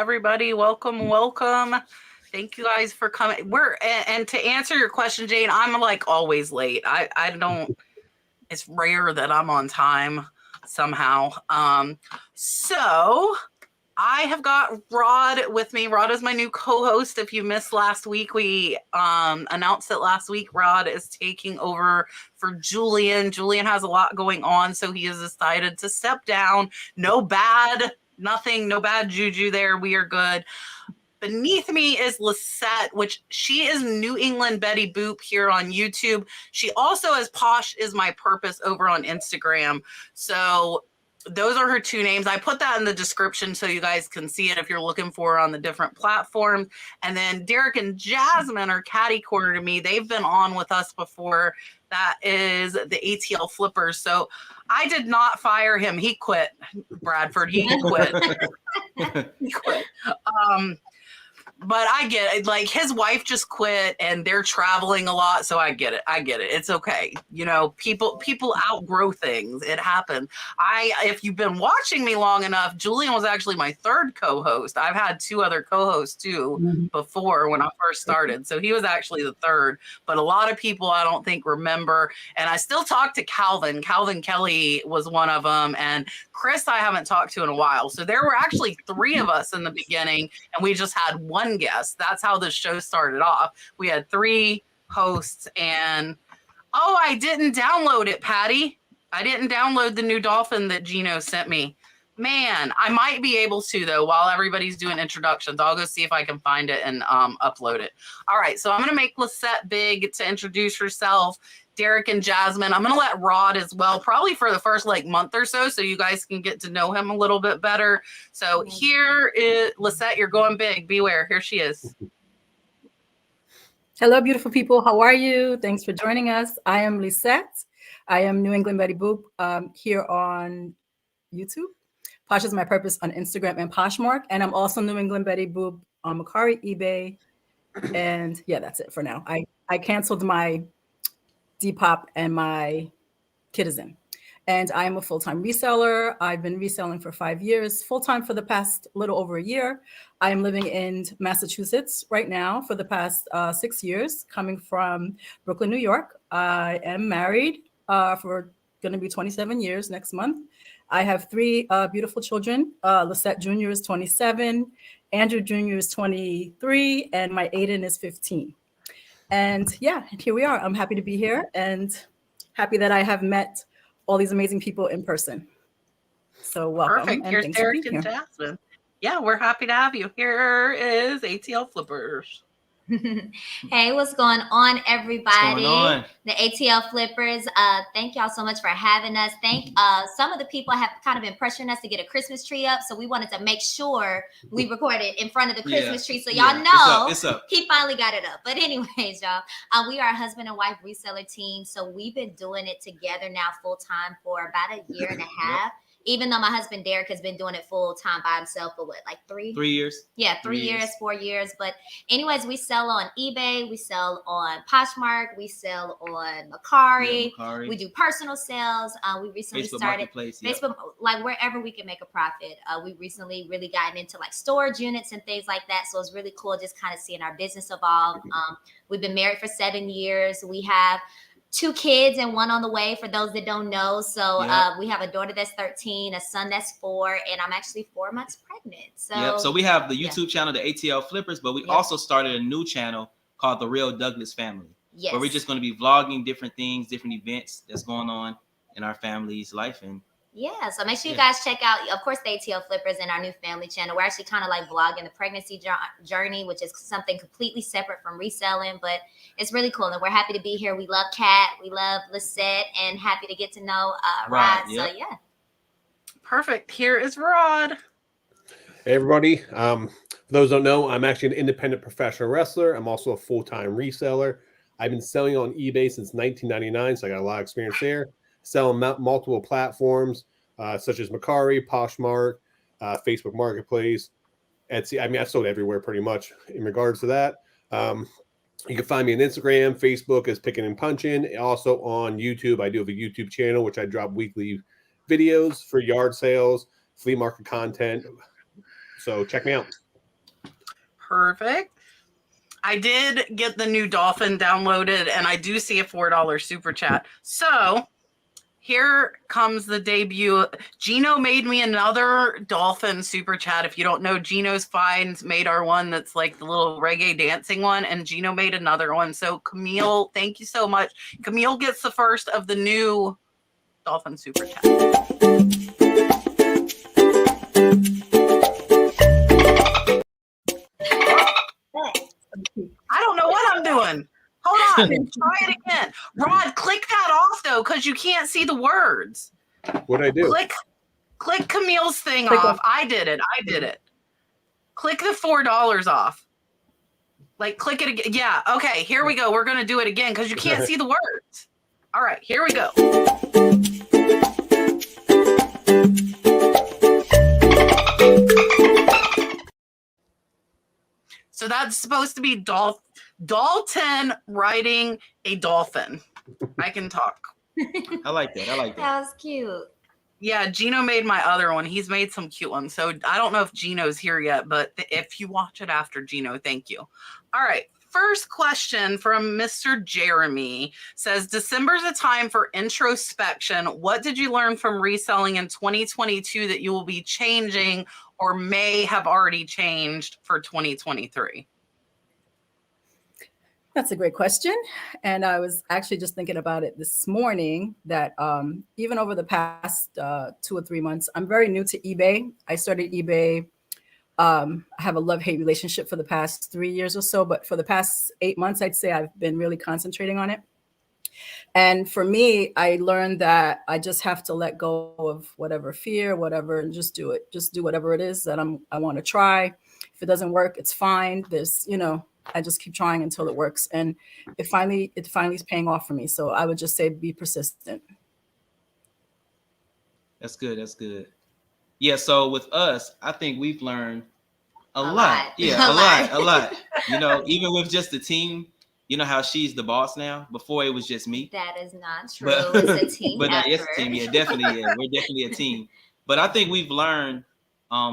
everybody. Welcome. Thank you guys for coming. And to answer your question, Jane, I'm like always late. I don't. It's rare that I'm on time somehow. So I have got Rod with me. Rod is my new co-host. If you missed last week, we announced it last week. Rod is taking over for Julian. Julian has a lot going on, so he has decided to step down. No bad juju there. We are good. Beneath me is Lissette, which she is New England Betty Boop here on YouTube. She also is Posh is My Purpose over on Instagram. So those are her two names. I put that in the description so you guys can see it if you're looking for her on the different platforms. And then Derek and Jasmine are catty corner to me. They've been on with us before. That is the ATL Flippers. So I did not fire him. He quit, Bradford. He quit. He quit. But I get it. Like his wife just quit and they're traveling a lot. So I get it. It's okay. You know, people outgrow things. It happens. If you've been watching me long enough, Julian was actually my third co-host. I've had two other co-hosts too before when I first started. So he was actually the third, but a lot of people I don't think remember. And I still talk to Calvin. Calvin Kelly was one of them. And Chris, I haven't talked to in a while. So there were actually three of us in the beginning and we just had one guest. That's how the show started off. We had three hosts and I didn't download it, Patty. I didn't download the new dolphin that Gino sent me. Man, I might be able to though while everybody's doing introductions. I'll go see if I can find it and upload it. All right, so I'm going to make Lissette big to introduce herself. Derek and Jasmine. I'm going to let Rod as well, probably for the first month or so you guys can get to know him a little bit better. So here is Lissette. You're going big. Beware. Here she is. Hello, beautiful people. How are you? Thanks for joining us. I am Lissette. I am New England Betty Boop here on YouTube. Posh is My Purpose on Instagram and Poshmark. And I'm also New England Betty Boop on Mercari, eBay. And yeah, that's it for now. I canceled my Depop and my Citizen. And I am a full-time reseller. I've been reselling for 5 years, full-time for the past little over a year. I am living in Massachusetts right now for the past 6 years, coming from Brooklyn, New York. I am married for going to be 27 years next month. I have three beautiful children. Lissette Jr. is 27, Andrew Jr. is 23, and my Aiden is 15. And yeah, here we are. I'm happy to be here and happy that I have met all these amazing people in person. So welcome. Perfect. Here's Derek and Jasmine. Yeah, we're happy to have you. Here is ATL Flippers. Hey, what's going on, everybody? What's going on? The ATL Flippers. Thank y'all so much for having us. Some of the people have kind of been pressuring us to get a Christmas tree up, so we wanted to make sure we recorded in front of the Christmas tree, so y'all know it's up. He finally got it up. But anyways, y'all, we are a husband and wife reseller team, so we've been doing it together now full time for about a year and a half. Even though my husband Derek has been doing it full time by himself for what, like 3 years? Yeah, 3 years, 4 years. But anyways, we sell on eBay, we sell on Poshmark, we sell on Mercari. We do personal sales. We recently started Facebook, like wherever we can make a profit. We recently really gotten into like storage units and things like that. So it's really cool just kind of seeing our business evolve. We've been married for 7 years. We have 2 kids and 1 on the way for those that don't know. So we have a daughter that's 13, a son that's 4, and I'm actually 4 months pregnant. So we have the YouTube channel, the ATL Flippers, but we also started a new channel called The Real Douglas Family. Where we're just going to be vlogging different things, different events that's going on in our family's life. And so make sure you guys check out, of course, the ATL Flippers and our new family channel. We're actually kind of like vlogging the pregnancy journey, which is something completely separate from reselling, but it's really cool. And we're happy to be here. We love Kat, we love Lissette, and happy to get to know Rod. So yeah. Perfect. Here is Rod. Hey, everybody. For those who don't know, I'm actually an independent professional wrestler. I'm also a full-time reseller. I've been selling on eBay since 1999, so I got a lot of experience there. Selling multiple platforms such as Mercari, Poshmark, Facebook Marketplace, Etsy. I mean, I've sold everywhere pretty much in regards to that. You can find me on Instagram, Facebook as Picking and Punching. Also on YouTube, I do have a YouTube channel, which I drop weekly videos for yard sales, flea market content. So check me out. Perfect. I did get the new dolphin downloaded, and I do see a $4 super chat. So here comes the debut. Gino made me another dolphin super chat. If you don't know, Gino's Finds made our one that's like the little reggae dancing one, and Gino made another one. So Camille, thank you so much. Camille gets the first of the new dolphin super chat. I don't know what I'm doing. Hold on. Try it again. Rod, click that off, though, because you can't see the words. What'd I do? Click Camille's thing off. I did it. Click the $4 off. Like, click it again. Yeah, okay, here we go. We're going to do it again because you can't see the words. All right, here we go. So that's supposed to be Dalton riding a dolphin. I can talk. I like that. That was cute. Yeah, Gino made my other one. He's made some cute ones. So I don't know if Gino's here yet, but if you watch it after Gino, thank you. All right. First question from Mr. Jeremy says, December's a time for introspection. What did you learn from reselling in 2022 that you will be changing or may have already changed for 2023? That's a great question. And I was actually just thinking about it this morning that even over the past 2 or 3 months, I'm very new to eBay. I started eBay. I have a love-hate relationship for the past 3 years or so, but for the past 8 months, I'd say I've been really concentrating on it. And for me, I learned that I just have to let go of whatever fear, whatever, and just do it. Just do whatever it is that I want to try. If it doesn't work, it's fine. I just keep trying until it works. And it finally is paying off for me. So I would just say be persistent. That's good. That's good. Yeah. So with us, I think we've learned a lot. Yeah, a lot. Even with just the team, you know how she's the boss now? Before it was just me. That is not true. It's a team effort. It's a team. Yeah, definitely. Yeah, we're definitely a team. But I think we've learned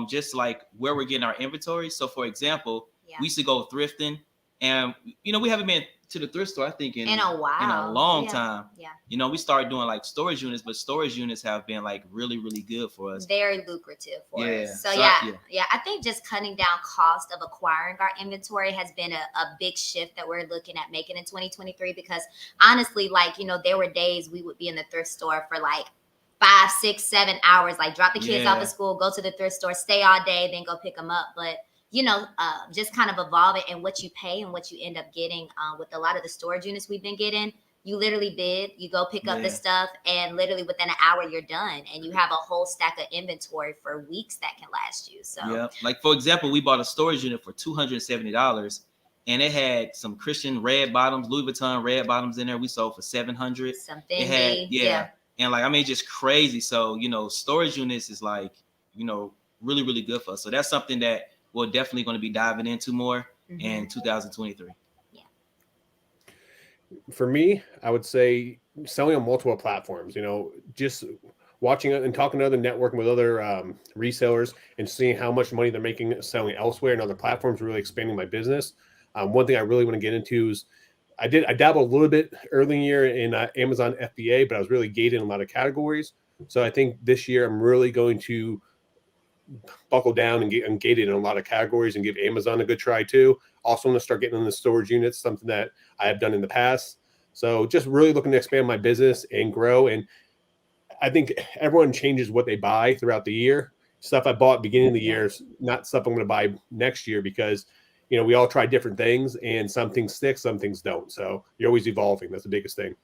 just like where we're getting our inventory. So for example, we used to go thrifting, and we haven't been to the thrift store, I think, in a while, in a long time. Yeah. We started doing like storage units, but storage units have been like really, really good for us. Very lucrative for us. So I think just cutting down cost of acquiring our inventory has been a big shift that we're looking at making in 2023, because honestly, there were days we would be in the thrift store for like 5, 6, 7 hours, like drop the kids off at school, go to the thrift store, stay all day, then go pick them up. But just kind of evolving and what you pay and what you end up getting with a lot of the storage units we've been getting. You literally bid, you go pick up the stuff, and literally within an hour you're done, and you have a whole stack of inventory for weeks that can last you. So yeah, like for example, we bought a storage unit for $270, and it had some Christian red bottoms, Louis Vuitton red bottoms in there. We sold for $700. Something. It had, and like just crazy. So storage units is like really, really good for us. So that's something that we're definitely going to be diving into more in 2023. Yeah. For me, I would say selling on multiple platforms, just watching and talking to other networking with other resellers and seeing how much money they're making selling elsewhere and other platforms, really expanding my business. One thing I really want to get into is I dabbled a little bit early in the year in Amazon FBA, but I was really gated in a lot of categories. So I think this year I'm really going to buckle down and get gated in a lot of categories and give Amazon a good try too. Also want to start getting in the storage units, something that I have done in the past. So just really looking to expand my business and grow. And I think everyone changes what they buy throughout the year. Stuff I bought beginning of the year is not stuff I'm going to buy next year, because we all try different things, and some things stick, some things don't. So you're always evolving. That's the biggest thing.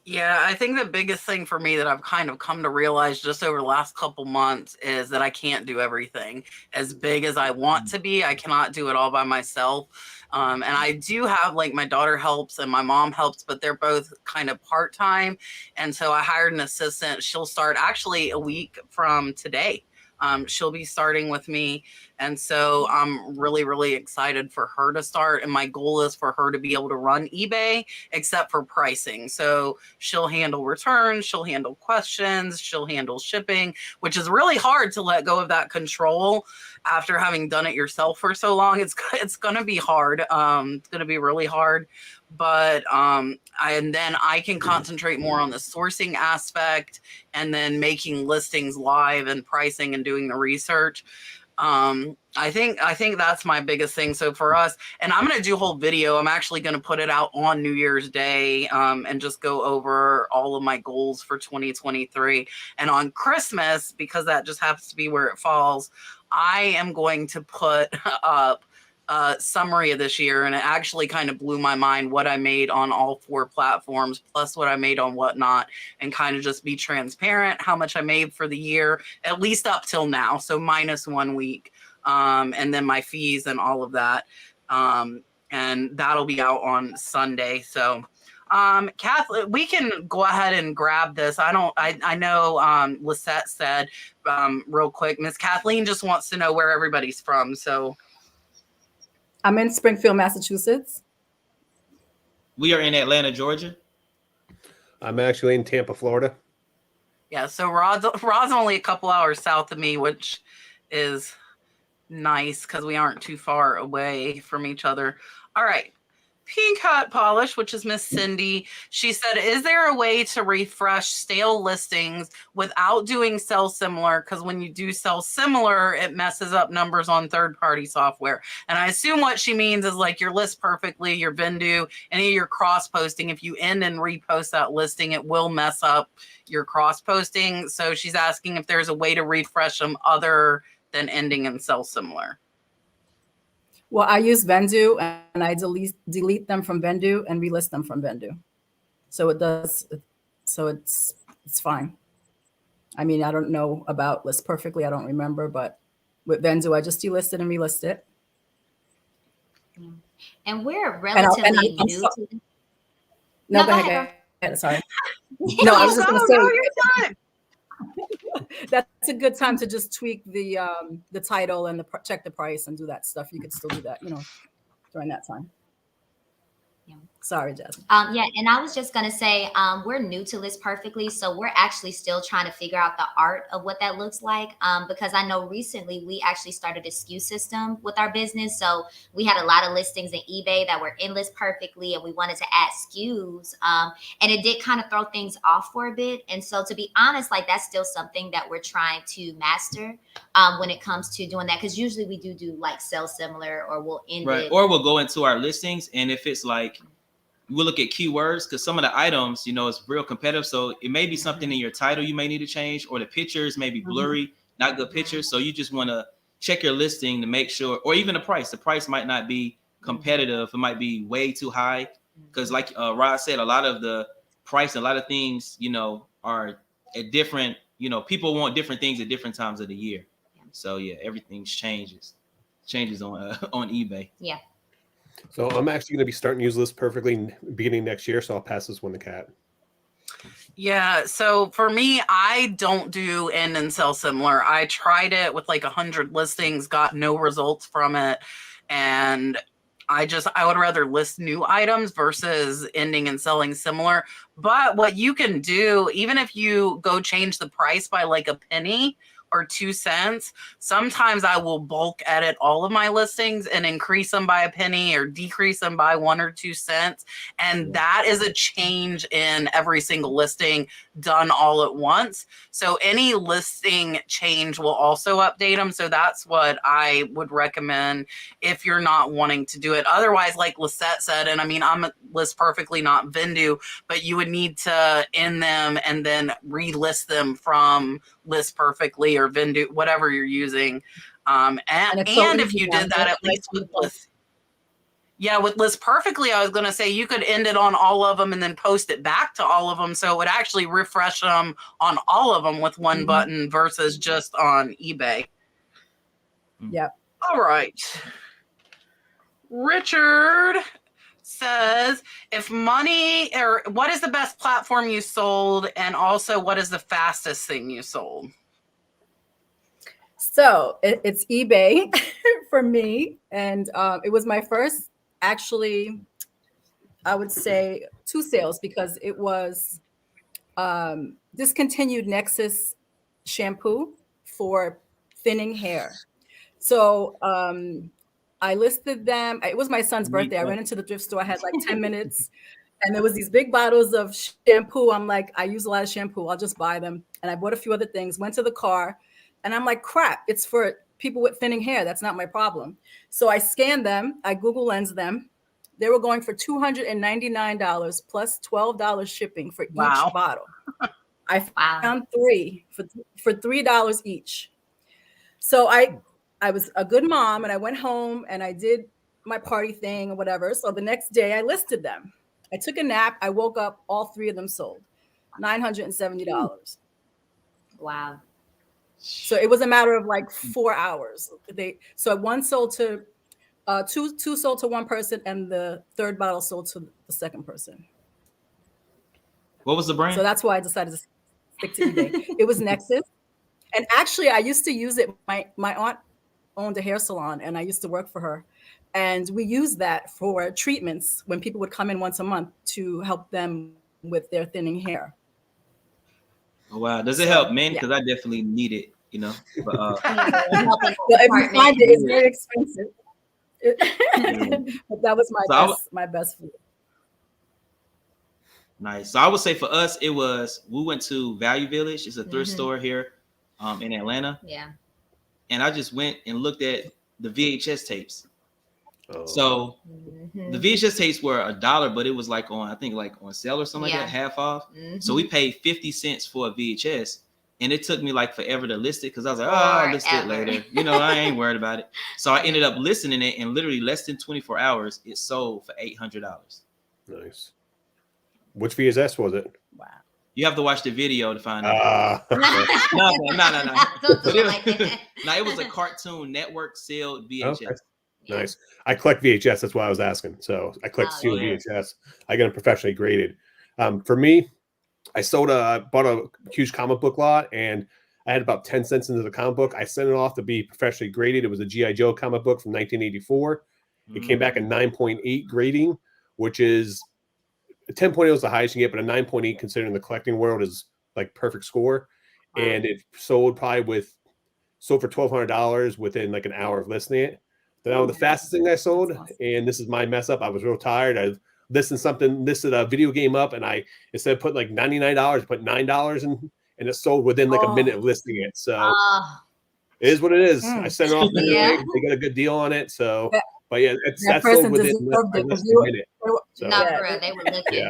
Yeah, I think the biggest thing for me that I've kind of come to realize just over the last couple months is that I can't do everything. As big as I want to be, I cannot do it all by myself. And I do have, like, my daughter helps and my mom helps, but they're both kind of part-time. And so I hired an assistant. She'll start actually a week from today. She'll be starting with me. And so I'm really, really excited for her to start. And my goal is for her to be able to run eBay, except for pricing. So she'll handle returns, she'll handle questions, she'll handle shipping, which is really hard to let go of that control after having done it yourself for so long. It's going to be hard. It's going to be really hard. But and then I can concentrate more on the sourcing aspect and then making listings live and pricing and doing the research. I think that's my biggest thing. So for us, and I'm going to do a whole video. I'm actually going to put it out on New Year's Day and just go over all of my goals for 2023. And on Christmas, because that just happens to be where it falls, I am going to put up a summary of this year. And it actually kind of blew my mind what I made on all 4 platforms, plus what I made on Whatnot, and kind of just be transparent how much I made for the year, at least up till now. So minus 1 week. And then my fees and all of that. And that'll be out on Sunday. So, Kathleen, we can go ahead and grab this. I know, Lissette said, real quick, Miss Kathleen just wants to know where everybody's from. So I'm in Springfield, Massachusetts. We are in Atlanta, Georgia. I'm actually in Tampa, Florida. Yeah. So Rod's only a couple hours south of me, which is nice because we aren't too far away from each other. All right. Pink Hot Polish, which is Miss Cindy. She said, is there a way to refresh stale listings without doing sell similar? Because when you do sell similar, it messes up numbers on third-party software. And I assume what she means is like your list perfectly, your Vendu, any of your cross-posting. If you end and repost that listing, it will mess up your cross-posting. So she's asking if there's a way to refresh them other than ending in sell similar. Well, I use Vendu and I delete them from Vendu and relist them from Vendu. So it does. So it's fine. I mean, I don't know about List Perfectly. I don't remember, but with Vendu, I just delist it and relist it. And we're relatively new to this. No, go ahead. Sorry. No, I was just going to say. No, you're fine. That's a good time to just tweak the title and check the price and do that stuff. You could still do that, during that time. Yeah. Sorry, Jasmine. Yeah, and I was just gonna say, we're new to List Perfectly, so we're actually still trying to figure out the art of what that looks like. Because I know recently we actually started a SKU system with our business, so we had a lot of listings in eBay that were in List Perfectly, and we wanted to add SKUs, and it did kind of throw things off for a bit. And so, to be honest, like that's still something that we're trying to master when it comes to doing that, because usually we do like sell similar, or we'll end it, or we'll go into our listings, and if it's like, we'll look at keywords, because some of the items, it's real competitive. So it may be something in your title you may need to change, or the pictures may be blurry, not good pictures. So you just want to check your listing to make sure, or even the price. The price might not be competitive. It might be way too high. Because like Rod said, a lot of the price, a lot of things, are at different, people want different things at different times of the year. So yeah, everything changes on eBay. Yeah. So I'm actually going to be starting to use List Perfectly beginning next year. So I'll pass this one to Kat. Yeah. So for me, I don't do end and sell similar. I tried it with like 100 listings, got no results from it. And I would rather list new items versus ending and selling similar. But what you can do, even if you go change the price by like a penny or 2 cents, sometimes I will bulk edit all of my listings and increase them by a penny or decrease them by 1 or 2 cents. And that is a change in every single listing done all at once. So any listing change will also update them. So that's what I would recommend if you're not wanting to do it. Otherwise, like Lissette said, and I mean, I'm List Perfectly, not Vendu, but you would need to end them and then relist them from List Perfectly or Vendu, whatever you're using. And if you did that, at least with List Perfectly, I was going to say you could end it on all of them and then post it back to all of them. So it would actually refresh them on all of them with one button versus just on eBay. Yep. All right. Richard says, what is the best platform you sold? And also, what is the fastest thing you sold? So it's eBay for me. And it was my first, actually, I would say 2 sales, because it was discontinued Nexus shampoo for thinning hair. So I listed them. It was my son's birthday. I ran into the thrift store. I had like 10 minutes. And there was these big bottles of shampoo. I'm like, I use a lot of shampoo. I'll just buy them. And I bought a few other things, went to the car. And I'm like, crap, it's for people with thinning hair. That's not my problem. So I scanned them. I Google Lens them. They were going for $299 plus $12 shipping for each bottle. I found 3 for $3 each. So I was a good mom, and I went home and I did my party thing or whatever. So the next day I listed them. I took a nap. I woke up, all 3 of them sold. $970. Wow. So it was a matter of like 4 hours. So one sold to two sold to one person, and the third bottle sold to the second person. What was the brand? So that's why I decided to stick to eBay. It was Nexus. And actually, I used to use it. My aunt owned a hair salon, and I used to work for her. And we used that for treatments when people would come in once a month to help them with their thinning hair. Oh, wow. Does it help men? Because I definitely need it, you know. But, well, if you find it, it's very expensive. But that was my best food. Nice. So I would say for us, we went to Value Village. It's a thrift store here in Atlanta. Yeah. And I just went and looked at the VHS tapes. Oh. So the VHS tapes were $1, but it was like on sale or something like that, half off. So we paid 50 cents for a VHS, and it took me like forever to list it, because I was like, I'll list it later. You know, I ain't worried about it. So I ended up listing it, and literally less than 24 hours, it sold for $800. Nice. Which VHS was it? Wow. You have to watch the video to find out. No. It was a Cartoon Network sealed VHS. Okay. Nice. I collect VHS. That's why I was asking. So I collect sealed VHS. I get them professionally graded. For me, I bought a huge comic book lot, and I had about 10 cents into the comic book. I sent it off to be professionally graded. It was a G.I. Joe comic book from 1984. It came back a 9.8 grading, which is 10.0 is the highest you get, but a 9.8 considering the collecting world is like perfect score. And it sold for $1,200 within like an hour of listing it. Now the fastest thing I sold, and this is my mess up, I was real tired. I listed a video game up, and I, instead of putting like $99, put $9 in, and it sold within like a minute of listing it. So it is what it is. I sent it off anyway. They got a good deal on it. So but yeah, that sold within a minute. So, they were looking.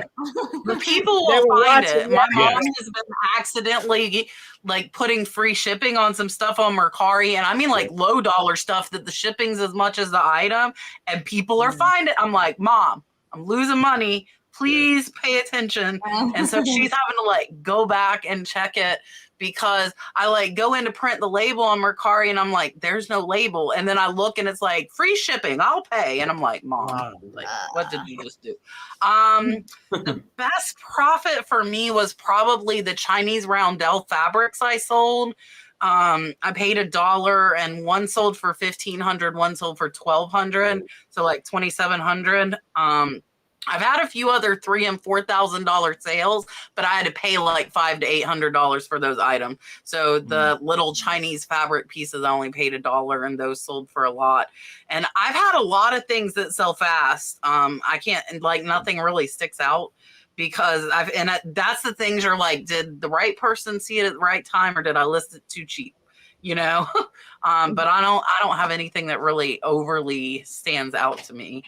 The people will find it. My mom has been accidentally like putting free shipping on some stuff on Mercari, and I mean like low dollar stuff that the shipping's as much as the item, and people are finding it. I'm like, Mom, I'm losing money. Please pay attention. And so she's having to like go back and check it, because I like go in to print the label on Mercari, and I'm like, there's no label. And then I look, and it's like free shipping, I'll pay. And I'm like, Mom, like, what did you just do? The best profit for me was probably the Chinese roundel fabrics I sold. I paid $1, and one sold for $1,500, one sold for $1,200, so like $2,700. I've had a few other $3,000 and $4,000 sales, but I had to pay like $500 to $800 for those items. So the little Chinese fabric pieces, I only paid $1, and those sold for a lot. And I've had a lot of things that sell fast. I can't, like, nothing really sticks out, because that's the things you're like, did the right person see it at the right time, or did I list it too cheap? You know, but I don't have anything that really overly stands out to me.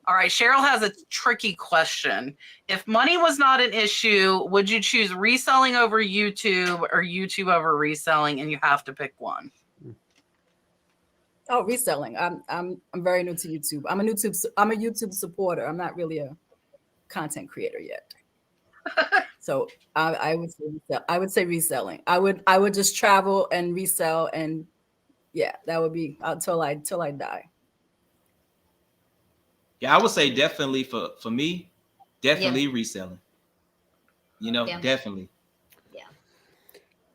All right, Cheryl has a tricky question. If money was not an issue, would you choose reselling over YouTube or YouTube over reselling? And you have to pick one. Oh, reselling. I'm very new to YouTube. I'm a YouTube supporter. I'm not really a content creator yet. So I would say reselling. I would just travel and resell, and yeah, that would be until I die. Yeah, I would say definitely for me, definitely reselling. You know, definitely. Yeah.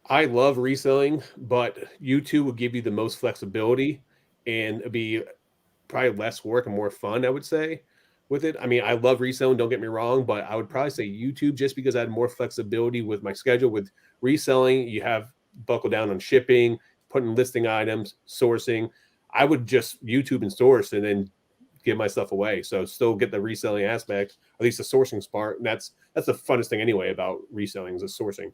I love reselling, but YouTube will give you the most flexibility and it'd be probably less work and more fun, I would say, with it. I mean, I love reselling, don't get me wrong, but I would probably say YouTube just because I had more flexibility with my schedule. With reselling, you have buckle down on shipping, putting listing items, sourcing. I would just YouTube and source and then give my stuff away. So still get the reselling aspect, at least the sourcing part. And that's the funnest thing anyway about reselling is the sourcing.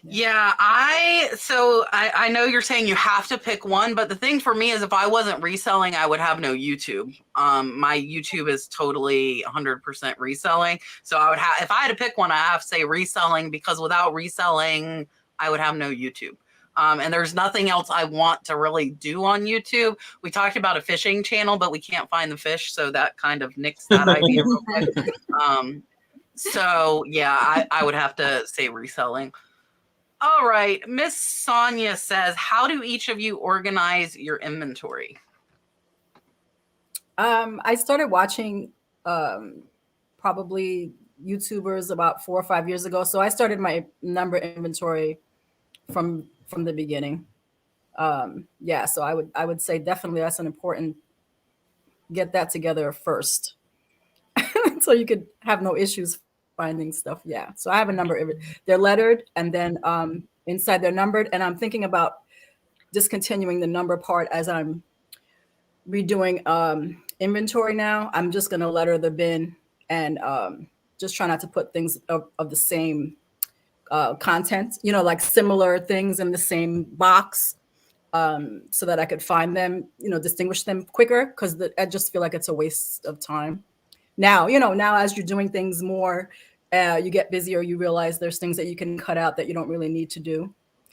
Yeah, I know you're saying you have to pick one, but the thing for me is if I wasn't reselling, I would have no YouTube. My YouTube is totally 100% reselling. So I would have, if I had to pick one, I have to say reselling, because without reselling, I would have no YouTube. And there's nothing else I want to really do on YouTube. We talked about a fishing channel, but we can't find the fish. So that kind of nixed that idea real quick. So yeah, I would have to say reselling. All right. Miss Sonia says, how do each of you organize your inventory? I started watching probably YouTubers about 4 or 5 years ago. So I started my number inventory from the beginning. Yeah, so I would say definitely that's an important, get that together first so you could have no issues finding stuff. Yeah, so I have a number. They're lettered, and then inside they're numbered, and I'm thinking about discontinuing the number part as I'm redoing inventory now. I'm just going to letter the bin and just try not to put things of the same content, you know, like similar things in the same box, so that I could find them, you know, distinguish them quicker, because I just feel like it's a waste of time. Now, you know, now as you're doing things more, you get busier, you realize there's things that you can cut out that you don't really need to do,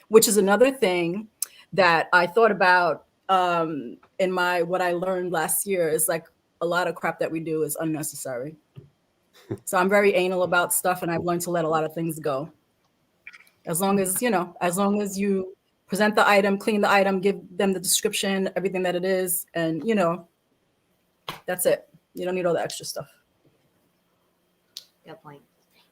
which is another thing that I thought about in what I learned last year is like a lot of crap that we do is unnecessary. So I'm very anal about stuff, and I've learned to let a lot of things go. As long as, you know, as long as you present the item, clean the item, give them the description, everything that it is, and, you know, that's it. You don't need all the extra stuff. Good point.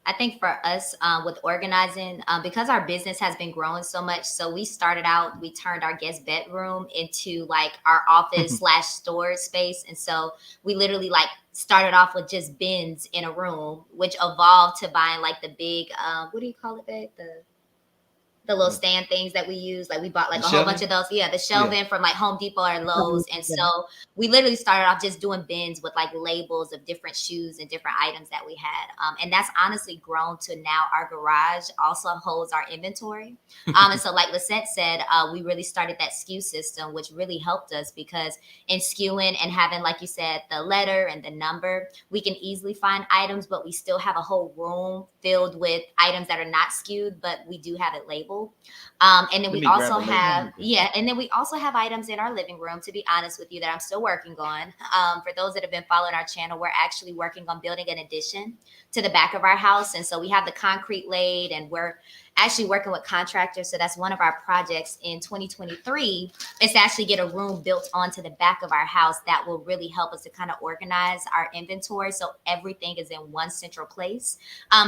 I think for us with organizing, because our business has been growing so much, so we started out, we turned our guest bedroom into like our office / storage space. And so we literally like started off with just bins in a room, which evolved to buying like the big, what do you call it, babe? The little stand things that we use. Like we bought like a whole bunch of those. Yeah, the shelving from like Home Depot or Lowe's. And so we literally started off just doing bins with like labels of different shoes and different items that we had. And that's honestly grown to now our garage also holds our inventory. And so like Lissette said, we really started that SKU system, which really helped us, because in SKUing and having, like you said, the letter and the number, we can easily find items, but we still have a whole room filled with items that are not SKU'd, but we do have it labeled. And then we also have, and then we also have items in our living room, to be honest with you, that I'm still working on. For those that have been following our channel, we're actually working on building an addition to the back of our house. And so we have the concrete laid, and we're actually working with contractors. So that's one of our projects in 2023 is to actually get a room built onto the back of our house that will really help us to kind of organize our inventory. So everything is in one central place,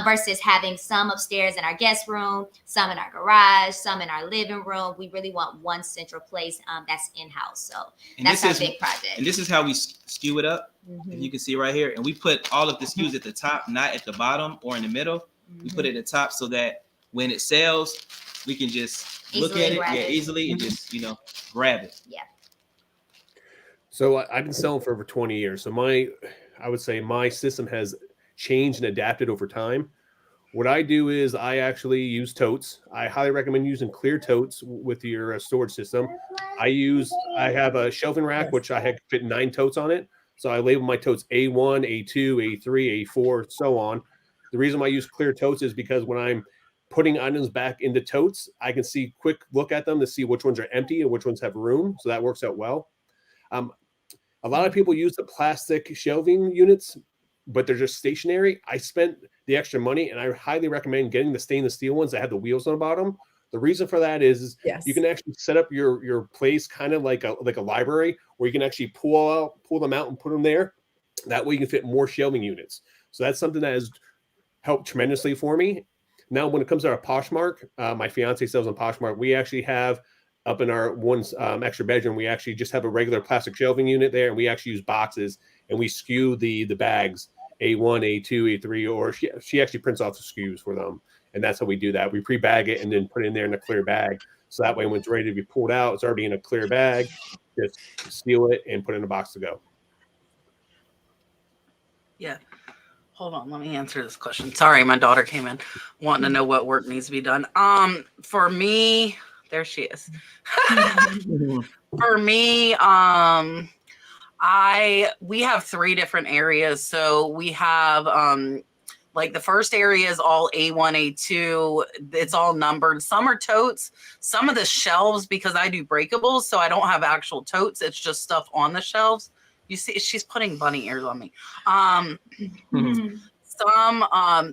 versus having some upstairs in our guest room, some in our garage, some in our living room. We really want one central place that's in-house. So that's our big project. And this is how we skew it up. If you can see right here. And we put all of the SKUs at the top, not at the bottom or in the middle. We put it at the top so that when it sells, we can just look at it easily and just, you know, grab it. Yeah. So I've been selling for over 20 years. So I would say my system has changed and adapted over time. What I do is I actually use totes. I highly recommend using clear totes with your storage system. I have a shelving rack, which I had fit 9 totes on it. So I label my totes A1, A2, A3, A4, so on. The reason why I use clear totes is because when I'm putting items back into totes, I can see quick look at them to see which ones are empty and which ones have room. So that works out well. A lot of people use the plastic shelving units, but they're just stationary. I spent the extra money, and I highly recommend getting the stainless steel ones that have the wheels on the bottom. The reason for that is you can actually set up your place kind of like a library, where you can actually pull them out and put them there. That way you can fit more shelving units. So that's something that has helped tremendously for me. Now, when it comes to our Poshmark, my fiance sells on Poshmark. We actually have up in our one extra bedroom, we actually just have a regular plastic shelving unit there, and we actually use boxes, and we skew the bags A1, A2, A3, or she actually prints off the SKUs for them, and that's how we do that. We pre-bag it and then put it in there in a clear bag, so that way when it's ready to be pulled out, it's already in a clear bag. Just seal it and put it in a box to go. Yeah. Hold on, let me answer this question. Sorry, my daughter came in wanting to know what work needs to be done. For me, there she is. For me, we have 3 different areas. So we have like the first area is all A1, A2. It's all numbered. Some are totes. Some of the shelves, because I do breakables, so I don't have actual totes. It's just stuff on the shelves. You see, she's putting bunny ears on me.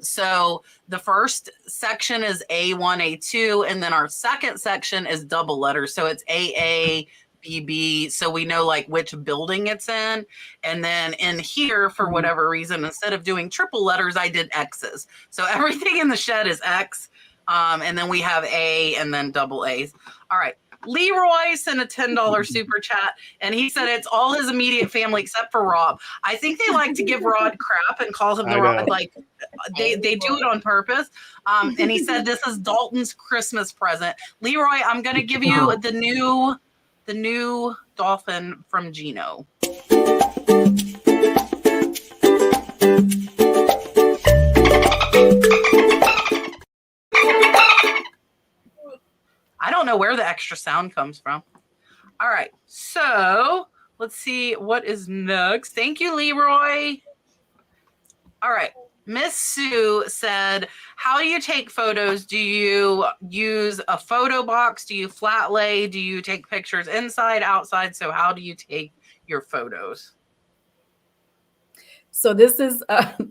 So the first section is A1, A2, and then our second section is double letters. So it's AA, BB. So we know like which building it's in. And then in here, for whatever reason, instead of doing triple letters, I did X's. So everything in the shed is X. And then we have A and then double A's. All right. Leroy sent a $10 super chat, and he said it's all his immediate family except for Rob. I think they like to give Rod crap and call him the Rod. Like they do it on purpose. And he said this is Dalton's Christmas present. Leroy, I'm going to give you the new dolphin from Gino. I don't know where the extra sound comes from. All right, so let's see what is next. Thank you, Leroy. All right, Miss Sue said, how do you take photos? Do you use a photo box? Do you flat lay? Do you take pictures inside, outside? So how do you take your photos? So this is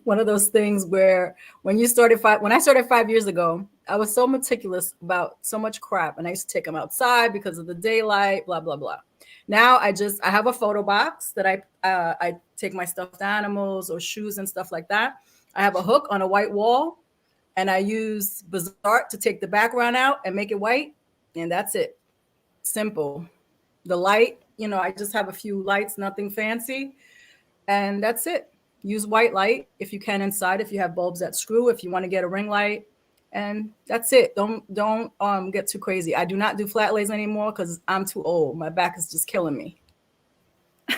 one of those things where when I started 5 years ago, I was so meticulous about so much crap, and I used to take them outside because of the daylight, blah, blah, blah. Now I have a photo box that I take my stuffed animals or shoes and stuff like that. I have a hook on a white wall, and I use Bazaar to take the background out and make it white, and that's it. Simple. The light, I just have a few lights, nothing fancy, and that's it. Use white light if you can inside, if you have bulbs that screw, if you want to get a ring light, and that's it. Don't get too crazy. I do not do flat lays anymore because I'm too old. My back is just killing me.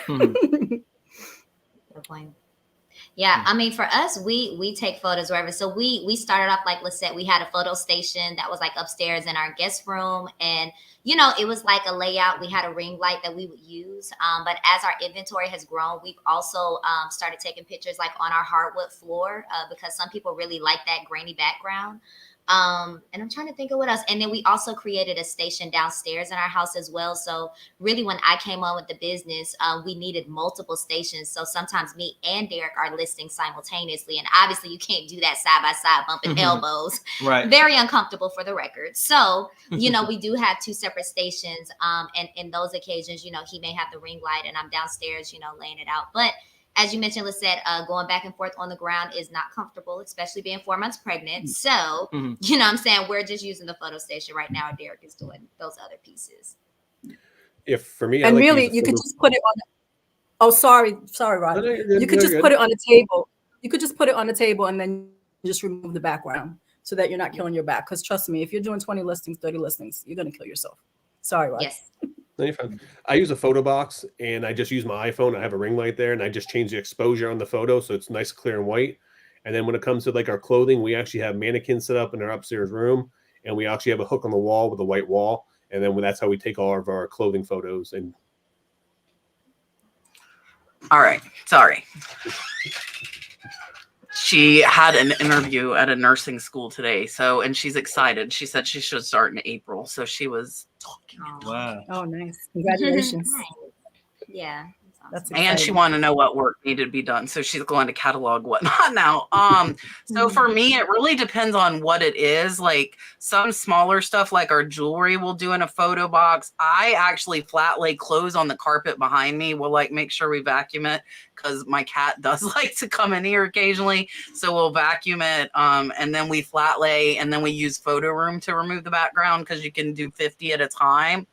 Good point. Yeah, I mean, for us, we take photos wherever. So we started off like Lissette. We had a photo station that was like upstairs in our guest room, and it was like a layout. We had a ring light that we would use. But as our inventory has grown, we've also started taking pictures like on our hardwood floor because some people really like that grainy background. And I'm trying to think of what else. And then we also created a station downstairs in our house as well. So really, when I came on with the business, we needed multiple stations. So sometimes me and Derek are listing simultaneously. And obviously you can't do that side by side, bumping elbows. Right. Very uncomfortable for the record. So, we do have 2 separate stations. And in those occasions, he may have the ring light and I'm downstairs, laying it out. But as you mentioned, Lissette, going back and forth on the ground is not comfortable, especially being 4 months pregnant. So, what I'm saying, we're just using the photo station right now. Derek is doing those other pieces. If for me, and really, you could just put it on. Oh, sorry, Rod. No, you could just put it on the table. You could just put it on the table and then just remove the background so that you're not killing your back. Because trust me, if you're doing 20 listings, 30 listings, you're going to kill yourself. Sorry, Rod. Yes. No, you're fine. I use a photo box, and I just use my iPhone. I have a ring light there, and I just change the exposure on the photo so it's nice, clear, and white. And then when it comes to like our clothing, we actually have mannequins set up in our upstairs room, and we actually have a hook on the wall with a white wall. And then that's how we take all of our clothing photos. And all right, sorry. She had an interview at a nursing school today, and she's excited. She said she should start in April, so she was talking. Wow! Oh, nice! Congratulations. Nice. Yeah, that's That's and she exciting. wanted to know what work needed to be done, so she's going to catalog whatnot now. So for me, it really depends on what it is. Like some smaller stuff, like our jewelry, we'll do in a photo box. I actually flat lay clothes on the carpet behind me. We'll like make sure we vacuum it because my cat does like to come in here occasionally. So we'll vacuum it, and then we flat lay, and then we use photo room to remove the background because you can do 50 at a time.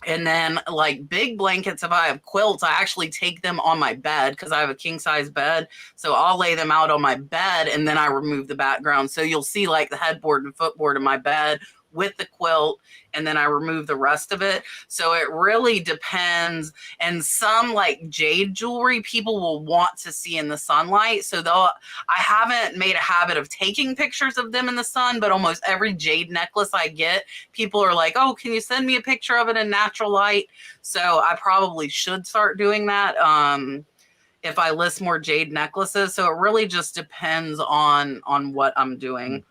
And then like big blankets, if I have quilts, I actually take them on my bed because I have a king size bed. So I'll lay them out on my bed and then I remove the background. So you'll see like the headboard and footboard in my bed with the quilt, and then I remove the rest of it. So it really depends. And some like jade jewelry people will want to see in the sunlight. So I haven't made a habit of taking pictures of them in the sun, but almost every jade necklace I get, people are like, oh, can you send me a picture of it in natural light? So I probably should start doing that if I list more jade necklaces. So it really just depends on what I'm doing.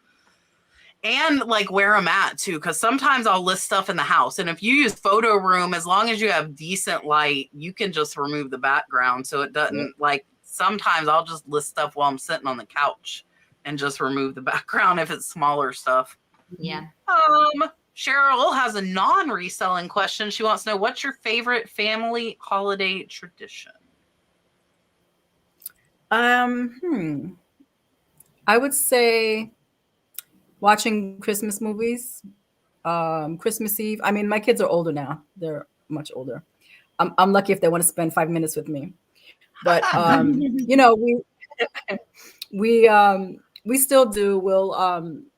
And like where I'm at too, because sometimes I'll list stuff in the house, and if you use photo room, as long as you have decent light, you can just remove the background. So it doesn't like, sometimes I'll just list stuff while I'm sitting on the couch and just remove the background if it's smaller stuff. Yeah. Cheryl has a non-reselling question. She wants to know, what's your favorite family holiday tradition? I would say watching Christmas movies, Christmas Eve. I mean, my kids are older now. They're much older. I'm lucky if they want to spend 5 minutes with me. But you know, we still do. We'll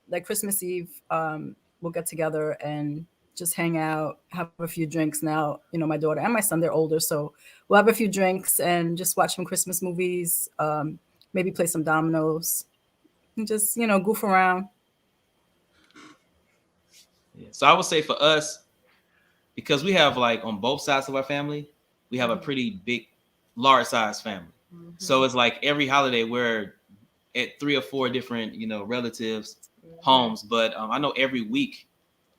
like Christmas Eve, we'll get together and just hang out, have a few drinks. Now, you know, my daughter and my son, they're older, so we'll have a few drinks and just watch some Christmas movies, maybe play some dominoes and just, you know, goof around. Yeah. So I would say for us, because we have like on both sides of our family, we have a pretty big, large size family. So it's like every holiday we're at 3 or 4 different, you know, relatives' homes. But I know every week,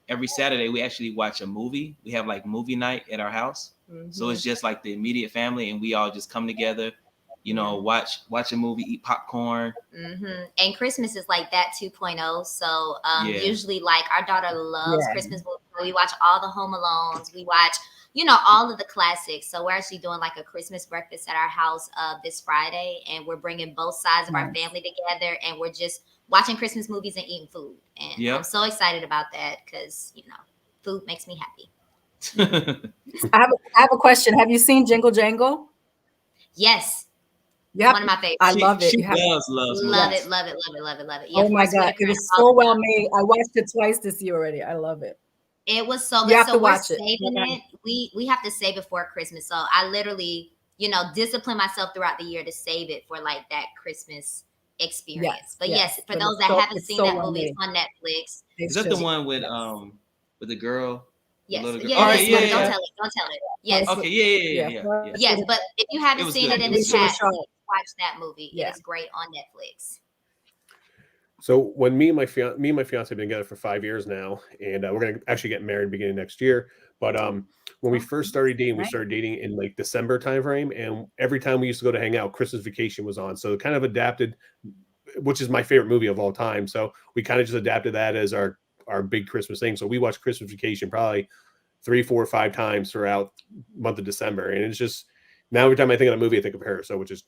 every Saturday, we actually watch a movie. We have like movie night at our house. So it's just like the immediate family, and we all just come together, you know, watch a movie, eat popcorn. And Christmas is like that 2.0. So usually like our daughter loves Christmas movies. We watch all the Home Alones. We watch, you know, all of the classics. So we're actually doing like a Christmas breakfast at our house this Friday, and we're bringing both sides of our family together, and we're just watching Christmas movies and eating food. And I'm so excited about that because, you know, food makes me happy. I have a question. Have you seen Jingle Jangle? Yes. Yeah, one of my favorites. I love it. She love it. Yeah, oh my God, it is so well made. I watched it twice this year already. I love it. It was so good. You have so to we're watch saving it. We have to save it for Christmas. So I literally, you know, discipline myself throughout the year to save it for like that Christmas experience. But yes, for those that haven't seen that movie, it's on Netflix. Is that the one with the girl? Yes. Don't tell it. Yes. Okay. Yeah. Yes, but if you haven't seen it in the chat, watch that movie. It is great on Netflix. So when me and my fiance have been together for 5 years now, and we're gonna actually get married beginning next year. But when we first started dating, we started dating in like December timeframe, and every time we used to go to hang out, Christmas Vacation was on. So it kind of adapted, which is my favorite movie of all time. So we kind of just adapted that as our big Christmas thing. So we watched Christmas Vacation probably 3, 4, 5 times throughout the month of December, and it's just now every time I think of a movie, I think of her. So which is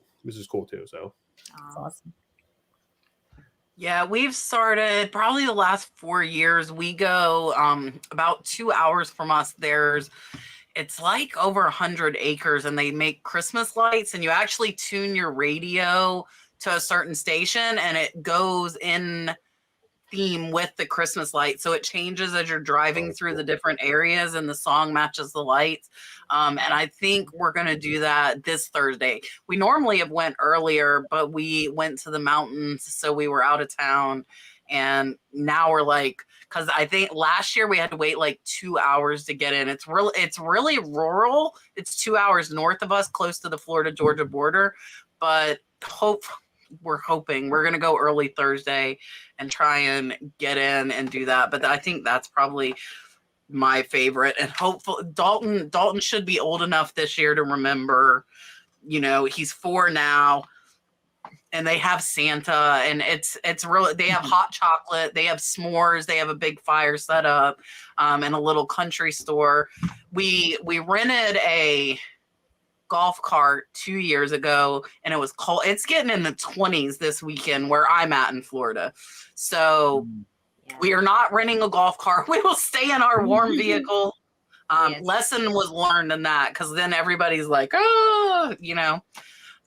cool too. So that's awesome. Yeah, we've started probably the last 4 years. We go about 2 hours from us. It's like over 100 acres, and they make Christmas lights, and you actually tune your radio to a certain station, and it goes in theme with the Christmas lights. So it changes as you're driving through the different areas, and the song matches the lights. And I think we're going to do that this Thursday. We normally have went earlier, but we went to the mountains, so we were out of town. And now we're like, because I think last year we had to wait like 2 hours to get in. It's really rural. It's 2 hours north of us, close to the Florida-Georgia border. But we're hoping we're going to go early Thursday and try and get in and do that. But I think that's probably my favorite, and hopefully Dalton should be old enough this year to remember. You know, he's 4 now, and they have Santa, and it's really, they have hot chocolate, they have s'mores, they have a big fire set up, and a little country store. We rented a golf cart 2 years ago, and it was cold. It's getting in the 20s this weekend where I'm at in Florida. So we are not renting a golf cart. We will stay in our warm vehicle. Lesson was learned in that, because then everybody's like, oh, you know.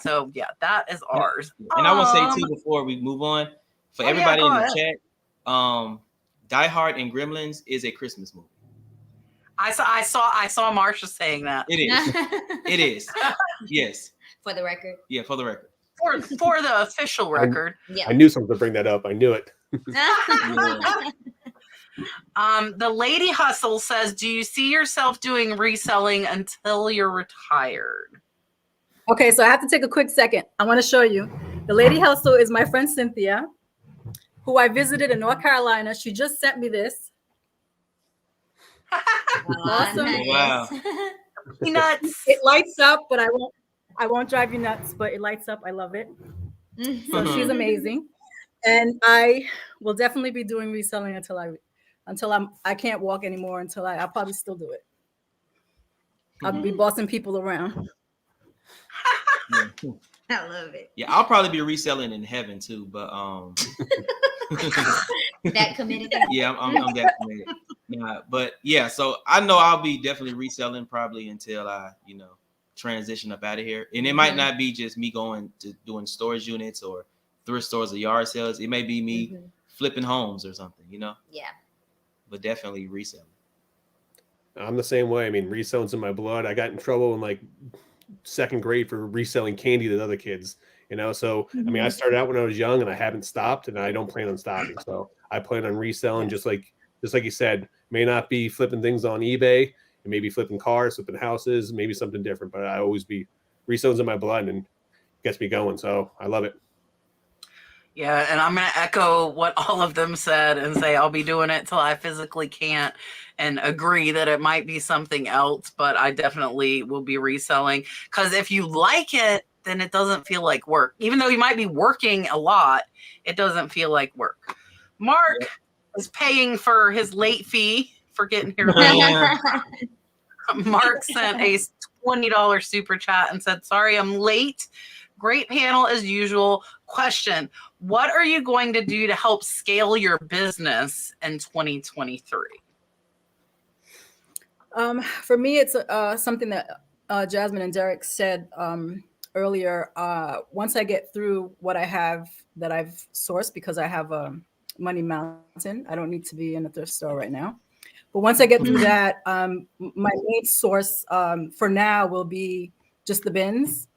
So yeah, that is ours. And I want to say too, before we move on, for everybody in the chat, Die Hard and Gremlins is a Christmas movie. I saw Marsha saying that. It is. It is. Yes. For the record. Yeah, for the record. For the official record. I knew someone would bring that up. I knew it. The Lady Hustle says, do you see yourself doing reselling until you're retired? Okay, so I have to take a quick second. I want to show you. The Lady Hustle is my friend Cynthia, who I visited in North Carolina. She just sent me this. Awesome. Nice. Wow. Nuts. It lights up, but I won't drive you nuts, but it lights up. I love it. So she's amazing. And I will definitely be doing reselling until I can't walk anymore, I'll probably still do it. I'll be bossing people around. I love it. Yeah, I'll probably be reselling in heaven too, but that committed. Yeah, I'm that committed. Nah, but yeah, so I know I'll be definitely reselling probably until I, you know, transition up out of here. And it might not be just me going to doing storage units or thrift stores or yard sales. It may be me flipping homes or something, you know? Yeah. But definitely reselling. I'm the same way. I mean, reselling's in my blood. I got in trouble in like 2nd grade for reselling candy to other kids, you know? So, I mean, I started out when I was young and I haven't stopped, and I don't plan on stopping. So I plan on reselling, just like you said, may not be flipping things on eBay, and maybe flipping cars, flipping houses, maybe something different, but I always be reselling's in my blood and gets me going. So I love it. Yeah, and I'm going to echo what all of them said and say I'll be doing it till I physically can't, and agree that it might be something else, but I definitely will be reselling, because if you like it, then it doesn't feel like work. Even though you might be working a lot, it doesn't feel like work. Mark is paying for his late fee for getting here late. Mark sent a $20 super chat and said, sorry, I'm late. Great panel as usual. Question: what are you going to do to help scale your business in 2023? For me, it's something that Jasmine and Derek said earlier. Once I get through what I have that I've sourced, because I have a money mountain, I don't need to be in a thrift store right now. But once I get through that, my main source for now will be just the bins.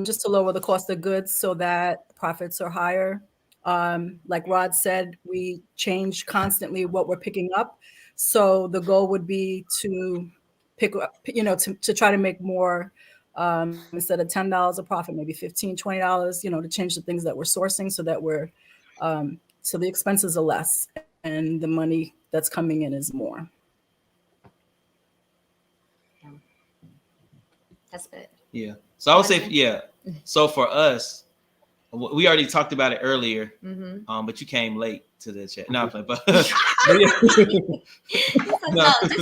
Just to lower the cost of goods so that profits are higher. Like Rod said, we change constantly what we're picking up. So the goal would be to pick up, you know, to try to make more, instead of $10 a profit, maybe $15, $20, you know, to change the things that we're sourcing so that we're, so the expenses are less and the money that's coming in is more. That's good. Yeah. So I would say, yeah. So for us, we already talked about it earlier, but you came late to the chat. No, but just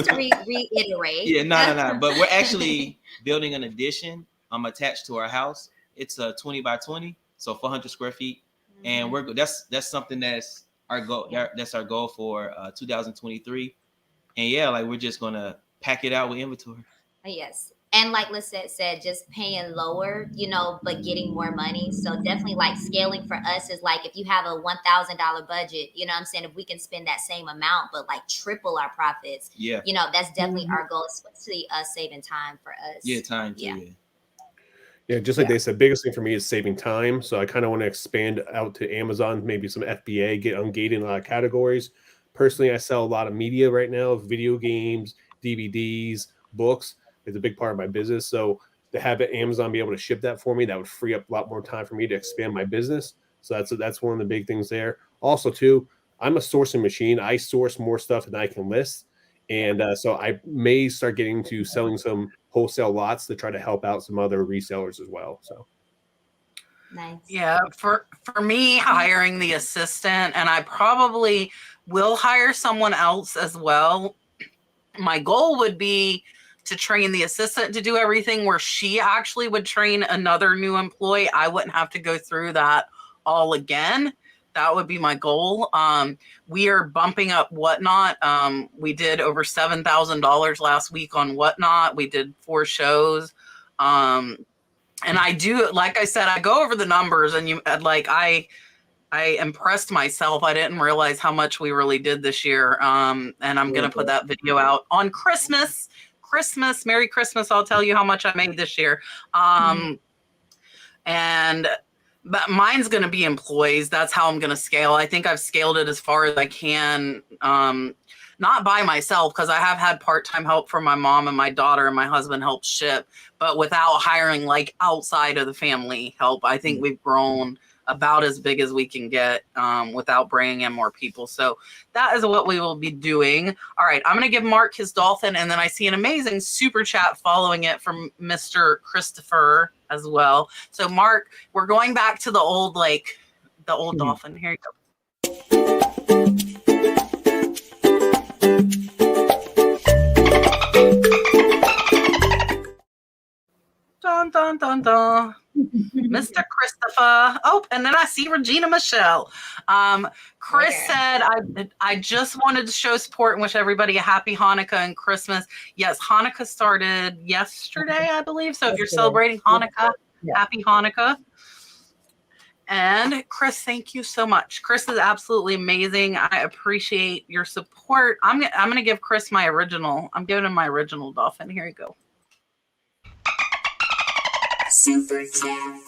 to reiterate. Yeah, no. But we're actually building an addition attached to our house. It's a 20 by 20, so 400 square feet, and that's something that's our goal. That's our goal for 2023, and yeah, like we're just gonna pack it out with inventory. Yes. And like Lissette said, just paying lower, you know, but getting more money. So definitely like scaling for us is like, if you have a $1,000 budget, you know what I'm saying? If we can spend that same amount, but like triple our profits, you know, that's definitely our goal, especially saving time for us. Yeah, time too, Yeah, just like they said, biggest thing for me is saving time. So I kind of want to expand out to Amazon, maybe some FBA, get ungated in a lot of categories. Personally, I sell a lot of media right now, video games, DVDs, books. It's a big part of my business. So to have Amazon be able to ship that for me, that would free up a lot more time for me to expand my business. So that's one of the big things there. Also, too, I'm a sourcing machine. I source more stuff than I can list. And so I may start getting to selling some wholesale lots to try to help out some other resellers as well. So. Nice. Yeah, for me, hiring the assistant, and I probably will hire someone else as well. My goal would be to train the assistant to do everything, where she actually would train another new employee. I wouldn't have to go through that all again. That would be my goal. We are bumping up Whatnot. We did over $7,000 last week on Whatnot. We did 4 shows. And I do, like I said, I go over the numbers, and I impressed myself. I didn't realize how much we really did this year. And I'm going to put that video out on Christmas. Merry Christmas. I'll tell you how much I made this year. But mine's going to be employees. That's how I'm going to scale. I think I've scaled it as far as I can. Not by myself, because I have had part-time help from my mom and my daughter, and my husband helps ship, but without hiring like outside of the family help. I think we've grown about as big as we can get without bringing in more people. So that is what we will be doing. All right, I'm going to give Mark his dolphin, and then I see an amazing super chat following it from Mr. Christopher as well. So Mark, we're going back to the old dolphin. Here you go. Dun, dun, dun, dun. Mr. Christopher. Oh, and then I see Regina Michelle. Chris said, I just wanted to show support and wish everybody a happy Hanukkah and Christmas. Yes, Hanukkah started yesterday, I believe. So if you're celebrating Hanukkah, happy Hanukkah. And Chris, thank you so much. Chris is absolutely amazing. I appreciate your support. I'm going to give Chris my original. I'm giving him my original dolphin. Here you go. Super chat.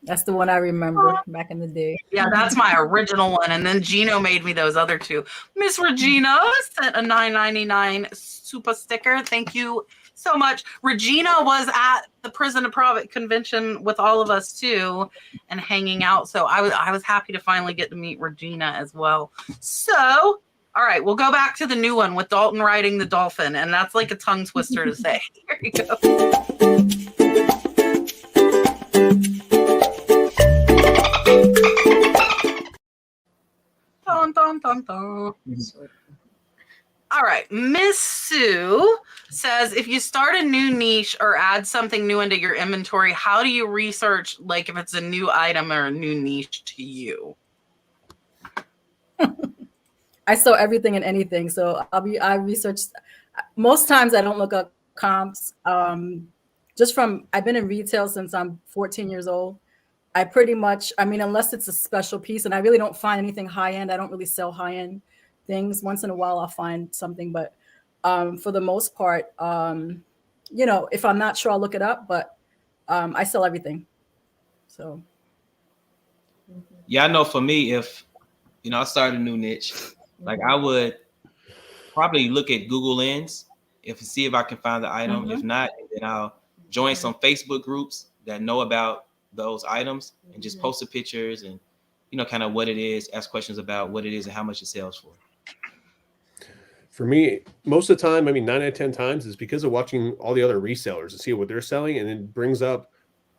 That's the one I remember back in the day. Yeah, that's my original one. And then Gino made me those other 2. Miss Regina sent a $9.99 super sticker. Thank you so much. Regina was at the Prison of Profit convention with all of us too, and hanging out. So I was happy to finally get to meet Regina as well. So, all right, we'll go back to the new one with Dalton riding the dolphin, and that's like a tongue twister to say. Here you go. Dun, dun, dun, dun. All right, Miss Sue says, if you start a new niche or add something new into your inventory, how do you research, like if it's a new item or a new niche to you? I sell everything and anything. So I research. Most times I don't look up comps. I've been in retail since I'm 14 years old. I pretty much, unless it's a special piece, and I really don't find anything high end. I don't really sell high end things. Once in a while I'll find something, but for the most part, if I'm not sure, I'll look it up, but I sell everything. So. Yeah, I know for me, if, I started a new niche, like I would probably look at Google Lens see if I can find the item. If not, then I'll join some Facebook groups that know about those items and just post the pictures and, kind of what it is, ask questions about what it is and how much it sells for. For me, most of the time, 9 out of 10 times is because of watching all the other resellers and see what they're selling, and it brings up,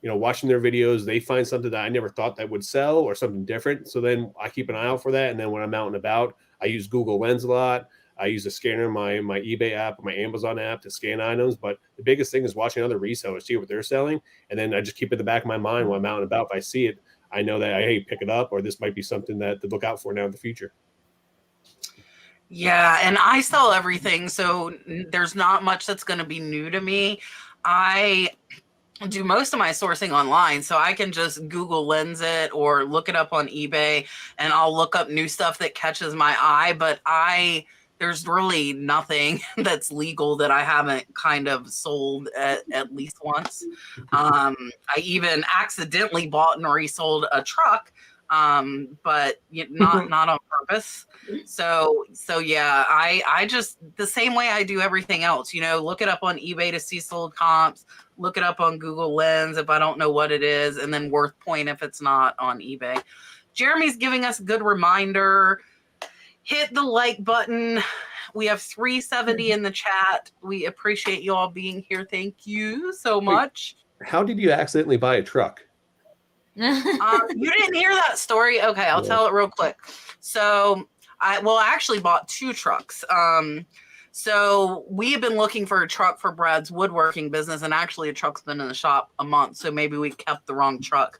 watching their videos, they find something that I never thought that would sell or something different. So then I keep an eye out for that. And then when I'm out and about, I use Google Lens a lot. I use a scanner in my eBay app or my Amazon app to scan items. But the biggest thing is watching other resellers, see what they're selling. And then I just keep it in the back of my mind when I'm out and about. If I see it, I know that, hey, pick it up, or this might be something that to look out for now in the future. Yeah, and I sell everything, so there's not much that's going to be new to me. I do most of my sourcing online, so I can just Google Lens it or look it up on eBay, and I'll look up new stuff that catches my eye, but there's really nothing that's legal that I haven't kind of sold at least once. I even accidentally bought and resold a truck, but not on purpose. So yeah, I just, the same way I do everything else, look it up on eBay to see sold comps, look it up on Google Lens if I don't know what it is, and then Worth Point if it's not on eBay. Jeremy's giving us a good reminder. hit the like button. We have 370 in the chat. We appreciate you all being here. Thank you so much. How did you accidentally buy a truck? You didn't hear that story? Okay, I'll tell it real quick. So I actually bought 2 trucks. So we have been looking for a truck for Brad's woodworking business, and actually a truck's been in the shop a month, so maybe we kept the wrong truck.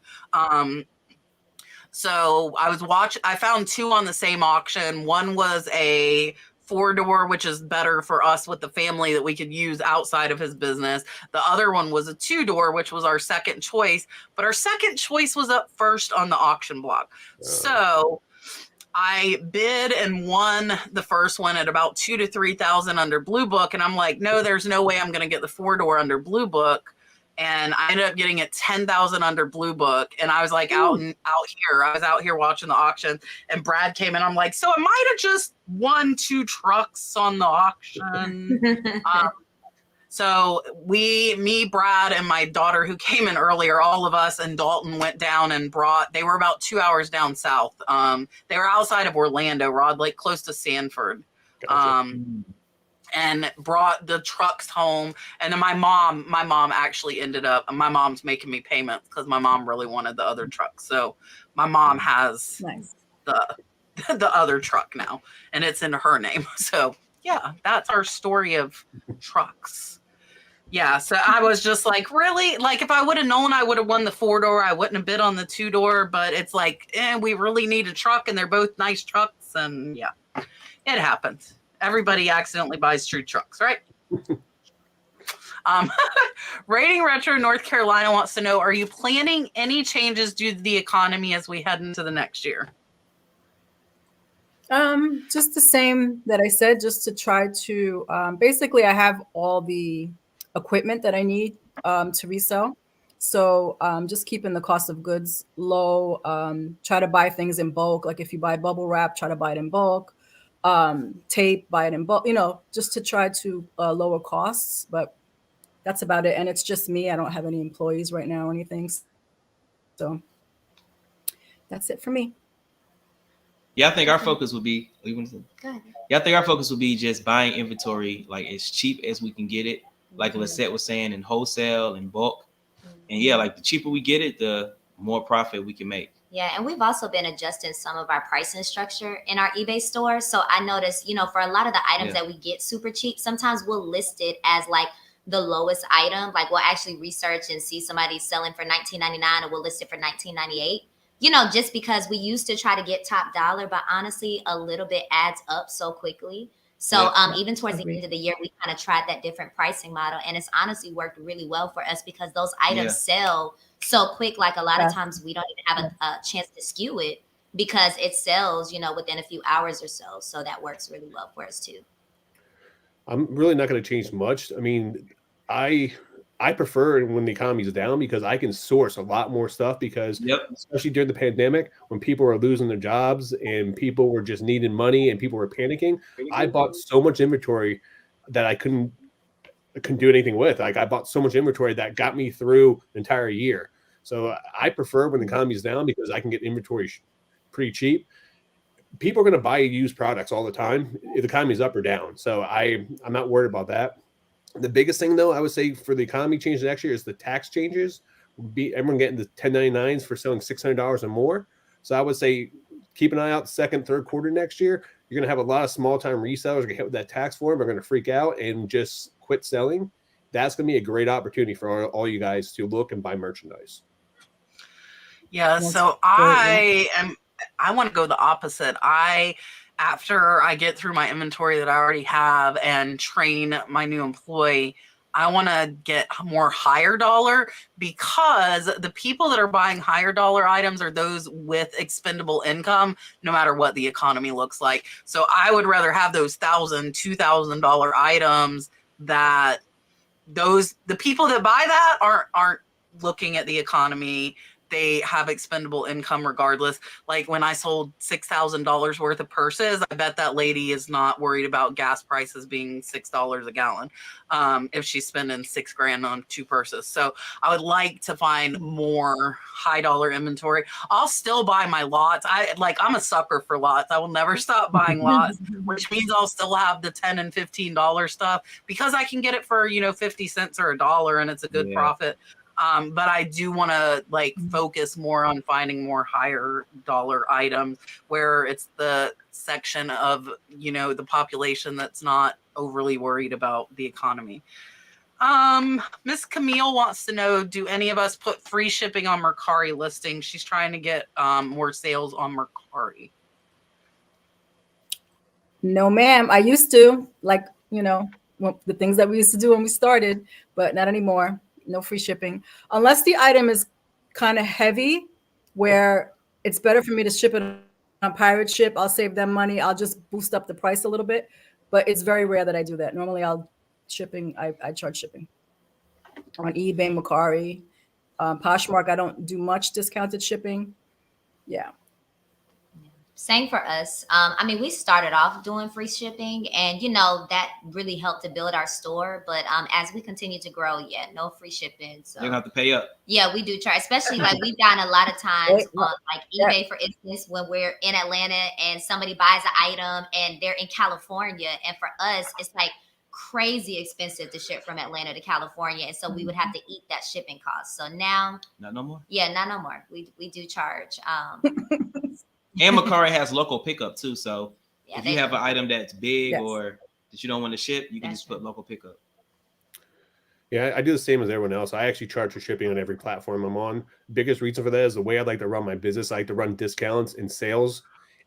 So I found 2 on the same auction. One was a 4-door, which is better for us with the family that we could use outside of his business. The other one was a 2-door, which was our second choice, but our second choice was up first on the auction block. So I bid and won the first one at about $2,000 to $3,000 under Blue Book. And I'm like, no, there's no way I'm going to get the 4-door under Blue Book. And I ended up getting it 10,000 under Blue Book. And I was like out here. I was out here watching the auction, and Brad came in. I'm like, so I might have just won 2 trucks on the auction. So me, Brad, and my daughter who came in earlier, all of us and Dalton went down and they were about 2 hours down south. They were outside of Orlando, Rod Lake, close to Sanford. Gotcha. And brought the trucks home. And then my mom actually ended up, my mom's making me payments because my mom really wanted the other truck. So my mom has the other truck now, and it's in her name. So yeah, that's our story of trucks. Yeah, so I was just like, really? Like, if I would have known I would have won the 4-door, I wouldn't have bid on the 2-door. But it's like, we really need a truck, and they're both nice trucks. And yeah, it happens. Everybody accidentally buys true trucks, right? Rating Retro North Carolina wants to know, are you planning any changes due to the economy as we head into the next year? Just the same that I said, just to try to, basically I have all the equipment that I need to resell. So just keeping the cost of goods low, try to buy things in bulk. Like if you buy bubble wrap, try to buy it in bulk. Tape, buy it in bulk, just to try to lower costs. But that's about it. And it's just me. I don't have any employees right now or anything. So that's it for me. Yeah, I think our focus would be, I think our focus would be just buying inventory like as cheap as we can get it. Like Lissette was saying, in wholesale and bulk. And yeah, like the cheaper we get it, the more profit we can make. Yeah, and we've also been adjusting some of our pricing structure in our eBay store. So I noticed, for a lot of the items that we get super cheap, sometimes we'll list it as like the lowest item. Like we'll actually research and see somebody selling for $19.99 and we'll list it for $19.98. Just because we used to try to get top dollar, but honestly, a little bit adds up so quickly. So even towards the end of the year, we kind of tried that different pricing model, and it's honestly worked really well for us because those items sell so quick. Like a lot of times we don't even have a chance to skew it because it sells, within a few hours or so. So that works really well for us too. I'm really not going to change much. I mean, I prefer when the economy is down because I can source a lot more stuff because especially during the pandemic when people were losing their jobs and people were just needing money and people were panicking, I bought so much inventory that I couldn't do anything with. Like I bought so much inventory that got me through the entire year. So I prefer when the economy is down because I can get inventory pretty cheap. People are going to buy used products all the time if the economy is up or down. So I'm not worried about that. The biggest thing, though, I would say for the economy change next year is the tax changes. Everyone getting the 1099s for selling $600 or more. So I would say keep an eye out second, third quarter next year. You're going to have a lot of small-time resellers get hit with that tax form. They're going to freak out and just quit selling. That's going to be a great opportunity for all you guys to look and buy merchandise. Yeah, so I want to go the opposite. After I get through my inventory that I already have and train my new employee, I want to get more higher dollar because the people that are buying higher dollar items are those with expendable income, no matter what the economy looks like. So I would rather have those $1,000, $2,000 items the people that buy that aren't looking at the economy. they have expendable income regardless. Like when I sold $6,000 worth of purses, I bet that lady is not worried about gas prices being $6 a gallon if she's spending $6,000 on 2 purses. So I would like to find more high dollar inventory. I'll still buy my lots. I'm a sucker for lots. I will never stop buying lots, which means I'll still have the $10 and $15 stuff because I can get it for 50 cents or $1 and it's a good profit. But I do want to focus more on finding more higher dollar items where it's the section of the population that's not overly worried about the economy. Miss Camille wants to know, do any of us put free shipping on Mercari listings? She's trying to get more sales on Mercari. No, ma'am. I used to, the things that we used to do when we started, but not anymore. No free shipping. Unless the item is kind of heavy, where it's better for me to ship it on pirate ship. I'll save them money. I'll just boost up the price a little bit. But it's very rare that I do that. Normally I charge shipping. On eBay, Mercari, Poshmark, I don't do much discounted shipping. Yeah. Same for us. We started off doing free shipping and, that really helped to build our store. But as we continue to grow, no free shipping. So you're going to have to pay up. Yeah, we do try, especially we've gotten a lot of times on eBay, for instance, when we're in Atlanta and somebody buys an item and they're in California. And for us, it's crazy expensive to ship from Atlanta to California. And so we would have to eat that shipping cost. So now. Not no more? Yeah, not no more. We do charge. And Mercari has local pickup too. So if you have an item that's big or that you don't want to ship, you can just put local pickup. Yeah, I do the same as everyone else. I actually charge for shipping on every platform I'm on. Biggest reason for that is the way I like to run my business. I like to run discounts and sales.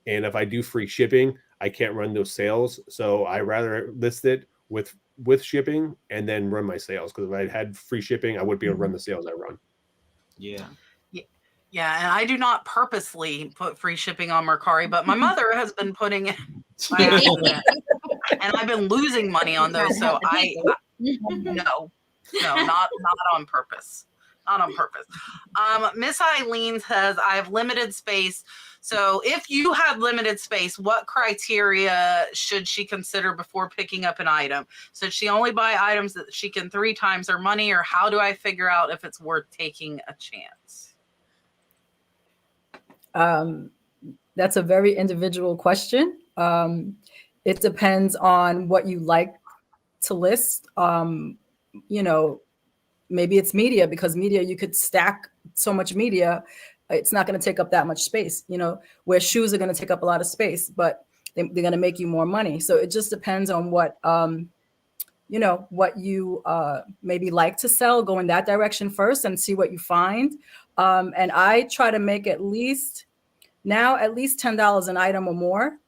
And if I do free shipping, I can't run those sales. So I rather list it with shipping and then run my sales. Because if I had free shipping, I wouldn't be able to run the sales I run. Yeah. Yeah, and I do not purposely put free shipping on Mercari, but my mother has been putting it, and I've been losing money on those. So no, not on purpose, not on purpose. Miss Eileen says, I have limited space. So if you have limited space, what criteria should she consider before picking up an item? Should she only buy items that she can 3 times her money, or how do I figure out if it's worth taking a chance? That's a very individual question. It depends on what you like to list. Maybe it's media, because media, you could stack so much media. It's not going to take up that much space, where shoes are going to take up a lot of space, but they're going to make you more money. So it just depends on what you maybe like to sell. Go in that direction first and see what you find. And I try to make at least $10 an item or more.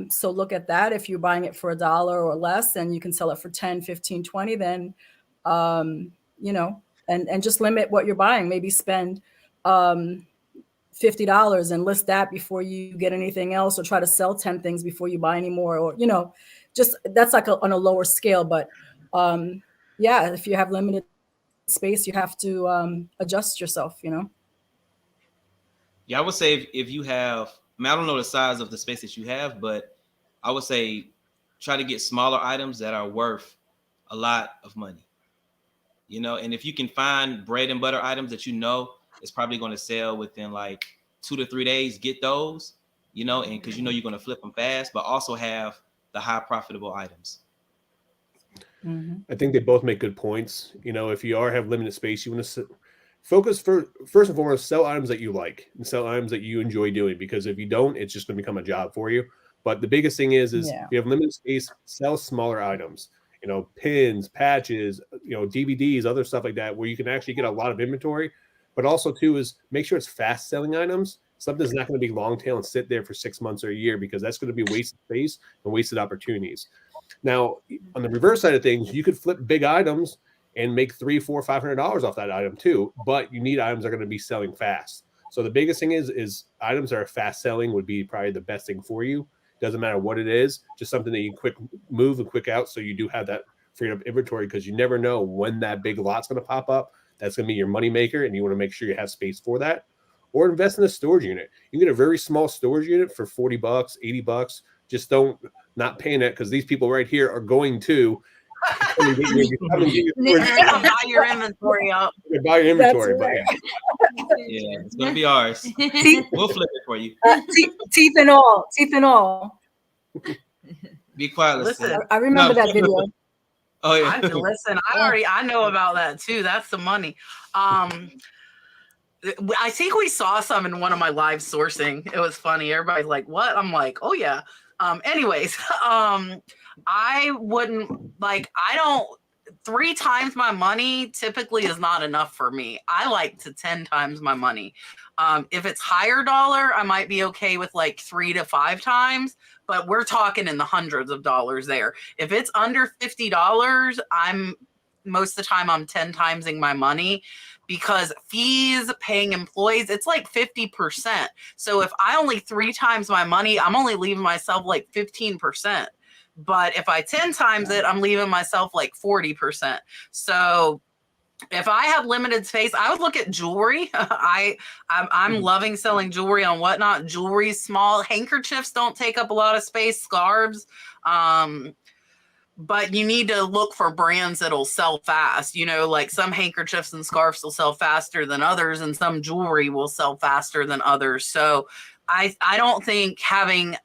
So look at that. If you're buying it for $1 or less and you can sell it for 10, 15, 20, then, and just limit what you're buying. Maybe spend $50 and list that before you get anything else, or try to sell 10 things before you buy any more, or, just that's on a lower scale. But if you have limited space, you have to adjust yourself, Yeah, I would say if you have, I don't know the size of the space that you have, but I would say try to get smaller items that are worth a lot of money. And if you can find bread and butter items that it's probably going to sell within 2 to 3 days, get those, and because you're going to flip them fast, but also have the high profitable items. Mm-hmm. I think they both make good points. If you have limited space, you want to focus first and foremost, sell items that you like and sell items that you enjoy doing, because if you don't, it's just going to become a job for you. But the biggest thing is if you have limited space, sell smaller items, pins, patches, DVDs, other stuff like that, where you can actually get a lot of inventory. But also too is make sure it's fast selling items. Something that's not going to be long tail and sit there for 6 months or a year, because that's going to be wasted space and wasted opportunities. Now, on the reverse side of things, you could flip big items and make $300, $400, $500 off that item too, but you need items that are going to be selling fast. So the biggest thing is items that are fast selling would be probably the best thing for you. Doesn't matter what it is, just something that you can quick move and quick out, so you do have that freed up inventory, because you never know when that big lot's going to pop up. That's going to be your money maker, and you want to make sure you have space for that. Or invest in a storage unit. You can get a very small storage unit for $40, $80. Just not paying it, because these people right here are going to buy your inventory up. Buy your inventory, but yeah, it's gonna be ours. We'll flip it for you. Teeth and all. Be quiet. Listen, I remember that video. Oh yeah. I know about that too. That's the money. I think we saw some in one of my live sourcing. It was funny. Everybody's like, what? I'm like, oh yeah. Anyways, I wouldn't like, 3 times my money typically is not enough for me. I like to 10 times my money. If it's higher dollar, I might be okay with like 3 to 5 times, but we're talking in the hundreds of dollars there. If it's under $50, most of the time I'm 10 timesing my money, because fees, paying employees, it's like 50%. So if I only 3 times my money, I'm only leaving myself like 15%. But if I 10 times it, I'm leaving myself like 40%. So if I have limited space, I would look at jewelry. I'm loving selling jewelry on Whatnot. Jewelry, small handkerchiefs don't take up a lot of space, scarves. But you need to look for brands that'll sell fast. You know, like some handkerchiefs and scarves will sell faster than others, and some jewelry will sell faster than others. So I don't think having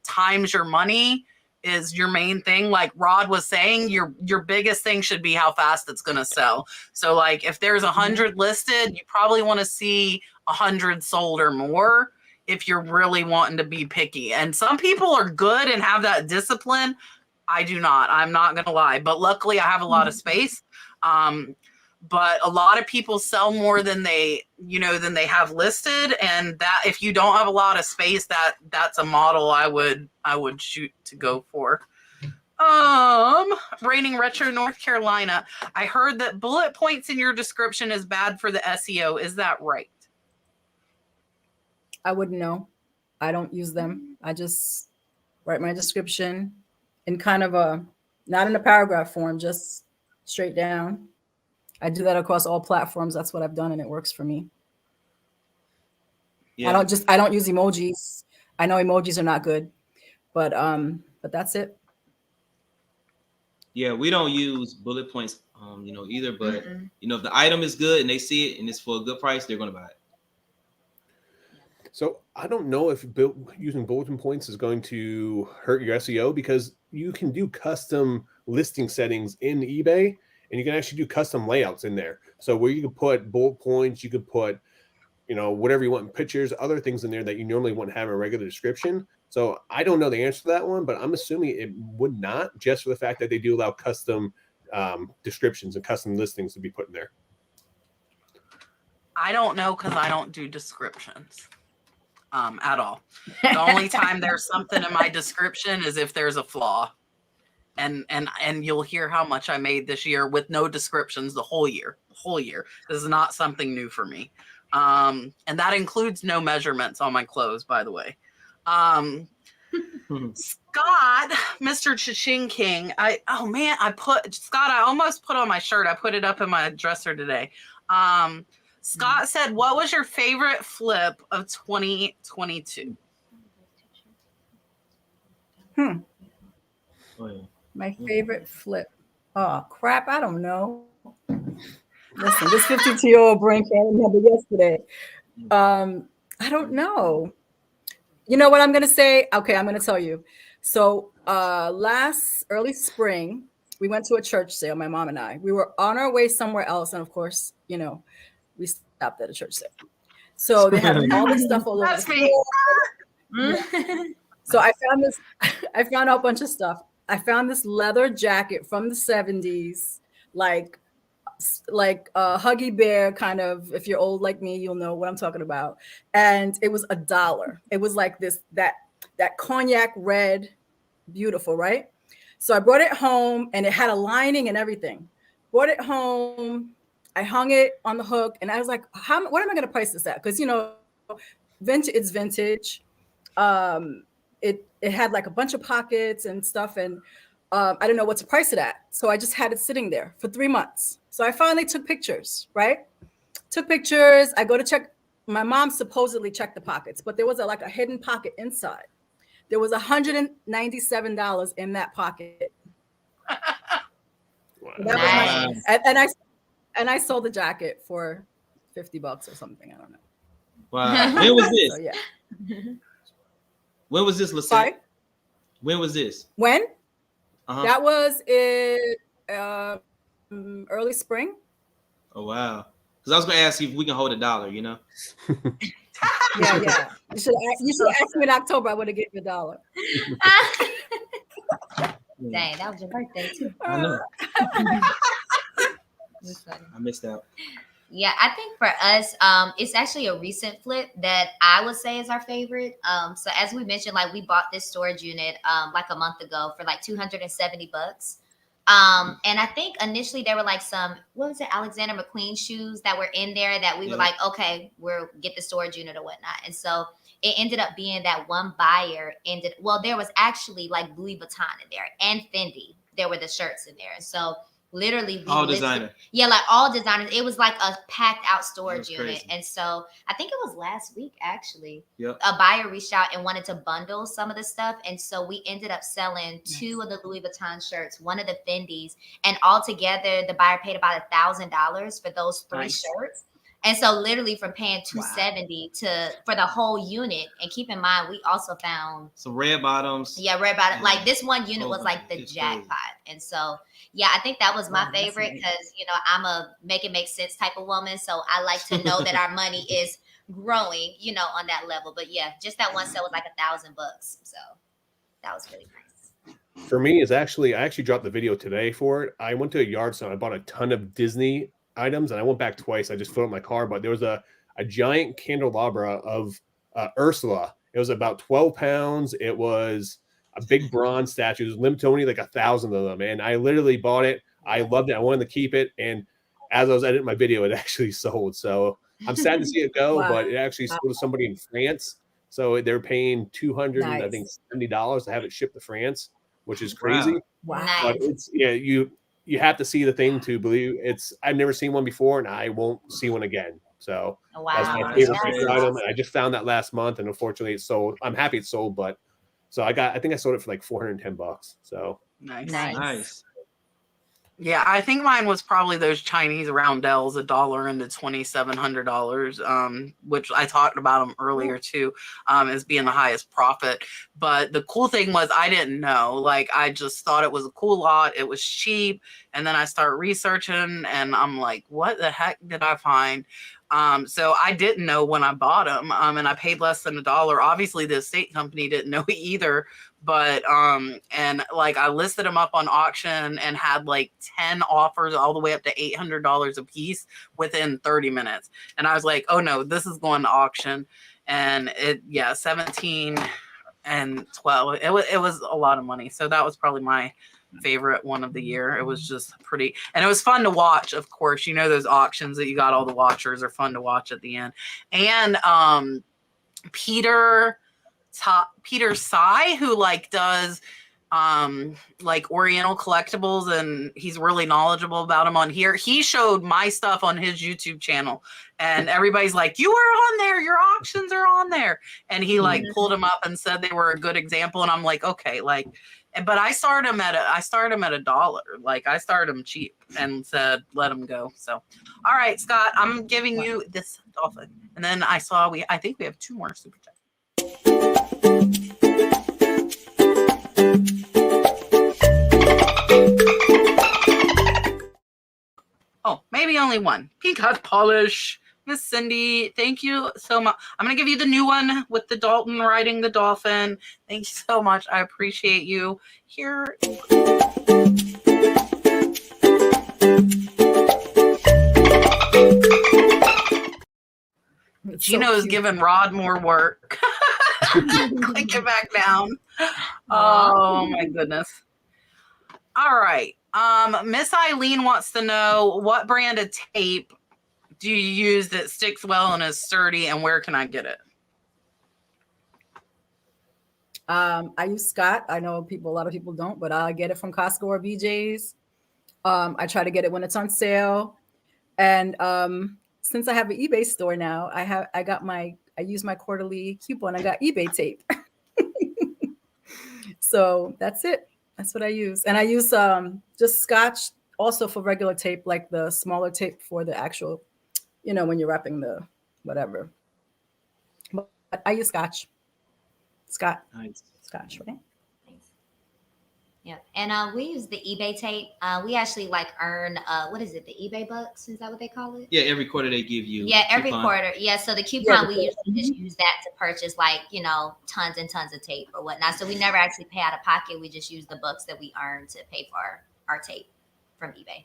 times your money is your main thing. Like Rod was saying, your biggest thing should be how fast it's going to sell. So like if there's 100 listed, you probably want to see 100 sold or more if you're really wanting to be picky. And some people are good and have that discipline. I do not. I'm not going to lie. But luckily I have a lot of space. But a lot of people sell more than they have listed. And that, if you don't have a lot of space, that's a model I would shoot to go for. Raining Retro North Carolina. I heard that bullet points in your description is bad for the SEO. Is that right? I wouldn't know. I don't use them. I just write my description in kind of not in a paragraph form, just straight down. I do that across all platforms. That's what I've done, and it works for me. Yeah. I don't use emojis. I know emojis are not good, but that's it. Yeah, we don't use bullet points, either. But if the item is good and they see it and it's for a good price, they're gonna buy it. So I don't know if using bulletin points is going to hurt your SEO, because you can do custom listing settings in eBay, and you can actually do custom layouts in there. So where you can put bullet points, you could put, whatever you want, pictures, other things in there that you normally wouldn't have in a regular description. So I don't know the answer to that one, but I'm assuming it would not, just for the fact that they do allow custom descriptions and custom listings to be put in there. I don't know, because I don't do descriptions at all. The only time there's something in my description is if there's a flaw. And you'll hear how much I made this year with no descriptions the whole year. This is not something new for me. And that includes no measurements on my clothes, by the way. Scott, Mr. Cha-Ching King. I almost put on my shirt. I put it up in my dresser today. Scott said, what was your favorite flip of 2022? Oh, yeah. My favorite flip. Oh, crap. I don't know. Listen, this 52-year-old brain can't remember yesterday. I don't know. You know what I'm going to say? Okay, I'm going to tell you. So last early spring, we went to a church sale, my mom and I. We were on our way somewhere else. And of course, we stopped at a church sale. So they had all this stuff all over the floor. So I found out a bunch of stuff. I found this leather jacket from the 70s, like a Huggy Bear kind of. If you're old like me, you'll know what I'm talking about. And it was $1. It was like that cognac red, beautiful, right? So I brought it home, and it had a lining and everything. Brought it home. I hung it on the hook, and I was like, what am I going to price this at? Because, it's vintage. It had like a bunch of pockets and stuff. And I didn't know what to price it at. So I just had it sitting there for 3 months. So I finally took pictures, right? Took pictures. I go to check. My mom supposedly checked the pockets, but there was like a hidden pocket inside. There was $197 in that pocket. Wow. That was my, and I sold the jacket for $50 or something. I don't know. Wow. When was this? So, yeah. When was this, Lissette? Sorry? When was this? When? Uh-huh. That was in early spring. Oh, wow. Because I was going to ask you if we can hold $1, you know? Yeah. You should ask me in October. I would have given you $1. Dang, that was your birthday too. I know. I missed out. Yeah, I think for us, it's actually a recent flip that I would say is our favorite. So as we mentioned, like we bought this storage unit like a month ago for like $270. And I think initially there were like some, what was it, Alexander McQueen shoes that were in there that we were like, okay, we'll get the storage unit or whatnot. And so it ended up being that one buyer there was actually like Louis Vuitton in there and Fendi. There were the shirts in there. And so literally all designer. Yeah, like all designers. It was like a packed out storage unit. Crazy. And so I think it was last week actually. Yep. A buyer reached out and wanted to bundle some of the stuff. And so we ended up selling 2 of the Louis Vuitton shirts, 1 of the Fendi's, and altogether the buyer paid about $1,000 for those 3 shirts. And so literally from paying $270 for the whole unit, and keep in mind, we also found some red bottoms. Yeah, red bottoms. Like this one unit was like the jackpot. Crazy. And so, yeah, I think that was my favorite because, you know, I'm a make it make sense type of woman. So I like to know that our money is growing, you know, on that level. But yeah, just that one sale was like $1,000. So that was really nice. For me, I actually dropped the video today for it. I went to a yard sale. I bought a ton of Disney items, and I went back twice. I just filled up my car, but there was a giant candelabra of Ursula. It was about 12 pounds. It was a big bronze statue. It was limited to only like 1,000 of them, and I literally bought it. I loved it. I wanted to keep it, and as I was editing my video, it actually sold. So I'm sad to see it go, but it actually sold to somebody in France. So they're paying $270 to have it shipped to France, which is crazy. Wow. But it's you have to see the thing to believe I've never seen one before, and I won't see one again. So that's my favorite item. And I just found that last month, and unfortunately it sold. I'm happy it sold, but so I think I sold it for like $410. So nice. Yeah, I think mine was probably those Chinese roundels, $1 into $2,700, which I talked about them earlier too, as being the highest profit. But the cool thing was I didn't know. Like, I just thought it was a cool lot. It was cheap. And then I started researching, and I'm like, what the heck did I find? So I didn't know when I bought them, and I paid less than $1. Obviously, the estate company didn't know either. But and like I listed them up on auction and had like 10 offers all the way up to $800 a piece within 30 minutes. And I was like, oh no, this is going to auction. And 17 and 12. It was a lot of money. So that was probably my favorite one of the year. It was just pretty, and it was fun to watch. Of course, you know, those auctions that you got all the watchers are fun to watch at the end. And Peter Tsai, who like does like Oriental collectibles, and he's really knowledgeable about them on here. He showed my stuff on his YouTube channel, and everybody's like, you were on there, your auctions are on there. And he like pulled them up and said they were a good example. And I'm like, okay, like, but I started them at $1. Like I started them cheap and said, let them go. So, all right, Scott, I'm giving you this dolphin. And then I think we have 2 more super chats. Oh, maybe only one. Peacock polish. Miss Cindy, thank you so much. I'm going to give you the new one with the Dalton riding the dolphin. Thank you so much. I appreciate you. Here. Gino is giving Rod more work. Click it back down. Oh my goodness. All right. Miss Eileen wants to know, what brand of tape do you use that sticks well and is sturdy, and where can I get it? I use Scott. I know a lot of people don't, but I get it from Costco or BJ's. I try to get it when it's on sale. And since I have an eBay store now, I use my quarterly coupon. I got eBay tape. So that's it. That's what I use. And I use just Scotch also for regular tape, like the smaller tape for the actual, when you're wrapping the whatever. But I use Scotch. Scotch, right? Yeah, and we use the eBay tape. We actually earn what is it? The eBay bucks? Is that what they call it? Yeah, every quarter they give you. Yeah, every quarter. Yeah, so the coupon we usually just use that to purchase tons and tons of tape or whatnot. So we never actually pay out of pocket. We just use the bucks that we earn to pay for our tape from eBay.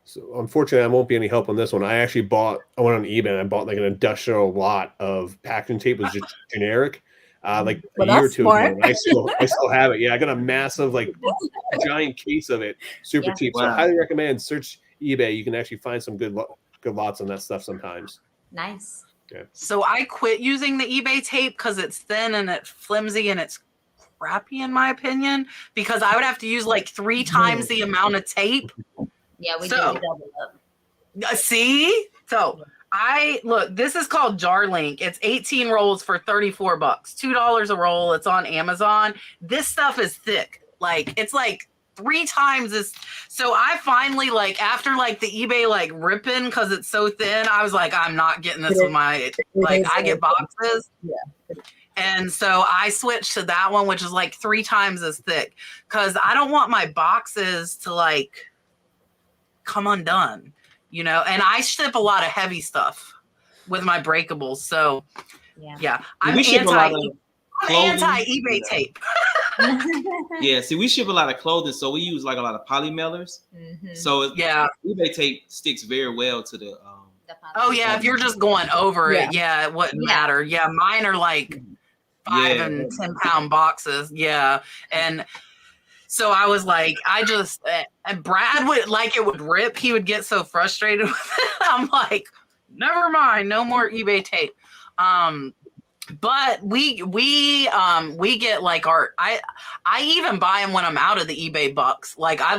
So unfortunately, I won't be any help on this one. I went on eBay and I bought like an industrial lot of packaging tape. It was just generic. Like a year or two ago. I still have it. Yeah, I got a massive, giant case of it, super cheap. So I highly recommend search eBay. You can actually find some good lots on that stuff sometimes. Nice. Yeah. So I quit using the eBay tape because it's thin and it's flimsy and it's crappy in my opinion. Because I would have to use 3 times the amount of tape. Yeah, we do double up. See, so. This is called JarLink. It's 18 rolls for $34, $2 a roll. It's on Amazon. This stuff is thick. It's 3 times this. So I finally after the eBay ripping because it's so thin, I was like, I'm not getting this with my I get boxes. Yeah. And so I switched to that one, which is 3 times as thick because I don't want my boxes to come undone. And I ship a lot of heavy stuff with my breakables. So, yeah I'm anti eBay tape. Yeah, see, we ship a lot of clothing, so we use a lot of poly mailers. Mm-hmm. So, eBay tape sticks very well to the. Oh, yeah, if you're just going over it, it wouldn't matter. Yeah, mine are 5 and 10 pound boxes. Yeah. And so I was and Brad would it would rip. He would get so frustrated with it. I'm like, never mind, no more eBay tape. But we get I even buy them when I'm out of the eBay bucks. I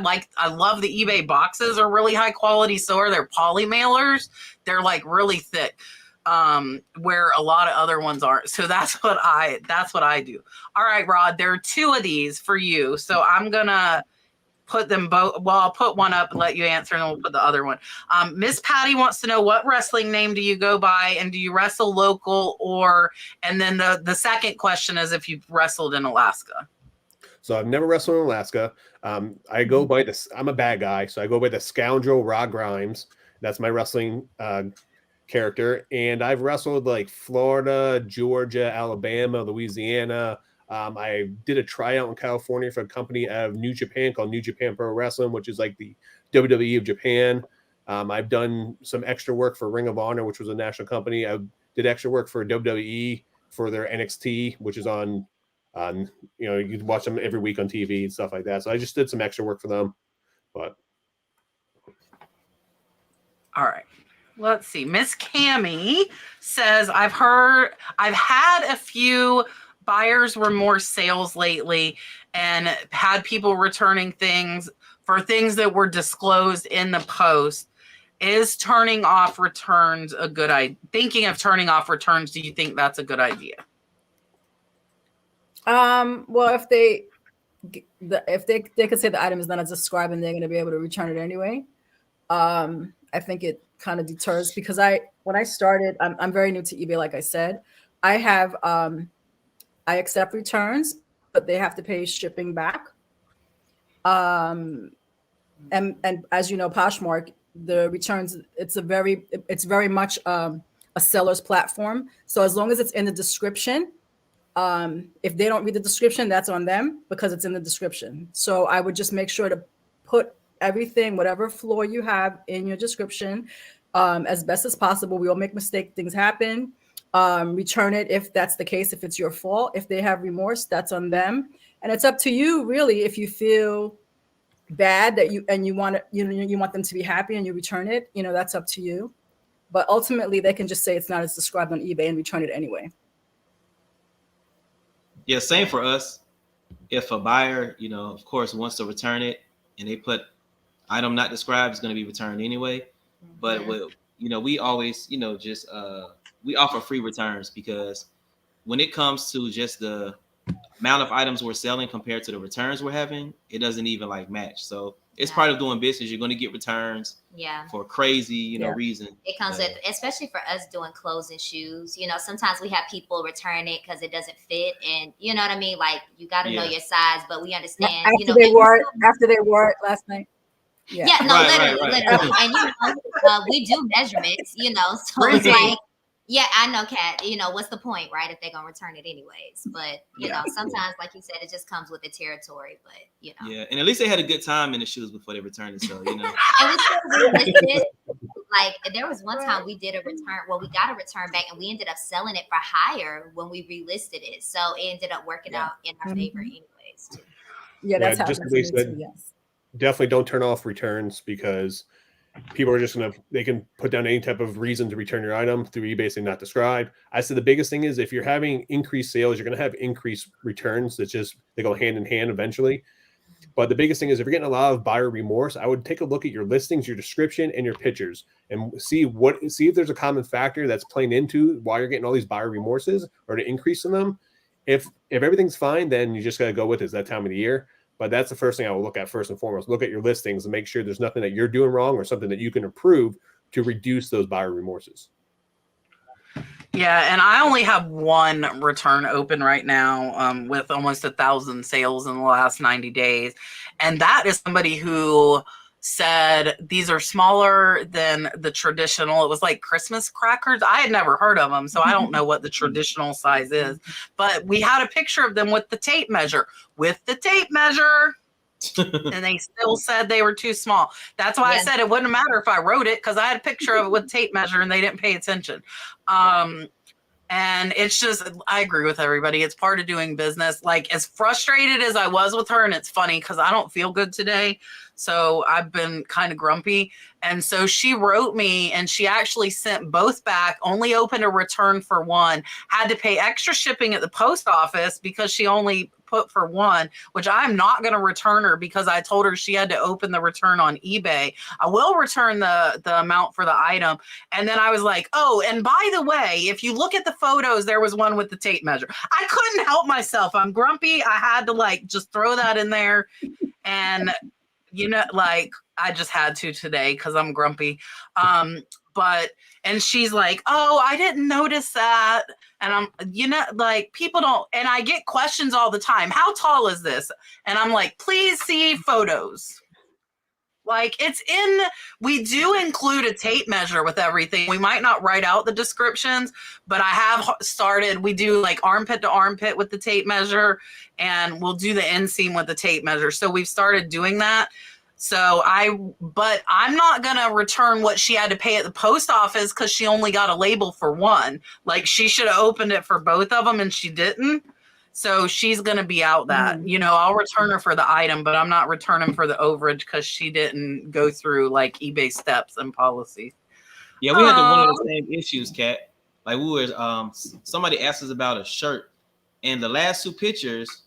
love the eBay boxes are really high quality. So are their poly mailers. They're really thick. Where a lot of other ones aren't. So that's what I do. All right, Rod, there are 2 of these for you. So I'm gonna put them both. Well, I'll put one up and let you answer, and then we'll put the other one. Miss Patty wants to know, what wrestling name do you go by, and do you wrestle local or? And then the second question is if you've wrestled in Alaska. So I've never wrestled in Alaska. I go by this. I'm a bad guy, so I go by the Scoundrel Rod Grimes. That's my wrestling character, and I've wrestled Florida, Georgia, Alabama, Louisiana. I did a tryout in California for a company of New Japan called New Japan Pro Wrestling, which is the WWE of Japan. I've done some extra work for Ring of Honor, which was a national company. I did extra work for WWE for their NXT, which is on you can watch them every week on TV and stuff like that. So I just did some extra work for them. But all right. Let's see. Miss Cammie says, I've had a few buyers were more sales lately and had people returning things for things that were disclosed in the post. Is turning off returns a good idea? Thinking of turning off returns, do you think that's a good idea? Well, if they could say the item is not as described and they're going to be able to return it anyway, I think it kind of deters, because when I started, I'm very new to eBay. Like I said, I accept returns, but they have to pay shipping back. And as you know, Poshmark, the returns, it's very much a seller's platform. So as long as it's in the description, if they don't read the description, that's on them because it's in the description. So I would just make sure to put everything, whatever floor you have, in your description as best as possible. We all make mistakes, things happen. Return it if that's the case, if it's your fault. If they have remorse, that's on them. And it's up to you, really, if you feel bad that you want them to be happy and you return it, that's up to you. But ultimately, they can just say it's not as described on eBay and return it anyway. Yeah, same for us. If a buyer, you know, of course, wants to return it and they put item not described, it's going to be returned anyway. But you know, we always, you know, just we offer free returns because when it comes to just the amount of items we're selling compared to the returns we're having, it doesn't even like match. So it's part of doing business. You're going to get returns for crazy, you know, reason. It comes with, especially for us doing clothes and shoes, you know, sometimes we have people return it because it doesn't fit. And you know what I mean? Like you got to know your size, but we understand, after you know, they wore it last night. Yeah, no, literally. And you know, we do measurements, you know, so it's like, yeah, I know, Kat, you know, what's the point, right? If they're going to return it anyways. But, you know, sometimes, like you said, it just comes with the territory. But, you know. Yeah, and at least they had a good time in the shoes before they returned it. So, you know. And we still relisted. Like, there was one time we did a return. Well, we got a return back, and we ended up selling it for higher when we relisted it. So, it ended up working out in our favor anyways, too. Yeah, that's how just they said, yes. Definitely don't turn off returns because people are just they can put down any type of reason to return your item through eBay saying not described. I said the biggest thing is if you're having increased sales, you're going to have increased returns. It's just they go hand in hand eventually. But the biggest thing is if you're getting a lot of buyer remorse, I would take a look at your listings, your description, and your pictures, and see if there's a common factor that's playing into why you're getting all these buyer remorses or the increase in them. If everything's fine, then you just got to go with it. It's that time of the year. But that's the first thing I will look at first and foremost. Look at your listings and make sure there's nothing that you're doing wrong or something that you can improve to reduce those buyer remorses. Yeah, and I only have one return open right now with almost 1,000 sales in the last 90 days. And that is somebody who said these are smaller than the traditional. It was like Christmas crackers. I had never heard of them, so I don't know what the traditional size is. But we had a picture of them with the tape measure. And they still said they were too small. That's why I said it wouldn't matter if I wrote it because I had a picture of it with tape measure and they didn't pay attention. And it's just, I agree with everybody. It's part of doing business. Like as frustrated as I was with her, and it's funny because I don't feel good today. So I've been kind of grumpy. And so she wrote me and she actually sent both back, only opened a return for one, had to pay extra shipping at the post office because she only put for one, which I'm not going to return her because I told her she had to open the return on eBay. I will return the amount for the item. And then I was like, oh, and by the way, if you look at the photos, there was one with the tape measure. I couldn't help myself. I'm grumpy. I had to like just throw that in there. And you know, like I just had to today because I'm grumpy. And she's like, oh, I didn't notice that. And I'm, you know, like people don't, and I get questions all the time. How tall is this? And I'm like, please see photos. Like we do include a tape measure with everything. We might not write out the descriptions, but I have started, we do like armpit to armpit with the tape measure and we'll do the inseam with the tape measure. So we've started doing that. But I'm not going to return what she had to pay at the post office because she only got a label for one. Like she should have opened it for both of them and she didn't. So she's going to be out that, you know, I'll return her for the item, but I'm not returning for the overage because she didn't go through like eBay steps and policies. Yeah, we had one of the same issues, Kat. Like we were, somebody asked us about a shirt and the last two pictures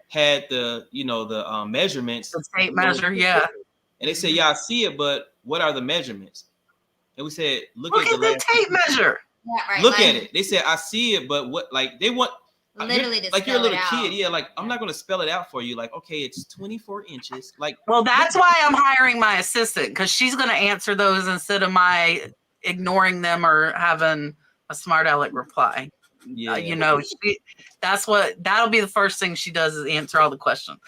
had the, you know, the measurements. The tape measure, yeah. And they said, yeah, I see it, but what are the measurements? And we said, look at the tape measure. Yeah, right, look at it. They said, I see it, but what, like, they want, literally like you're a little kid. Yeah, like, I'm not going to spell it out for you. Like, okay, it's 24 inches. Like, well, that's why I'm hiring my assistant because she's going to answer those instead of my ignoring them or having a smart aleck reply. Yeah, you know, that'll be the first thing she does is answer all the questions.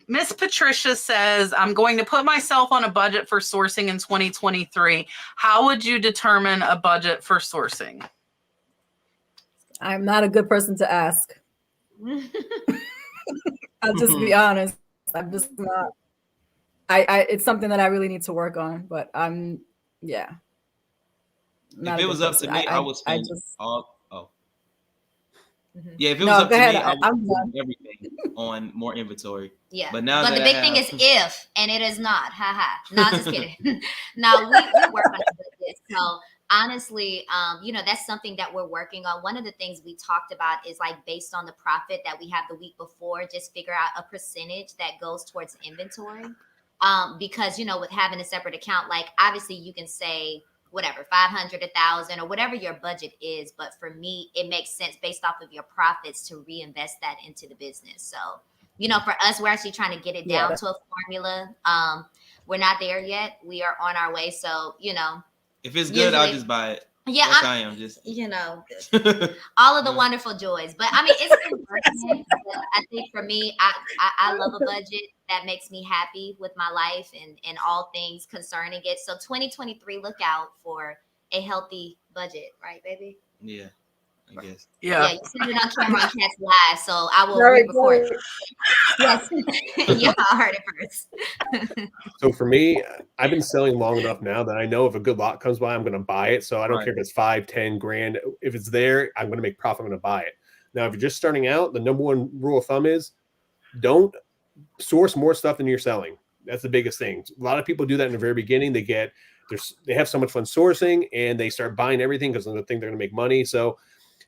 Miss Patricia says, I'm going to put myself on a budget for sourcing in 2023. How would you determine a budget for sourcing? I'm not a good person to ask. I'll just be honest. I'm just not. It's something that I really need to work on, but yeah. If it was up to me, I would spend all. Oh, yeah. If it was up to me, I would spend everything on more inventory. Yeah, but now the big thing is if, and it is not. Ha ha. No, just kidding. No, we work on it. So honestly, that's something that we're working on. One of the things we talked about is like based on the profit that we have the week before, just figure out a percentage that goes towards inventory. Because, with having a separate account, like obviously you can say whatever, 500, 1,000 or whatever your budget is. But for me, it makes sense based off of your profits to reinvest that into the business. So, for us, we're actually trying to get it down to a formula. We're not there yet. We are on our way. So, if it's good, I'll just buy it. Yeah, yes, I am. Just all of the wonderful joys. But I mean, it's been working. I think for me, I love a budget that makes me happy with my life and all things concerning it. So 2023, look out for a healthy budget, right, baby? Yeah, I guess. Yeah, you said it on camera on Cats Live, so I will re-record. Yes, yeah, I heard it first. So for me, I've been selling long enough now that I know if a good lot comes by, I'm going to buy it. So I don't care if it's 5, 10 grand. If it's there, I'm going to make profit. I'm going to buy it. Now, if you're just starting out, the number one rule of thumb is don't source more stuff than you're selling. That's the biggest thing. A lot of people do that in the very beginning. They have so much fun sourcing and they start buying everything because they think they're going to make money. So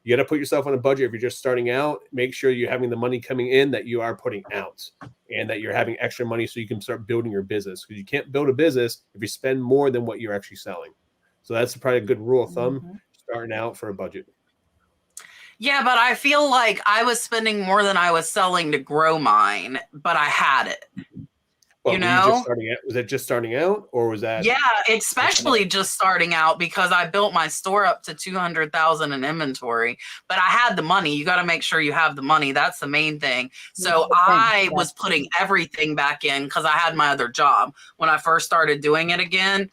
you got to put yourself on a budget. If you're just starting out, make sure you're having the money coming in that you are putting out and that you're having extra money so you can start building your business, because you can't build a business if you spend more than what you're actually selling. So that's probably a good rule of thumb, starting out for a budget. Yeah, but I feel like I was spending more than I was selling to grow mine, but I had it. Well, were you just starting out? Was it just starting out, or was that? Yeah, especially just starting out, because I built my store up to 200,000 in inventory, but I had the money. You got to make sure you have the money. That's the main thing. So I was putting everything back in because I had my other job when I first started doing it again.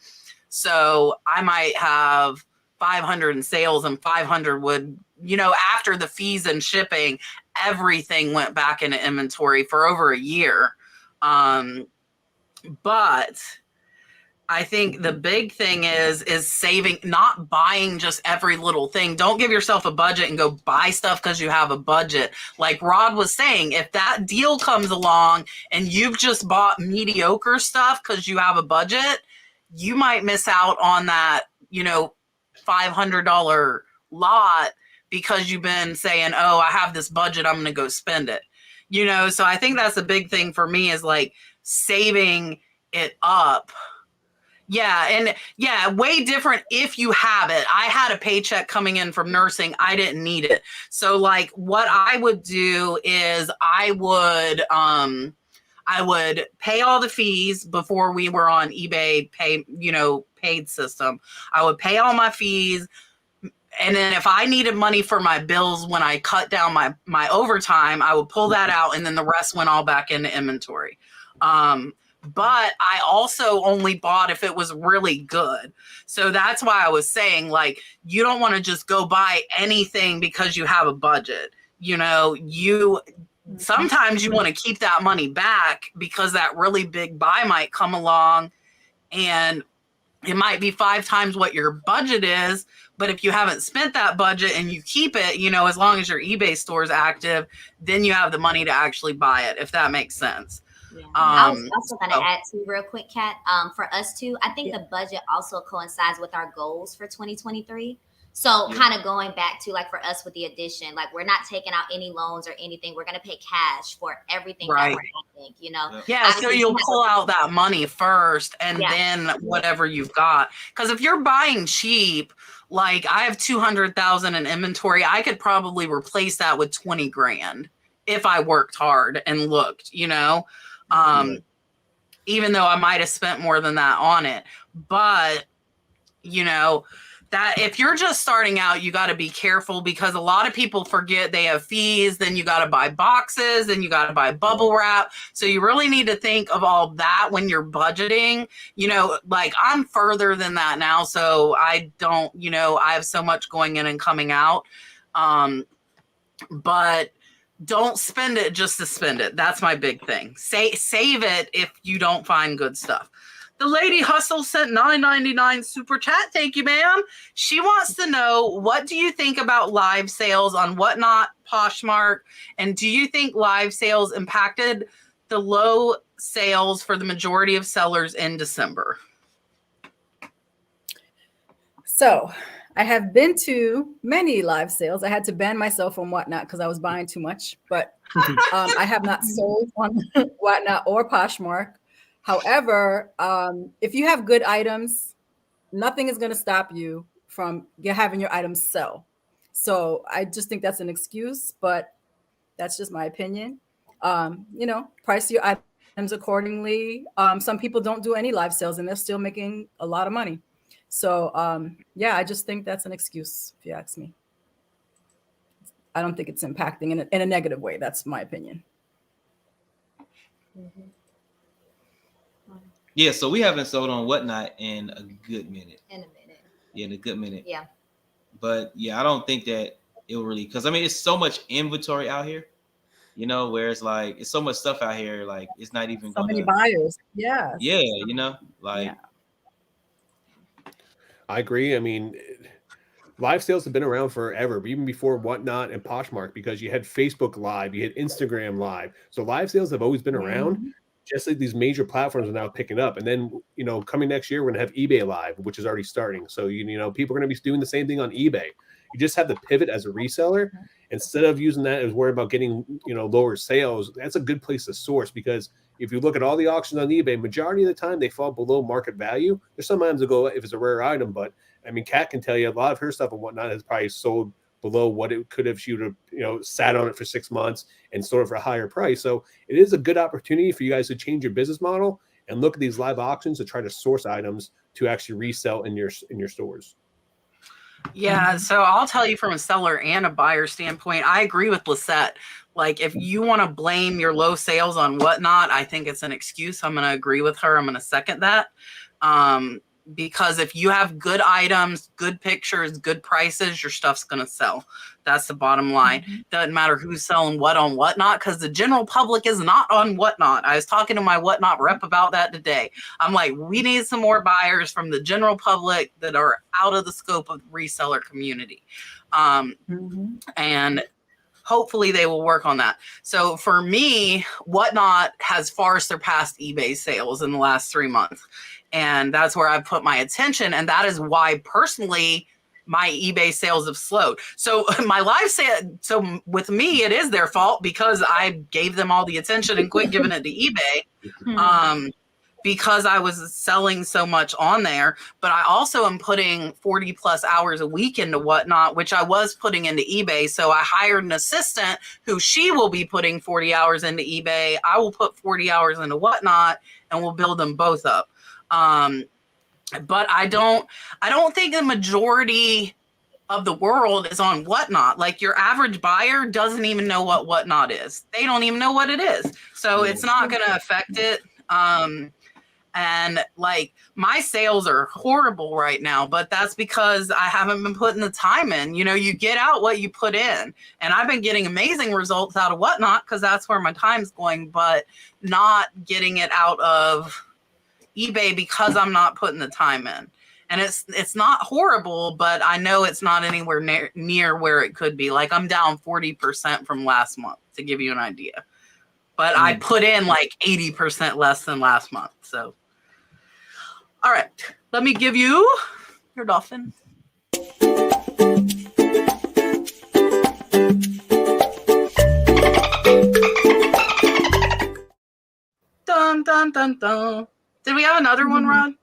So I might have 500 in sales and 500 would, after the fees and shipping, everything went back into inventory for over a year. But I think the big thing is saving, not buying just every little thing. Don't give yourself a budget and go buy stuff because you have a budget. Like Rod was saying, if that deal comes along and you've just bought mediocre stuff because you have a budget, you might miss out on that, $500 lot because you've been saying, oh, I have this budget, I'm going to go spend it. So I think that's a big thing for me, is like saving it up. Yeah. And yeah, way different if you have it. I had a paycheck coming in from nursing. I didn't need it. So like what I would do is I would pay all the fees before we were on eBay paid system. I would pay all my fees. And then if I needed money for my bills when I cut down my overtime, I would pull that out, and then the rest went all back into inventory. But I also only bought if it was really good. So that's why I was saying, like, you don't want to just go buy anything because you have a budget. Sometimes you want to keep that money back because that really big buy might come along and it might be 5 times what your budget is. But if you haven't spent that budget and you keep it, as long as your eBay store is active, then you have the money to actually buy it, if that makes sense. Yeah. I was also going to add to real quick, Kat, for us too, I think the budget also coincides with our goals for 2023. So kind of going back to like for us with the addition, like we're not taking out any loans or anything. We're going to pay cash for everything that we're adding, Yeah, obviously, so you'll pull out that money first and then whatever you've got. Because if you're buying cheap, like I have 200,000 in inventory, I could probably replace that with 20 grand if I worked hard and looked, even though I might have spent more than that on it. But, that if you're just starting out, you got to be careful because a lot of people forget they have fees. Then you got to buy boxes, then you got to buy bubble wrap. So you really need to think of all that when you're budgeting. Like I'm further than that now, so I don't. I have so much going in and coming out, but don't spend it just to spend it. That's my big thing. Save it if you don't find good stuff. The Lady Hustle sent $9.99 super chat. Thank you, ma'am. She wants to know, what do you think about live sales on Whatnot, Poshmark? And do you think live sales impacted the low sales for the majority of sellers in December? So I have been to many live sales. I had to ban myself from Whatnot because I was buying too much, but I have not sold on Whatnot or Poshmark. However, if you have good items, nothing is going to stop you from having your items sell. So I just think that's an excuse, but that's just my opinion. Price your items accordingly. Some people don't do any live sales and they're still making a lot of money. So I just think that's an excuse, if you ask me. I don't think it's impacting in a negative way. That's my opinion. Yeah, so we haven't sold on Whatnot in a good minute. Yeah, in a good minute. Yeah. But yeah, I don't think that it will really, because I mean, it's so much inventory out here, where it's like, it's so much stuff out here, like it's not even so many buyers. Yeah. Yeah, Yeah. I agree. I mean, live sales have been around forever, even before Whatnot and Poshmark, because you had Facebook Live, you had Instagram Live. So live sales have always been around, just like these major platforms are now picking up. And then, coming next year, we're going to have eBay Live, which is already starting. So, people are going to be doing the same thing on eBay. You just have to pivot as a reseller. Instead of using that as worried about getting, lower sales, that's a good place to source, because if you look at all the auctions on eBay, majority of the time they fall below market value. There's sometimes that go if it's a rare item, but I mean, Kat can tell you a lot of her stuff and Whatnot has probably sold below what it could have. She would have, sat on it for 6 months and sold it for a higher price. So it is a good opportunity for you guys to change your business model and look at these live auctions to try to source items to actually resell in your stores. Yeah, so I'll tell you from a seller and a buyer standpoint, I agree with Lissette. Like, if you want to blame your low sales on Whatnot, I think it's an excuse. I'm going to agree with her. I'm going to second that. Because if you have good items, good pictures, good prices, your stuff's going to sell. That's the bottom line. Doesn't matter who's selling what on Whatnot, because the general public is not on Whatnot. I was talking to my Whatnot rep about that today. I'm like, we need some more buyers from the general public that are out of the scope of the reseller community. And hopefully they will work on that. So for me, Whatnot has far surpassed eBay sales in the last 3 months. And that's where I've put my attention. And that is why personally, my eBay sales have slowed. So my live sale, so with me, it is their fault because I gave them all the attention and quit giving it to eBay. Because I was selling so much on there, but I also am putting 40 plus hours a week into Whatnot, which I was putting into eBay. So I hired an assistant who she will be putting 40 hours into eBay. I will put 40 hours into Whatnot and we'll build them both up. But I don't think the majority of the world is on Whatnot. Like, your average buyer doesn't even know what Whatnot is. They don't even know what it is. So it's not going to affect it. And like, my sales are horrible right now, but that's because I haven't been putting the time in. You get out what you put in, and I've been getting amazing results out of Whatnot because that's where my time's going, but not getting it out of eBay because I'm not putting the time in. And it's not horrible, but I know it's not anywhere near where it could be. Like, I'm down 40% from last month, to give you an idea. But I put in like 80% less than last month. So, all right, let me give you your dolphin. Dun, dun, dun, dun. Did we have another one, Rod?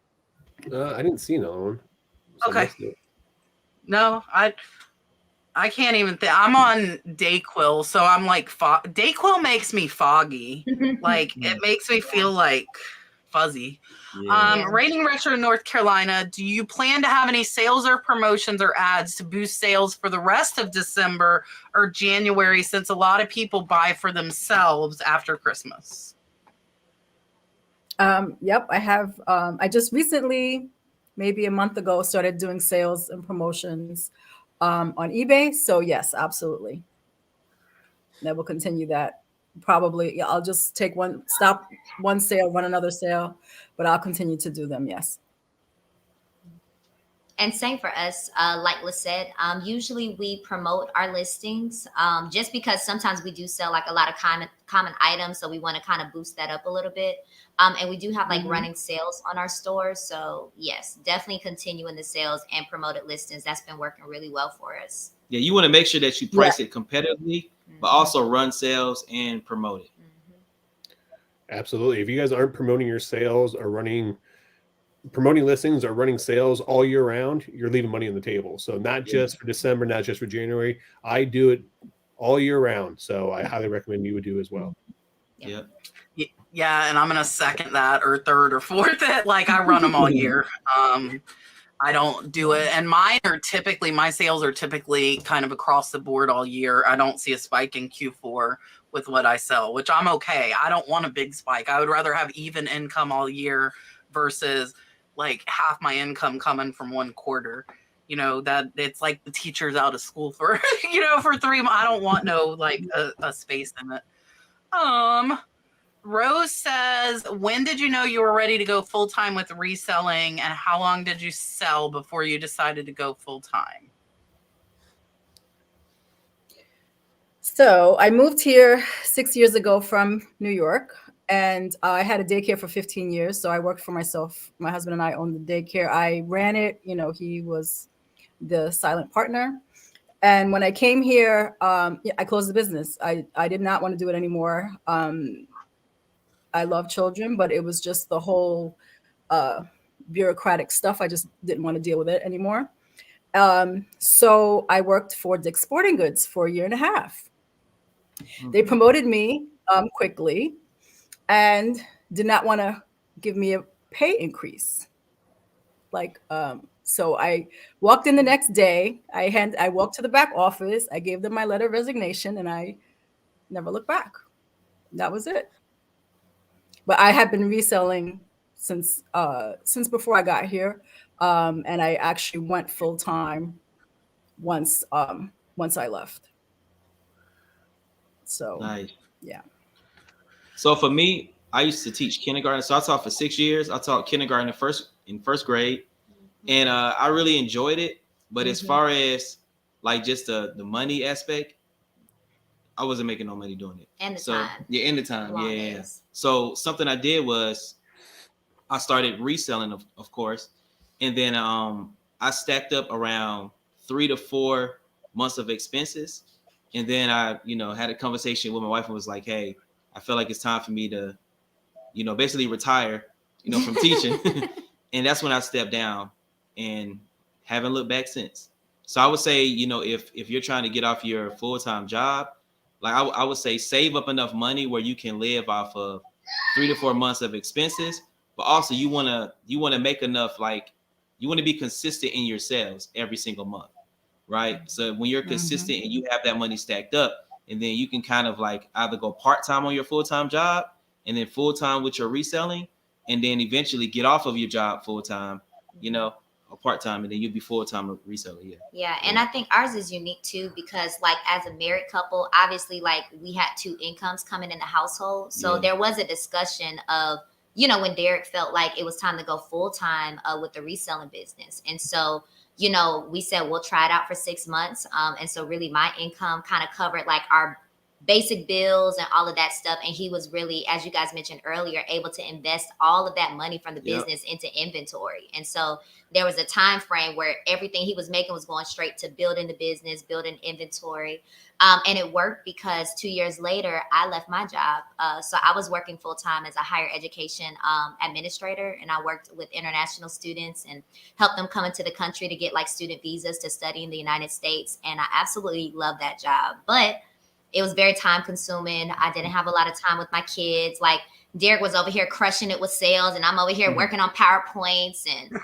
I didn't see another one. So okay. No, I can't even think. I'm on Dayquil, so I'm like, Dayquil makes me foggy. Like, it makes me feel like fuzzy. Yeah. Rating Retro, North Carolina, do you plan to have any sales or promotions or ads to boost sales for the rest of December or January, since a lot of people buy for themselves after Christmas? Yep, I have. I just recently, maybe a month ago, started doing sales and promotions on eBay. So yes, absolutely. That will continue that. Probably, I'll just stop one sale, run another sale, but I'll continue to do them. Yes. And same for us, like Lissette, usually we promote our listings just because sometimes we do sell like a lot of common items. So we want to kind of boost that up a little bit. And we do have like running sales on our stores. So yes, definitely continuing the sales and promoted listings. That's been working really well for us. Yeah, you want to make sure that you price it competitively, but also run sales and promote it. Absolutely. If you guys aren't promoting your sales or promoting listings or running sales all year round, you're leaving money on the table. So not just for December, not just for January. I do it all year round. So I highly recommend you would do as well. Yeah. Yeah, and I'm gonna second that, or third or fourth it. Like, I run them all year. I don't do it, and my sales are typically kind of across the board all year. I don't see a spike in Q4 with what I sell, which I'm okay. I don't want a big spike. I would rather have even income all year versus like half my income coming from one quarter. You know, that it's like the teacher's out of school for, for 3 months. I don't want no like a space in it. Rose says, when did you know you were ready to go full-time with reselling, and how long did you sell before you decided to go full-time? So I moved here 6 years ago from New York, and I had a daycare for 15 years. So I worked for myself. My husband and I owned the daycare. I ran it. He was the silent partner. And when I came here, I closed the business. I did not want to do it anymore. I love children, but it was just the whole bureaucratic stuff. I just didn't want to deal with it anymore. So I worked for Dick's Sporting Goods for a year and a half. They promoted me quickly and did not want to give me a pay increase. So I walked in the next day. I walked to the back office. I gave them my letter of resignation, and I never looked back. That was it. But I had been reselling since before I got here, and I actually went full time once I left. So nice. Yeah. So for me, I used to teach kindergarten. So I taught for 6 years. I taught kindergarten in first grade, and I really enjoyed it. But as far as like just the money aspect, I wasn't making no money doing it. And the time. Yeah, in the time. Yeah. So something I did was I started reselling, of course. And then I stacked up around 3 to 4 months of expenses. And then I, had a conversation with my wife and was like, hey, I feel like it's time for me to, basically retire, from teaching. And that's when I stepped down and haven't looked back since. So I would say, if you're trying to get off your full-time job, like I would say save up enough money where you can live off of 3 to 4 months of expenses, but also you want to make enough, like you want to be consistent in your sales every single month, right? So when you're consistent and you have that money stacked up, and then you can kind of like either go part-time on your full-time job and then full-time with your reselling, and then eventually get off of your job full-time, or part-time, and then you'll be full-time reseller. Yeah, and I think ours is unique too, because like as a married couple, obviously like we had 2 incomes coming in the household. So there was a discussion of, when Derek felt like it was time to go full-time with the reselling business. And so, we said, we'll try it out for 6 months. And so really my income kind of covered like our basic bills and all of that stuff. And he was really, as you guys mentioned earlier, able to invest all of that money from the business into inventory. And so there was a time frame where everything he was making was going straight to building the business, building inventory. And it worked because 2 years later, I left my job. So I was working full time as a higher education administrator, and I worked with international students and helped them come into the country to get like student visas to study in the United States. And I absolutely love that job. But it was very time consuming. I didn't have a lot of time with my kids. Like Derek was over here crushing it with sales, and I'm over here working on PowerPoints. And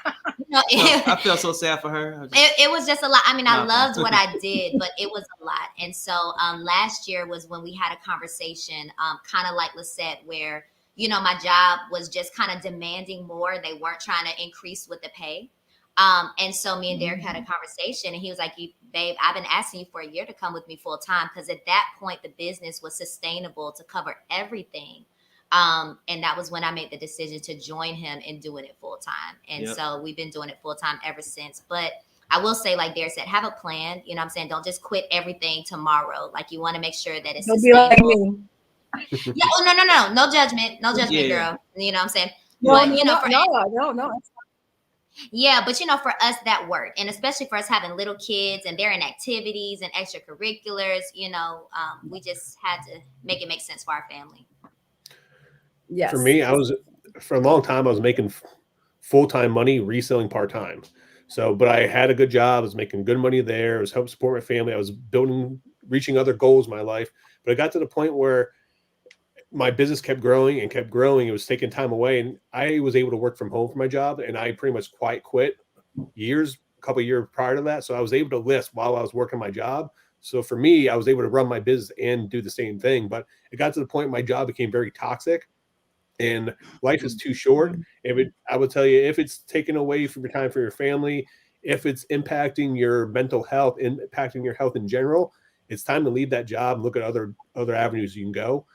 I feel so sad for her. It was just a lot. I mean, I loved what I did, but it was a lot. And so last year was when we had a conversation, kind of like Lissette, where, my job was just kind of demanding more. They weren't trying to increase with the pay. And so me and Derek had a conversation, and he was like, babe, I've been asking you for a year to come with me full time, because at that point the business was sustainable to cover everything. And that was when I made the decision to join him and doing it full time. And so we've been doing it full time ever since. But I will say, like Derek said, have a plan. You know what I'm saying? Don't just quit everything tomorrow. Like, you want to make sure that it's sustainable. Be like me. Yeah. Oh, no judgment. No judgment, girl. You know what I'm saying? No, but, you know, no. Yeah, but you know, for us that worked, and especially for us having little kids and they're in activities and extracurriculars, you know, we just had to make it make sense for our family. Yes. For me, for a long time, I was making full-time money reselling part-time. So, but I had a good job. I was making good money there. I was helping support my family. I was reaching other goals in my life. But I got to the point where my business kept growing and kept growing. It was taking time away, and I was able to work from home for my job. And I pretty much quit a couple of years prior to that. So I was able to list while I was working my job. So for me, I was able to run my business and do the same thing. But it got to the point my job became very toxic, and life is too short. I would tell you, if it's taken away from your time for your family, if it's impacting your mental health, impacting your health in general, it's time to leave that job and look at other avenues you can go.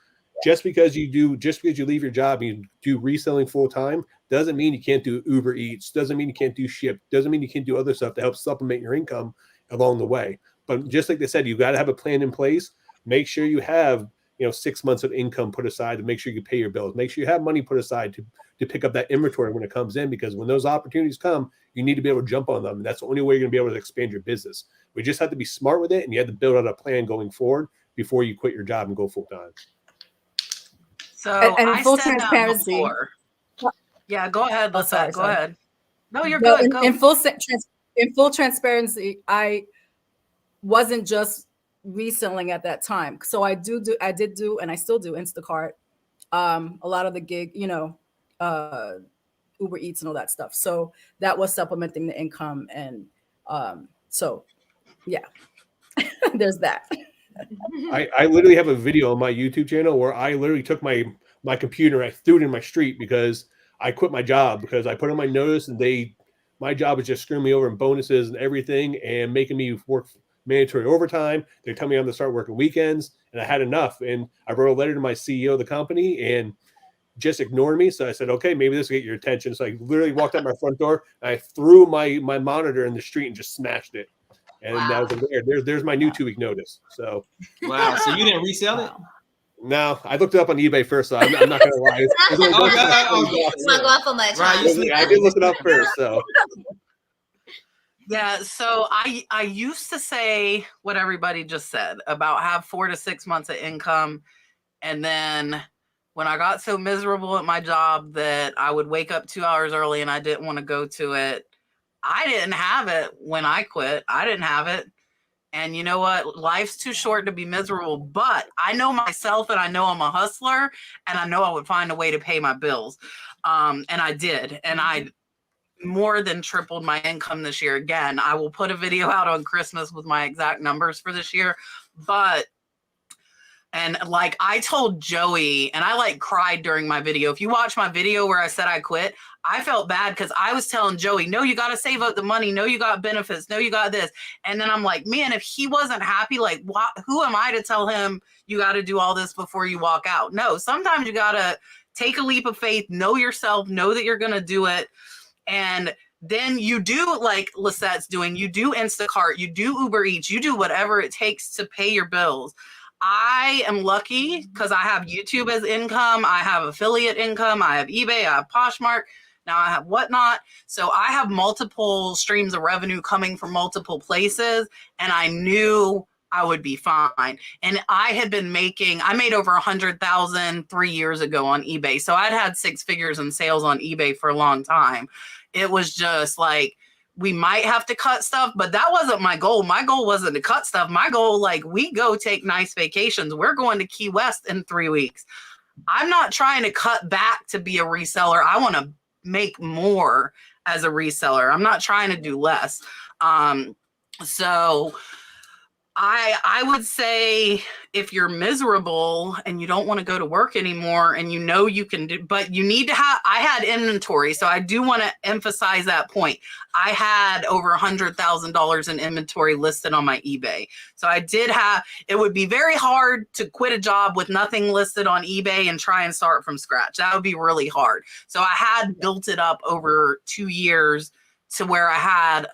Just because you leave your job and you do reselling full time doesn't mean you can't do Uber Eats, doesn't mean you can't do Ship, doesn't mean you can't do other stuff to help supplement your income along the way. But just like they said, you've got to have a plan in place. Make sure you have 6 months of income put aside to make sure you pay your bills. Make sure you have money put aside to pick up that inventory when it comes in, because when those opportunities come, you need to be able to jump on them. And that's the only way you're going to be able to expand your business. We just have to be smart with it, and you have to build out a plan going forward before you quit your job and go full time. So and I full said transparency. that before. Yeah, go ahead, Lissette. Go ahead. No, you're good. Go. In full transparency, I wasn't just reselling at that time. So I did do, and I still do Instacart, a lot of the gig, Uber Eats and all that stuff. So that was supplementing the income. And so, yeah, there's that. I literally have a video on my YouTube channel where I literally took my computer, I threw it in my street because I quit my job, because I put on my notice and my job was just screwing me over in bonuses and everything and making me work mandatory overtime. They tell me I'm going to start working weekends, and I had enough. And I wrote a letter to my CEO of the company, and just ignored me. So I said, okay, maybe this will get your attention. So I literally walked out my front door, and I threw my monitor in the street and just smashed it. And that was there's my new 2-week notice. So wow. So you didn't resell it? No, I looked it up on eBay first, so I'm not going to lie. I did look it up first. So yeah, so I used to say what everybody just said about have 4 to 6 months of income, and then when I got so miserable at my job that I would wake up 2 hours early and I didn't want to go to it, I didn't have it when I quit. I didn't have it. And you know what? Life's too short to be miserable. But I know myself, and I know I'm a hustler, and I know I would find a way to pay my bills. And I did. And I more than tripled my income this year. Again, I will put a video out on Christmas with my exact numbers for this year. And like I told Joey, and I like cried during my video. If you watch my video where I said I quit, I felt bad because I was telling Joey, no, you got to save up the money. No, you got benefits. No, you got this. And then I'm like, man, if he wasn't happy, like, who am I to tell him you got to do all this before you walk out? No, sometimes you got to take a leap of faith, know yourself, know that you're going to do it. And then you do like Lissette's doing, you do Instacart, you do Uber Eats, you do whatever it takes to pay your bills. I am lucky because I have YouTube as income. I have affiliate income. I have eBay. I have Poshmark. Now I have Whatnot. So I have multiple streams of revenue coming from multiple places. And I knew I would be fine. And I made over 100,000 3 years ago on eBay. So I'd had 6 figures in sales on eBay for a long time. It was just like, we might have to cut stuff, but that wasn't my goal. My goal wasn't to cut stuff. My goal, like, we go take nice vacations. We're going to Key West in 3 weeks. I'm not trying to cut back to be a reseller. I want to make more as a reseller. I'm not trying to do less. So I would say if you're miserable and you don't want to go to work anymore and you know you can do, but you need to have, I had inventory. So I do want to emphasize that point. I had over $100,000 in inventory listed on my eBay. So I did have, it would be very hard to quit a job with nothing listed on eBay and try and start from scratch. That would be really hard. So I had built it up over 2 years to where I had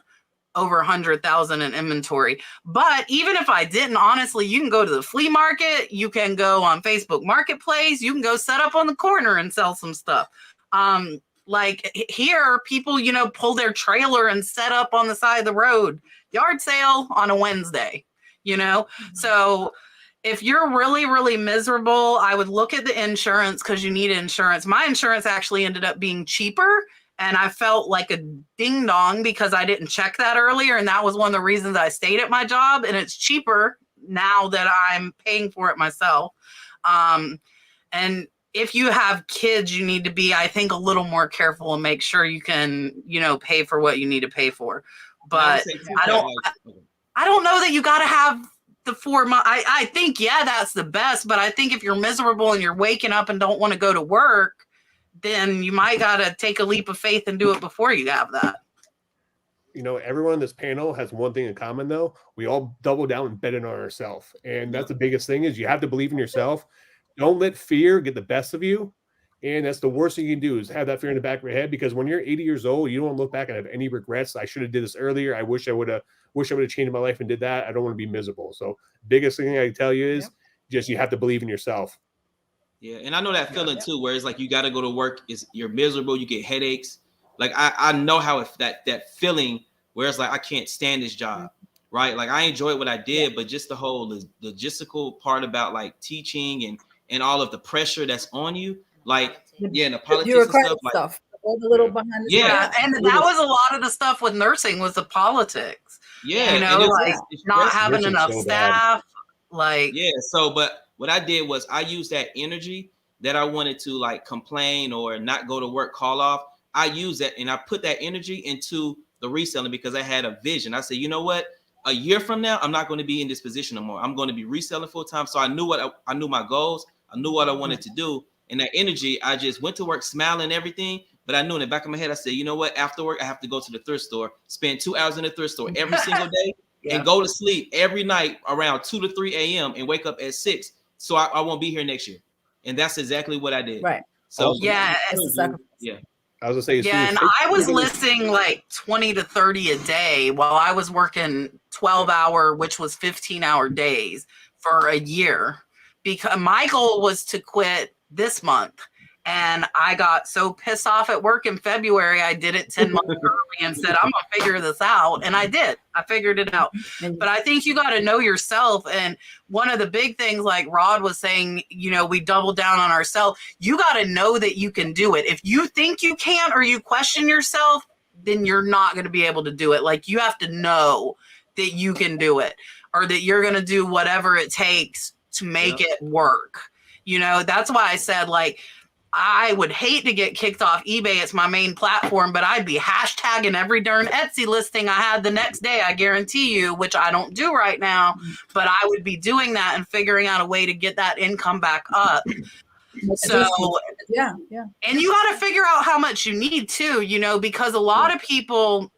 over 100,000 in inventory. But even if I didn't, honestly, you can go to the flea market, you can go on Facebook Marketplace, you can go set up on the corner and sell some stuff. Like here, people, you know, pull their trailer and set up on the side of the road, yard sale on a Wednesday, you know? So if you're really, really miserable, I would look at the insurance because you need insurance. My insurance actually ended up being cheaper. And I felt like a ding dong because I didn't check that earlier. And that was one of the reasons I stayed at my job. And it's cheaper now that I'm paying for it myself. And if you have kids, you need to be, I think, a little more careful and make sure you can, you know, pay for what you need to pay for. But I don't know that you got to have the 4 months. I think, yeah, that's the best. But I think if you're miserable and you're waking up and don't want to go to work, then you might got to take a leap of faith and do it before you have that. You know, everyone in this panel has one thing in common, though. We all double down and bet it on ourselves. And that's the biggest thing is you have to believe in yourself. Don't let fear get the best of you. And that's the worst thing you can do is have that fear in the back of your head, because when you're 80 years old, you don't look back and have any regrets. I should have did this earlier. I wish I would have changed my life and did that. I don't want to be miserable. So biggest thing I can tell you is just you have to believe in yourself. Yeah, and I know that feeling too, where it's like you got to go to work, you're miserable, you get headaches. Like I know how that feeling where it's like I can't stand this job, right? Like I enjoyed what I did, but just the whole logistical part about like teaching and all of the pressure that's on you, like and the politics and stuff, all the little behind the scenes. And that was a lot of the stuff with nursing was the politics. Yeah, you know, like not having enough staff, like So, but what I did was I used that energy that I wanted to like complain or not go to work, call off. I used that and I put that energy into the reselling because I had a vision. I said, you know what? A year from now, I'm not going to be in this position no more. I'm going to be reselling full time. So I knew I knew my goals. I knew what I wanted to do. And that energy, I just went to work smiling and everything. But I knew in the back of my head, I said, you know what? After work, I have to go to the thrift store, spend 2 hours in the thrift store every single day and go to sleep every night around 2 to 3 a.m. and wake up at 6. So I won't be here next year. And that's exactly what I did. Right. So yeah. I was gonna say, and I was listing like 20 to 30 a day while I was working 12-hour, which was 15-hour days for a year, because my goal was to quit this month. And I got so pissed off at work in February, I did it 10 months early and said, I'm going to figure this out. And I did. I figured it out. But I think you got to know yourself. And one of the big things, like Rod was saying, you know, we double down on ourselves. You got to know that you can do it. If you think you can't or you question yourself, then you're not going to be able to do it. Like you have to know that you can do it, or that you're going to do whatever it takes to make it work. You know, that's why I said, like, I would hate to get kicked off eBay. It's my main platform, but I'd be hashtagging every darn Etsy listing I had the next day, I guarantee you, which I don't do right now, but I would be doing that and figuring out a way to get that income back up. So, and you got to figure out how much you need too, you know, because a lot of people,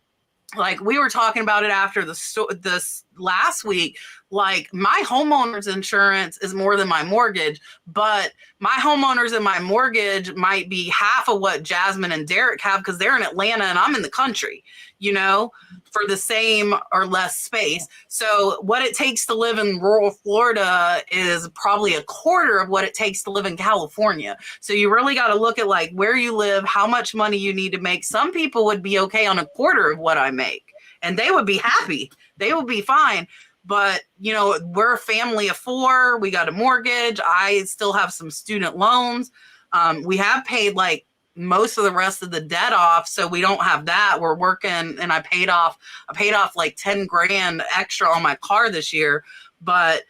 like we were talking about it after this last week, like my homeowner's insurance is more than my mortgage, but my homeowners and my mortgage might be half of what Jasmine and Derek have because they're in Atlanta and I'm in the country, you know, for the same or less space. So what it takes to live in rural Florida is probably a quarter of what it takes to live in California. So you really got to look at like where you live, how much money you need to make. Some people would be okay on a quarter of what I make and they would be happy. They would be fine. But, you know, we're a family of 4. We got a mortgage. I still have some student loans. We have paid like most of the rest of the debt off. So we don't have that. We're working and I paid off like 10 grand extra on my car this year. But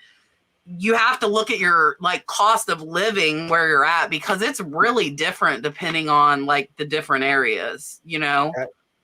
you have to look at your like cost of living where you're at, because it's really different depending on like the different areas, you know.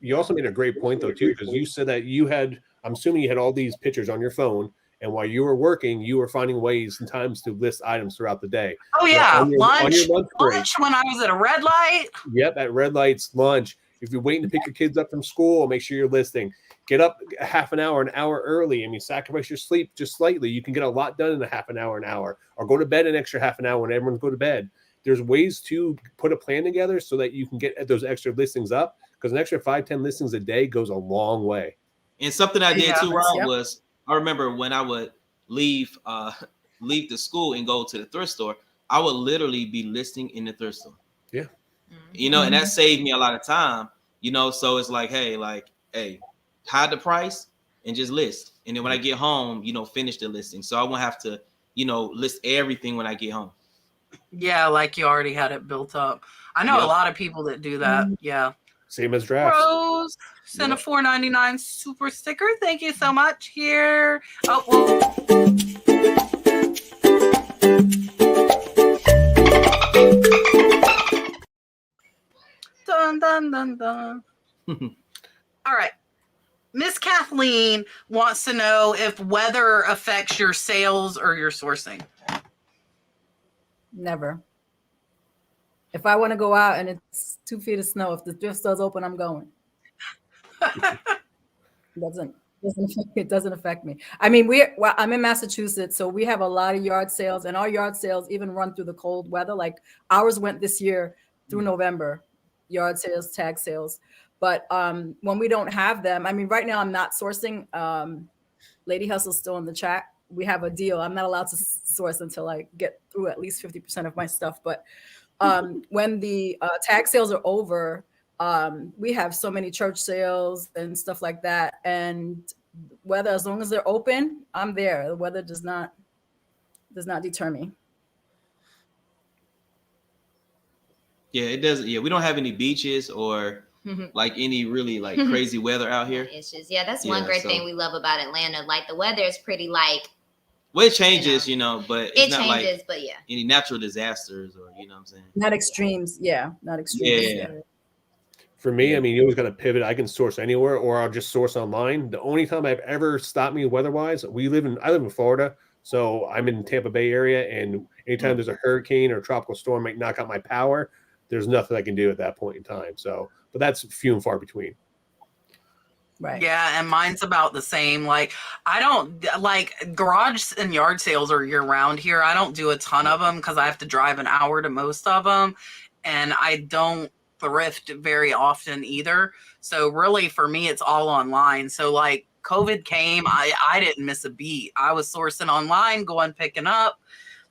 You also made a great point though, too, because you said that you had, I'm assuming you had all these pictures on your phone And while you were working, you were finding ways and times to list items throughout the day. Oh yeah, on your lunch break. Lunch when I was at a red light. Yep, at red lights, lunch. If you're waiting to pick your kids up from school, make sure you're listing. Get up a half an hour early. I mean, sacrifice your sleep just slightly. You can get a lot done in a half an hour, or go to bed an extra half an hour when everyone's go to bed. There's ways to put a plan together so that you can get those extra listings up, because an extra 5-10 listings a day goes a long way. And something I did too, Rob, was I remember when I would leave the school and go to the thrift store, I would literally be listing in the thrift store. Yeah. You know, and that saved me a lot of time, you know, so it's like, hey, hide the price and just list. And then when I get home, you know, finish the listing. So I won't have to, you know, list everything when I get home. Yeah, like you already had it built up. I know a lot of people that do that. Yeah. Same as drafts. Rose sent a $4.99 super sticker. Thank you so much. Here. Oh, well. Dun, dun, dun, dun. All right. Miss Kathleen wants to know if weather affects your sales or your sourcing. Never. If I want to go out and it's 2 feet of snow, if the thrift store's open, I'm going. It doesn't affect me. I mean, I'm in Massachusetts, so we have a lot of yard sales, and our yard sales even run through the cold weather. Like ours went this year through November, yard sales, tag sales. But when we don't have them, I mean, right now I'm not sourcing. Lady Hustle's still in the chat. We have a deal. I'm not allowed to source until I get through at least 50% of my stuff. But when the tag sales are over, we have so many church sales and stuff like that. And whether, as long as they're open, I'm there. The weather does not deter me. Yeah, it doesn't. Yeah, we don't have any beaches or like any really like crazy weather out here. It's just, that's one great thing we love about Atlanta. Like the weather is pretty well, it changes, you know, but it's not changes, like but any natural disasters or, you know what I'm saying? Not extremes. Yeah, not extremes. Yeah. For me, I mean, you always got to pivot. I can source anywhere, or I'll just source online. The only time I've ever stopped me weather-wise, I live in Florida, so I'm in Tampa Bay area, and anytime there's a hurricane or tropical storm might knock out my power, there's nothing I can do at that point in time. So, but that's few and far between. Right. Yeah, and mine's about the same. Like, I don't like garage and yard sales are year round here. I don't do a ton of them because I have to drive an hour to most of them, and I don't thrift very often either. So really for me, it's all online. So like COVID came, I didn't miss a beat. I was sourcing online, going picking up.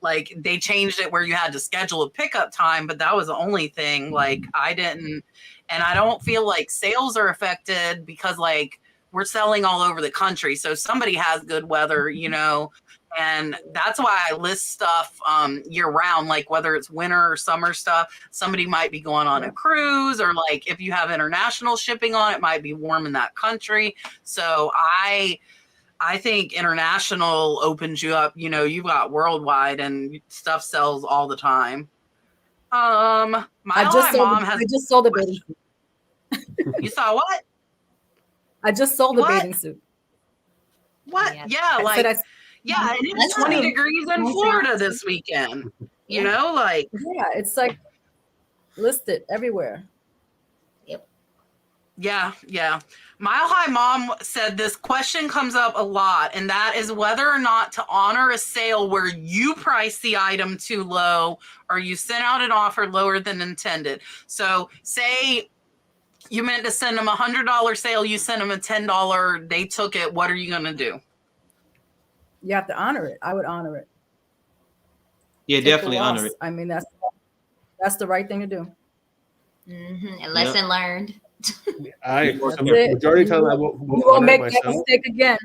Like they changed it where you had to schedule a pickup time, but that was the only thing. Like I didn't, and I don't feel like sales are affected because like we're selling all over the country. So somebody has good weather, you know, and that's why I list stuff year round, like whether it's winter or summer stuff. Somebody might be going on a cruise, or like if you have international shipping on, it might be warm in that country. So I think international opens you up. You know, you've got worldwide and stuff sells all the time. I just sold a bathing suit. You saw what? I just sold a bathing suit. What? Yeah, like and it's 20 degrees in Florida this weekend. You know, like it's like listed everywhere. Yeah. Mile High Mom said this question comes up a lot, and that is whether or not to honor a sale where you price the item too low or you sent out an offer lower than intended. So say you meant to send them $100 sale, you sent them a $10, they took it. What are you going to do? You have to honor it. I would honor it. Yeah, definitely honor it. I mean, that's the right thing to do. A lesson learned. Majority of the time I won't make that mistake again.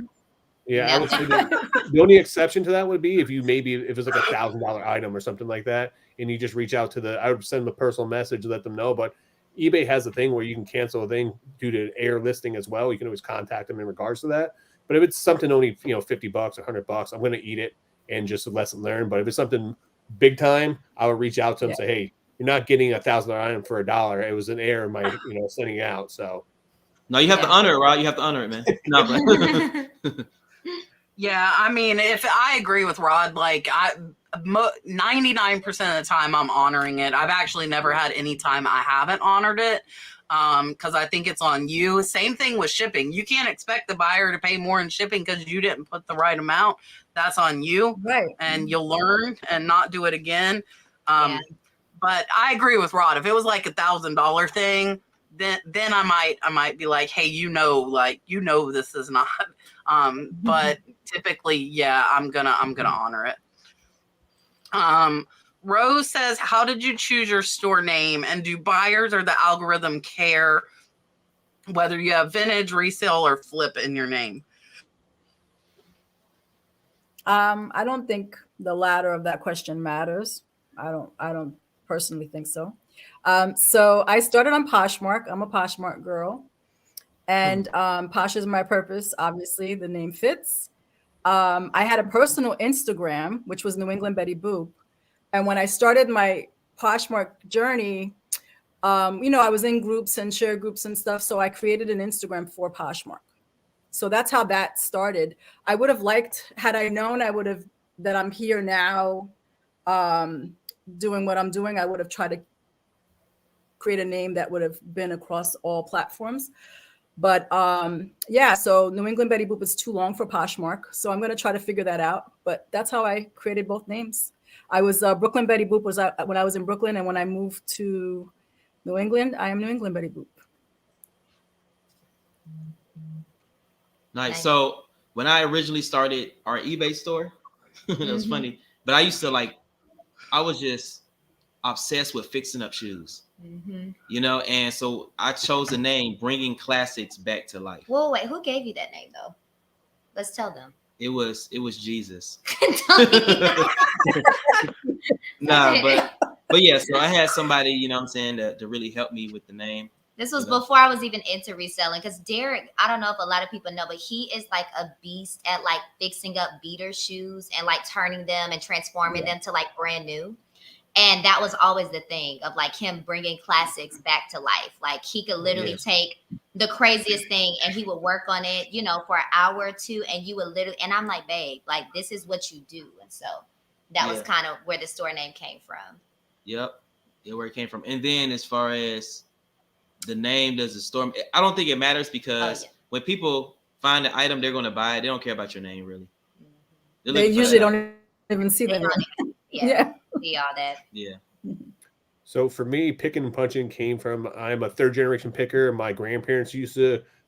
Yeah, I would say that the only exception to that would be if it's like $1,000 item or something like that, and you just reach out to I would send them a personal message, let them know. But eBay has a thing where you can cancel a thing due to air listing as well. You can always contact them in regards to that. But if it's something only $50 or $100, I'm going to eat it and just a lesson learned. But if it's something big time, I would reach out to them and say, hey, you're not getting a $1,000 item for $1. It was an error in my sending out. So no, you have to honor it, right? You have to honor it, man. No, Yeah, I mean, if I agree with Rod, like 99% of the time I'm honoring it. I've actually never had any time I haven't honored it, because I think it's on you. Same thing with shipping. You can't expect the buyer to pay more in shipping because you didn't put the right amount. That's on you, Right. and you'll learn and not do it again. Yeah. But I agree with Rod. If it was like $1,000 thing, then I might be like, hey, this is not. But typically, yeah, I'm gonna honor it. Rose says, how did you choose your store name, and do buyers or the algorithm care whether you have vintage, resale, or flip in your name? I don't think the latter of that question matters. I don't personally think so. So I started on Poshmark. I'm a Poshmark girl, and Posh is my purpose. Obviously, the name fits. I had a personal Instagram, which was New England Betty Boop. And when I started my Poshmark journey, I was in groups and share groups and stuff. So I created an Instagram for Poshmark. So that's how that started. I would have liked, had I known that I'm here now doing what I'm doing, I would have tried to create a name that would have been across all platforms. But yeah, so New England Betty Boop is too long for Poshmark. So I'm going to try to figure that out. But that's how I created both names. I was Brooklyn Betty Boop was when I was in Brooklyn. And when I moved to New England, I am New England Betty Boop. Nice. So when I originally started our eBay store, it was funny. But I was just obsessed with fixing up shoes. And so I chose the name Bringing Classics Back to Life. Whoa, wait, who gave you that name though? Let's tell them. It was Jesus. Nah, but yeah, so I had somebody, to really help me with the name. This was before I was even into reselling, because Derek, I don't know if a lot of people know, but he is like a beast at like fixing up beater shoes and like turning them and transforming them to like brand new. And that was always the thing of like him bringing classics back to life. Like he could literally take the craziest thing and he would work on it, for an hour or two. And you would literally, and I'm like, babe, like this is what you do. And so that was kind of where the store name came from. Yep. Yeah, where it came from. And then as far as the name, does the store, I don't think it matters, because when people find the item they're going to buy, they don't care about your name really. They usually don't even see that. Yeah. See all that. Yeah. So for me, picking and punching came from, I'm a third generation picker. My grandparents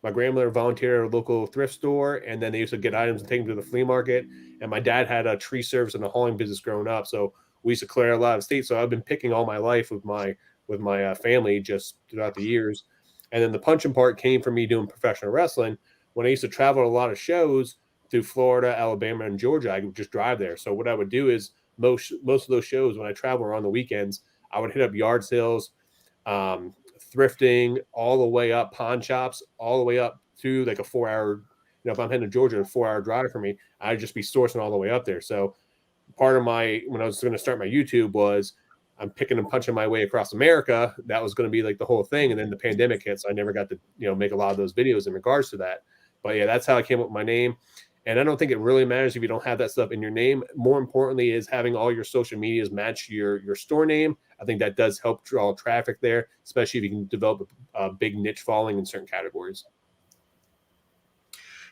my grandmother volunteered at a local thrift store, and then they used to get items and take them to the flea market. And my dad had a tree service and a hauling business growing up. So we used to clear a lot of states. So I've been picking all my life with my family just throughout the years. And then the punching part came from me doing professional wrestling. When I used to travel to a lot of shows through Florida, Alabama, and Georgia, I would just drive there. So what I would do is most of those shows when I travel on the weekends, I would hit up yard sales, thrifting, all the way up pawn shops, all the way up to like a 4-hour, if I'm heading to Georgia, a 4-hour drive for me, I'd just be sourcing all the way up there. So part of when I was going to start my YouTube was I'm picking and punching my way across America. That was going to be like the whole thing. And then the pandemic hit, so I never got to, make a lot of those videos in regards to that. But yeah, that's how I came up with my name. And I don't think it really matters if you don't have that stuff in your name. More importantly is having all your social medias match your store name. I think that does help draw traffic there, especially if you can develop a big niche following in certain categories.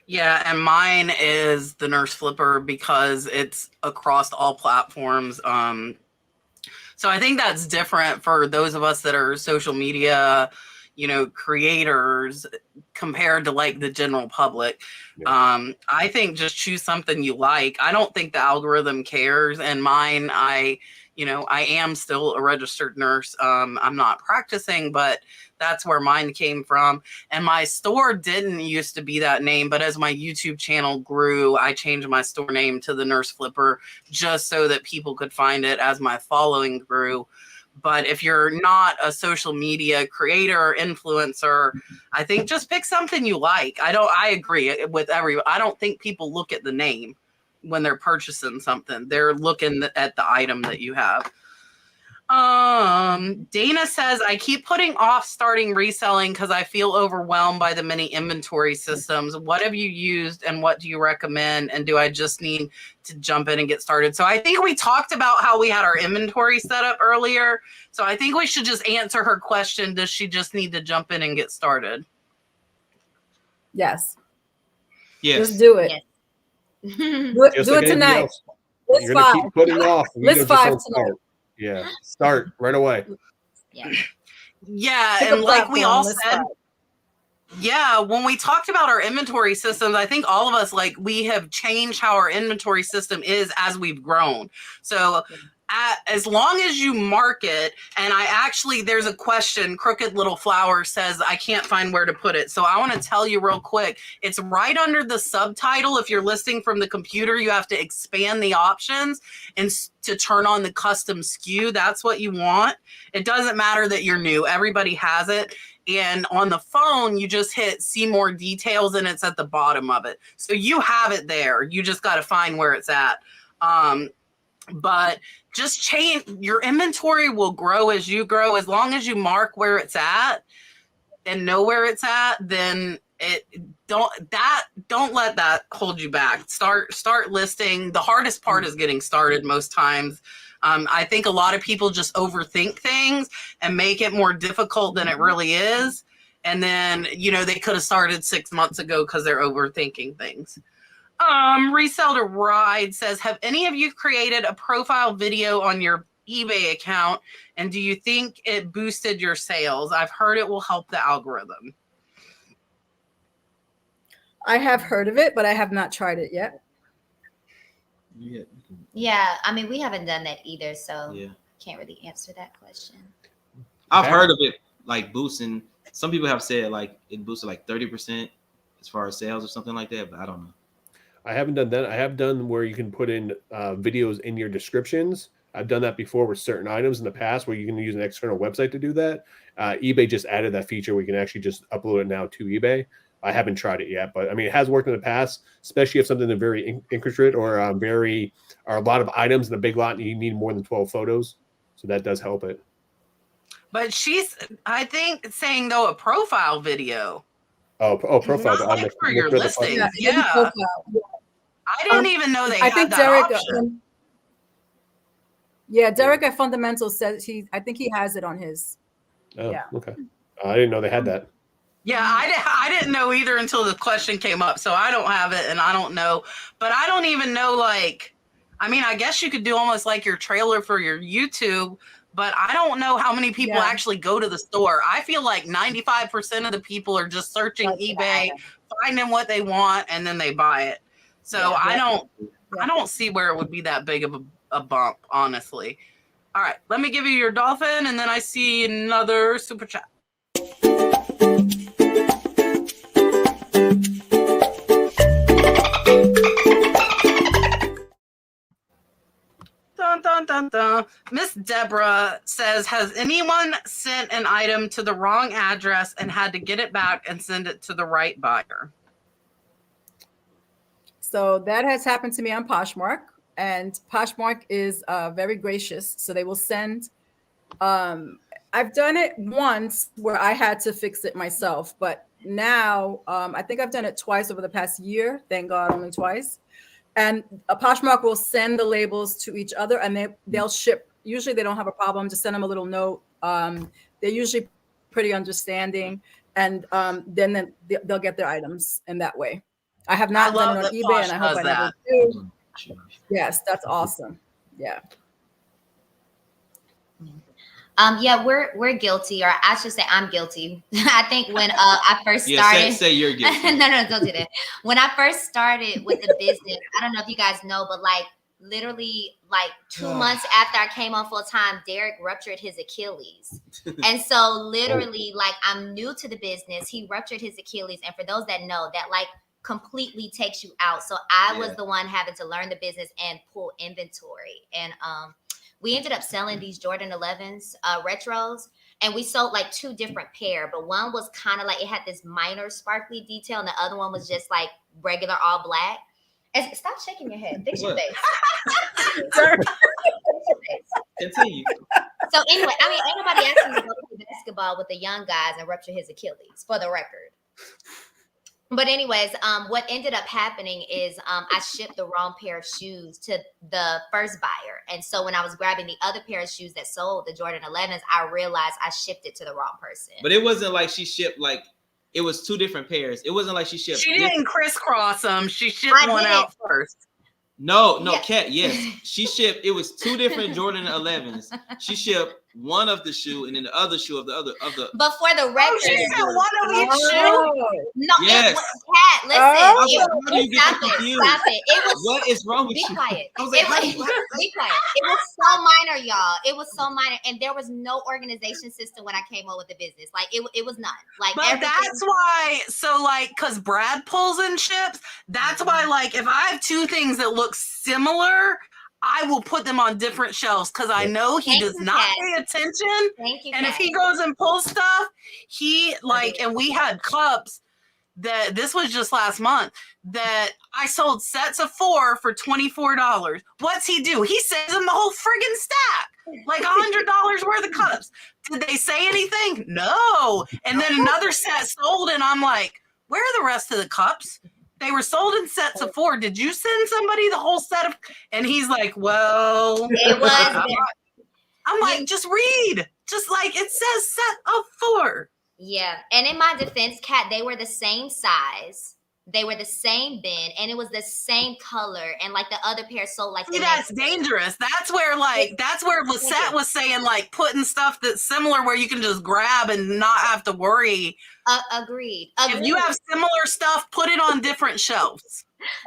Yeah, and mine is the Nurse Flipper because it's across all platforms. So I think that's different for those of us that are social media, creators compared to like the general public. Yeah. I think just choose something you like. I don't think the algorithm cares. And mine, I am still a registered nurse. I'm not practicing, but that's where mine came from. And my store didn't used to be that name, but as my YouTube channel grew, I changed my store name to the Nurse Flipper just so that people could find it as my following grew. But if you're not a social media creator, influencer, I think just pick something you like. I agree with I don't think people look at the name when they're purchasing something. They're looking at the item that you have. Dana says, I keep putting off starting reselling because I feel overwhelmed by the many inventory systems. What have you used and what do you recommend? And do I just need to jump in and get started? So I think we talked about how we had our inventory set up earlier. So I think we should just answer her question. Does she just need to jump in and get started? Yes. Yes. Just do it. Yes. Do it tonight. You're going to keep putting off. List 5 tonight. Yeah. Start right away. Yeah. Yeah. Pick a And like we platform, all list said, 5. yeah, when we talked about our inventory systems, I think all of us, like, we have changed how our inventory system is as we've grown. So as long as you market, and there's a question, Crooked Little Flower says, I can't find where to put it. So I want to tell you real quick, it's right under the subtitle. If you're listing from the computer, you have to expand the options and to turn on the custom SKU. That's what you want. It doesn't matter that you're new. Everybody has it. And on the phone, you just hit see more details and it's at the bottom of it. So you have it there. You just got to find where it's at. But just change, your inventory will grow as you grow. As long as you mark where it's at and know where it's at, then don't let that hold you back. Start listing. The hardest part is getting started most times. I think a lot of people just overthink things and make it more difficult than it really is. And then, they could have started 6 months ago because they're overthinking things. Resell to Ride says, have any of you created a profile video on your eBay account? And do you think it boosted your sales? I've heard it will help the algorithm. I have heard of it, but I have not tried it yet. Yeah, I mean, we haven't done that either, so can't really answer that question. I've heard of it like boosting. Some people have said like it boosted like 30% as far as sales or something like that, but I don't know. I haven't done that. I have done where you can put in videos in your descriptions. I've done that before with certain items in the past where you can use an external website to do that. eBay just added that feature where you can actually just upload it now to eBay. I haven't tried it yet, but I mean, it has worked in the past, especially if something is very intricate or a lot of items in a big lot and you need more than 12 photos. So that does help it. But she's, I think, saying though a profile video. Oh, profile. Not like for your listing. Yeah. I didn't even know they had that Derek, option. Derek at Fundamental says I think he has it on his. Oh, yeah. Okay. I didn't know they had that. Yeah, I didn't know either until the question came up. So I don't have it and I don't know. But I don't even know, I guess you could do almost like your trailer for your YouTube, but I don't know how many people actually go to the store. I feel like 95% of the people are just searching eBay, finding what they want, and then they buy it. So I don't see where it would be that big of a bump, honestly. All right, let me give you your dolphin, and then I see another super chat. Dun, dun, dun, dun. Miss Deborah says, has anyone sent an item to the wrong address and had to get it back and send it to the right buyer? So that has happened to me on Poshmark, and Poshmark is very gracious. So they will send, I've done it once where I had to fix it myself, but now I think I've done it twice over the past year. Thank God, only twice. And a Poshmark will send the labels to each other and they'll ship. Usually they don't have a problem. Just send them a little note. They're usually pretty understanding. And then they'll get their items in that way. I have not done it on eBay, and I hope I never do. Yes, that's awesome. Yeah. We're guilty, or I should say I'm guilty. I think when I first started. Say you're guilty. No, don't do that. When I first started with the business, I don't know if you guys know, but literally 2 months after I came on full time, Derek ruptured his Achilles. And so literally, I'm new to the business. He ruptured his Achilles. And for those that know, that completely takes you out. So I was the one having to learn the business and pull inventory. And we ended up selling these Jordan 11s, retros, and we sold 2 different pair, but one was kind of it had this minor sparkly detail, and the other one was just regular all black. Stop shaking your head. Fix your face. Continue. So anyway, I mean, ain't nobody asking me to go play basketball with the young guys and rupture his Achilles, for the record. But anyways, what ended up happening is I shipped the wrong pair of shoes to the first buyer. And so when I was grabbing the other pair of shoes that sold, the Jordan 11s, I realized I shipped it to the wrong person. But it wasn't like she shipped like, it was two different pairs. It wasn't like she shipped. She didn't crisscross them. She shipped one out first. No, Kat, yes. She shipped, it was two different Jordan 11s. She shipped one of the shoe and then the other shoe of the other of the. But for the record, she said one of each shoe. No, yes. Kat, listen. Stop it. It was. What is wrong with you? Be quiet. I was like, be quiet. It was so minor, y'all. It was so minor, and there was no organization system when I came up with the business. Like it was not. Like, but that's why. So like, because Brad pulls in ships. That's why. Like, if I have two things that look similar, I will put them on different shelves because I know he does not pay attention. Thank you. And if he goes and pulls stuff, he like, and we had cups that this was just last month that I sold sets of 4 for $24. What's he do? He sends them the whole friggin' stack, like $100 worth of cups. Did they say anything? No. And then another set sold, and I'm like, where are the rest of the cups? They were sold in sets of 4. Did you send somebody the whole set of? And he's like, well, it was. I'm like, just read. Just like it says set of 4. Yeah. And in my defense, Kat, they were the same size. They were the same bin, and it was the same color. And like the other pair sold like. See, that's dangerous. That's where Lissette was saying like putting stuff that's similar where you can just grab and not have to worry. Agreed. If you have similar stuff, put it on different shelves.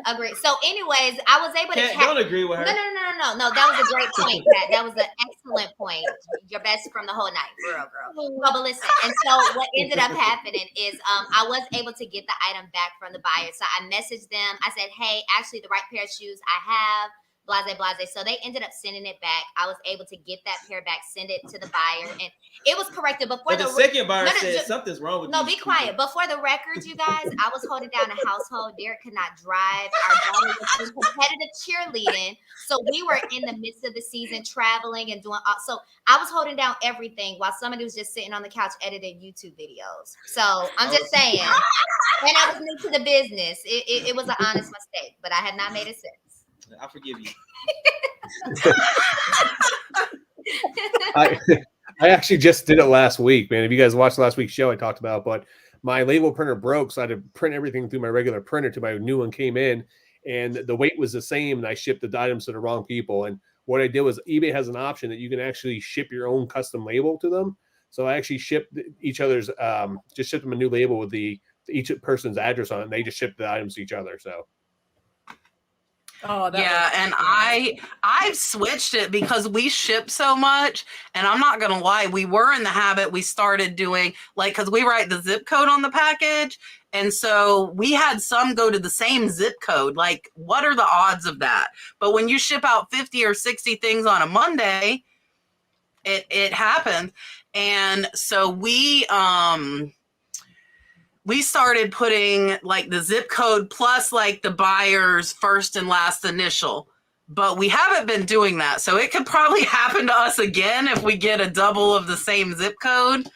Agreed. So, anyways, I was able to. Don't agree with her. No. That was a great point, Kat. That was an excellent point. Your best from the whole night, girl. No, but listen. And so, what ended up happening is, I was able to get the item back from the buyer. So I messaged them. I said, "Hey, actually, the right pair of shoes I have." Blase. So they ended up sending it back. I was able to get that pair back, send it to the buyer, and it was corrected. Before the second buyer said something's wrong with. No, be quiet. Before the records, you guys, I was holding down a household. Derek could not drive. Our daughter was doing competitive cheerleading, so we were in the midst of the season, traveling and doing. So I was holding down everything while somebody was just sitting on the couch editing YouTube videos. So I'm just saying, and I was new to the business. It was an honest mistake, but I had not made it since. I forgive you. I actually just did it last week, man. If you guys watched last week's show, I talked about, but my label printer broke, so I had to print everything through my regular printer till my new one came in, and the weight was the same, and I shipped the items to the wrong people. And what I did was eBay has an option that you can actually ship your own custom label to them. So I actually shipped each other's, just shipped them a new label with each person's address on it, and they just shipped the items to each other. So. Oh, yeah, and I've switched it because we ship so much, and I'm not gonna lie, we were in the habit. We started doing because we write the zip code on the package, and so we had some go to the same zip code. Like, what are the odds of that? But when you ship out 50 or 60 things on a Monday, it happens, and so we started putting like the zip code plus like the buyer's first and last initial, but we haven't been doing that. So it could probably happen to us again if we get a double of the same zip code.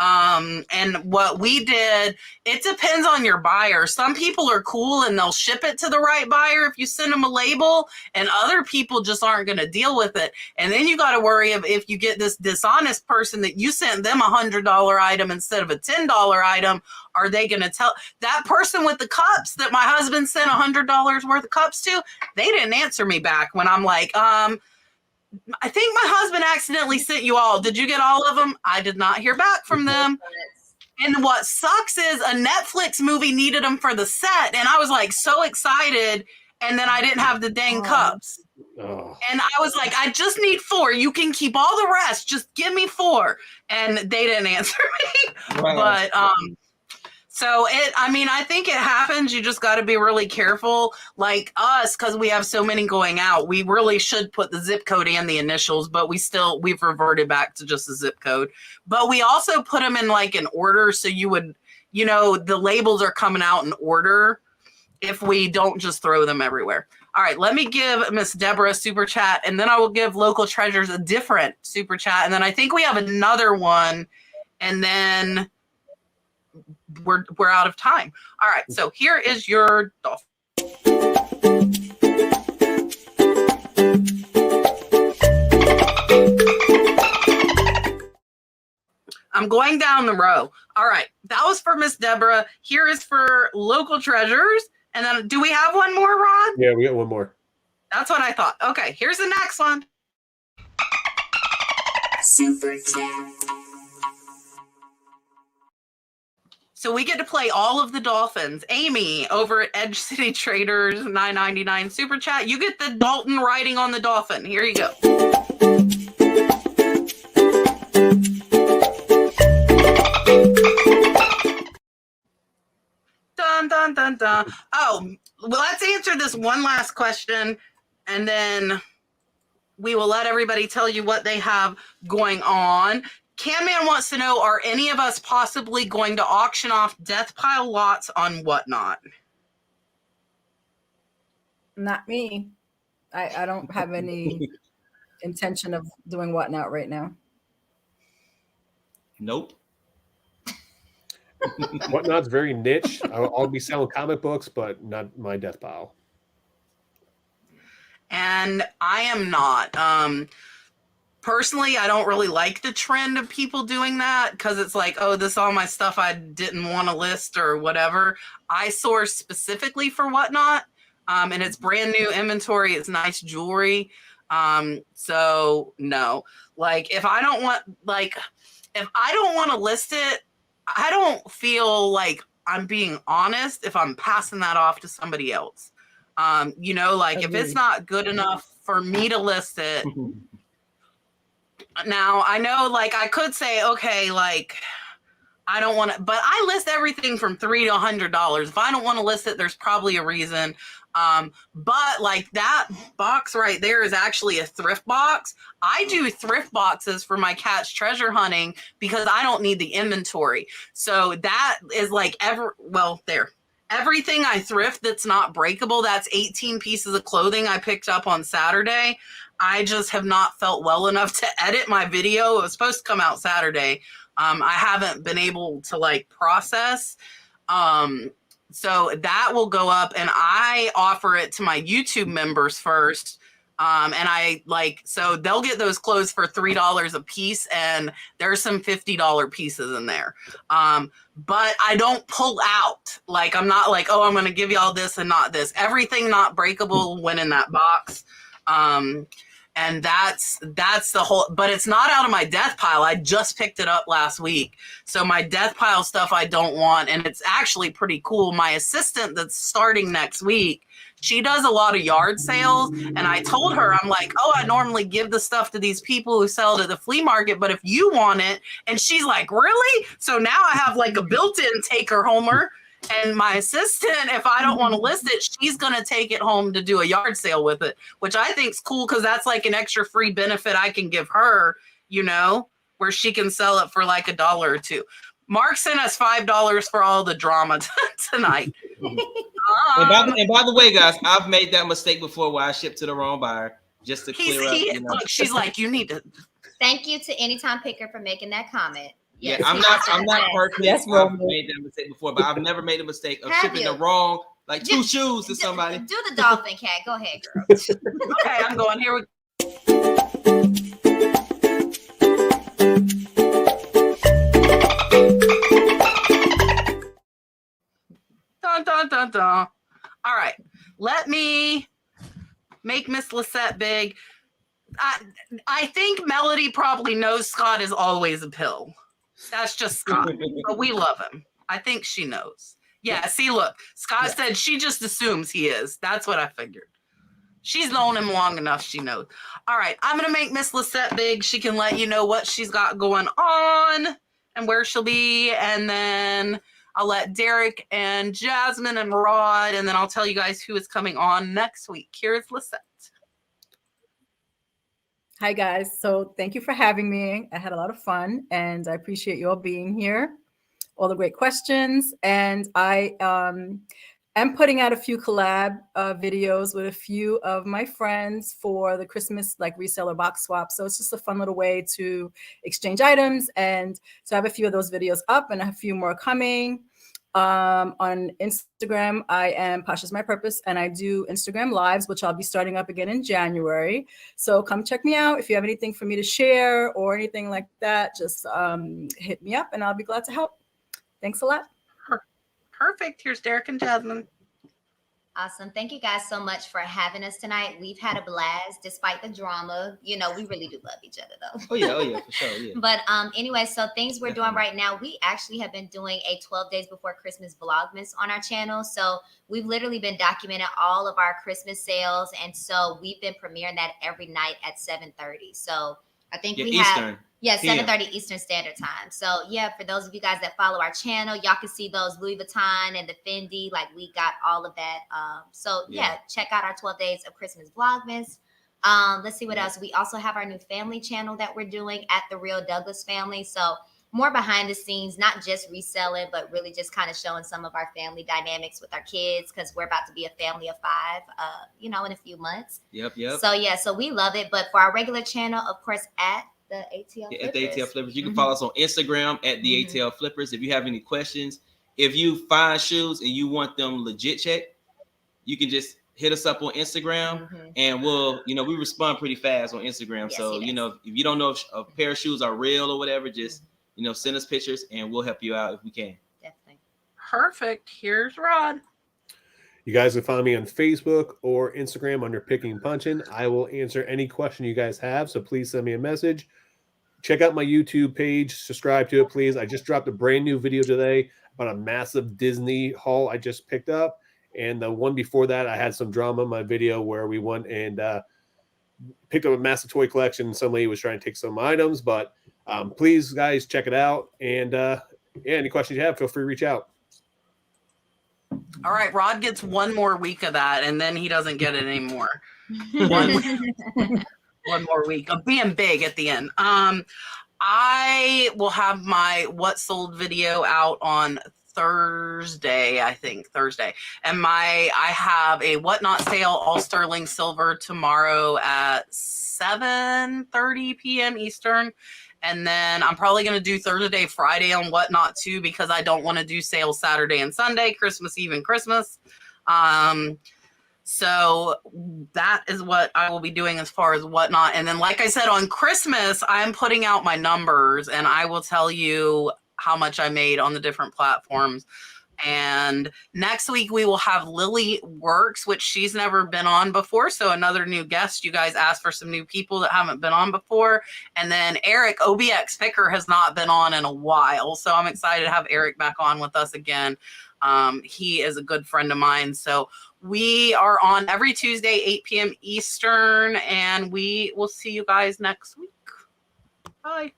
And what we did, it depends on your buyer. Some people are cool and they'll ship it to the right buyer if you send them a label, and other people just aren't going to deal with it. And then you got to worry if you get this dishonest person that you sent them $100 item instead of a $10 item. Are they going to tell that person with the cups that my husband sent $100 worth of cups to? They didn't answer me back when I'm like, I think my husband accidentally sent you all. Did you get all of them? I did not hear back from them. And what sucks is a Netflix movie needed them for the set. And I was like so excited. And then I didn't have the dang cups. Oh. And I was like, I just need 4. You can keep all the rest. Just give me 4. And they didn't answer me. Wow. But, so I think it happens. You just got to be really careful. Like us, because we have so many going out, we really should put the zip code and the initials, but we've reverted back to just the zip code. But we also put them in like an order. So you would, the labels are coming out in order if we don't just throw them everywhere. All right, let me give Miss Deborah a super chat, and then I will give Local Treasures a different super chat, and then I think we have another one, and then we're out of time. All right, so here is your dolphin. I'm going down the row. All right, that was for Miss Deborah. Here is for Local Treasures. And then do we have one more, Rod? Yeah, we got one more. That's what I thought. Okay, here's the next one. Super chat. So we get to play all of the dolphins. Amy over at Edge City Traders, $9.99 super chat. You get the Dalton riding on the dolphin. Here you go. Dun, dun, dun, dun. Oh, well, let's answer this one last question, and then we will let everybody tell you what they have going on. Can-Man wants to know, are any of us possibly going to auction off death pile lots on Whatnot? Not me. I don't have any intention of doing Whatnot right now. Nope. Whatnot's very niche. I'll be selling comic books, but not my death pile. And I am not. Personally, I don't really like the trend of people doing that because it's like, oh, this is all my stuff I didn't want to list or whatever. I source specifically for Whatnot, and it's brand new inventory. It's nice jewelry. So no, like if I don't want to list it, I don't feel like I'm being honest if I'm passing that off to somebody else. You know, like if it's not good enough for me to list it. Now, I know, like, I could say, okay, like, I don't want to, but I list everything from $3 to $100. If I don't want to list it, there's probably a reason. But, like, that box right there is actually a thrift box. I do thrift boxes for my catch treasure hunting because I don't need the inventory. So that is, like, everything I thrift that's not breakable, that's 18 pieces of clothing I picked up on Saturday. I just have not felt well enough to edit my video. It was supposed to come out Saturday. I haven't been able to like process. So that will go up and I offer it to my YouTube members first. So they'll get those clothes for $3 a piece and there's some $50 pieces in there. But I don't pull out. Like, I'm not like, oh, I'm going to give you all this and not this. Everything not breakable went in that box. And that's the whole, but it's not out of my death pile. I just picked it up last week. So my death pile stuff I don't want. And it's actually pretty cool. My assistant that's starting next week, she does a lot of yard sales. And I told her, I'm like, oh, I normally give the stuff to these people who sell it at the flea market. But if you want it, and she's like, really? So now I have like a built-in taker homer. And my assistant, if I don't want to list it, she's going to take it home to do a yard sale with it, which I think is cool because that's like an extra free benefit I can give her, you know, where she can sell it for like $1 or $2. Mark sent us $5 for all the drama tonight. And by the way, guys, I've made that mistake before where I shipped to the wrong buyer just to clear up. You know. Look, she's like, you need to. Thank you to Anytime Picker for making that comment. Yes, I'm not perfect. Yes, I've made that mistake before, but I've never made a mistake of shipping the wrong, like two shoes to somebody. Do the dolphin cat. Go ahead, girl. Okay, I'm going. Here we go. Dun, dun, dun, dun. All right, let me make Miss Lissette big. I think Melody probably knows Scott is always a pill. That's just Scott, but we love him. I think she knows. Yeah, see, look, Scott said she just assumes he is. That's what I figured. She's known him long enough. She knows. All right, I'm going to make Miss Lissette big. She can let you know what she's got going on and where she'll be. And then I'll let Derek and Jasmine and Rod, and then I'll tell you guys who is coming on next week. Here's Lissette. Hi, guys. So thank you for having me. I had a lot of fun, and I appreciate you all being here, all the great questions. And I am putting out a few collab videos with a few of my friends for the Christmas like reseller box swap. So it's just a fun little way to exchange items. And so I have a few of those videos up and a few more coming. On Instagram, I am Pasha's My Purpose, and I do Instagram lives, which I'll be starting up again in January. So come check me out. If you have anything for me to share or anything like that, just hit me up and I'll be glad to help. Thanks a lot. Perfect. Here's Derek and Jasmine. Awesome. Thank you guys so much for having us tonight. We've had a blast despite the drama. You know, we really do love each other though. Oh yeah, for sure. Yeah. But anyway, so things we're doing right now, we actually have been doing a 12 days before Christmas Vlogmas on our channel. So we've literally been documenting all of our Christmas sales. And so we've been premiering that every night at 7:30. So I think we Eastern. have 7:30 Eastern Standard Time. So yeah, for those of you guys that follow our channel, y'all can see those Louis Vuitton and the Fendi. Like we got all of that. So yeah, check out our 12 days of Christmas Vlogmas. Let's see what else. We also have our new family channel that we're doing at The Real Douglas Family. So more behind the scenes, not just reselling, but really just kind of showing some of our family dynamics with our kids, because we're about to be a family of 5, in a few months. Yep. So yeah, so we love it. But for our regular channel, of course, at the ATL Flippers. At the ATL Flippers. You can follow us on Instagram at the ATL Flippers. If you have any questions, if you find shoes and you want them legit checked, you can just hit us up on Instagram and we'll, we respond pretty fast on Instagram. Yes, so, if you don't know if a pair of shoes are real or whatever, just, send us pictures and we'll help you out if we can. Definitely. Perfect. Here's Rod. You guys can find me on Facebook or Instagram under Picking and Punching. I will answer any question you guys have, so please send me a message. Check out my YouTube page. Subscribe to it, please. I just dropped a brand new video today about a massive Disney haul I just picked up. And the one before that, I had some drama in my video where we went and picked up a massive toy collection. Somebody was trying to take some items, but please, guys, check it out. And any questions you have, feel free to reach out. All right, Rod gets one more week of that, and then he doesn't get it anymore. One more week of being big at the end. I will have my what sold video out on Thursday, I think Thursday, and I have a whatnot sale all sterling silver tomorrow at 7:30 p.m. Eastern. And then I'm probably going to do Thursday, Friday on whatnot too, because I don't want to do sales Saturday and Sunday, Christmas Eve and Christmas. So that is what I will be doing as far as whatnot. And then, like I said, on Christmas, I'm putting out my numbers and I will tell you how much I made on the different platforms. And next week we will have Lily Works, which she's never been on before. So another new guest. You guys asked for some new people that haven't been on before. And then Eric, OBX Picker, has not been on in a while. So I'm excited to have Eric back on with us again. He is a good friend of mine. So we are on every Tuesday, 8 p.m. Eastern, and we will see you guys next week. Bye.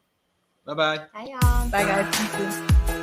Bye-bye. Bye, y'all. Bye, guys. Thank you.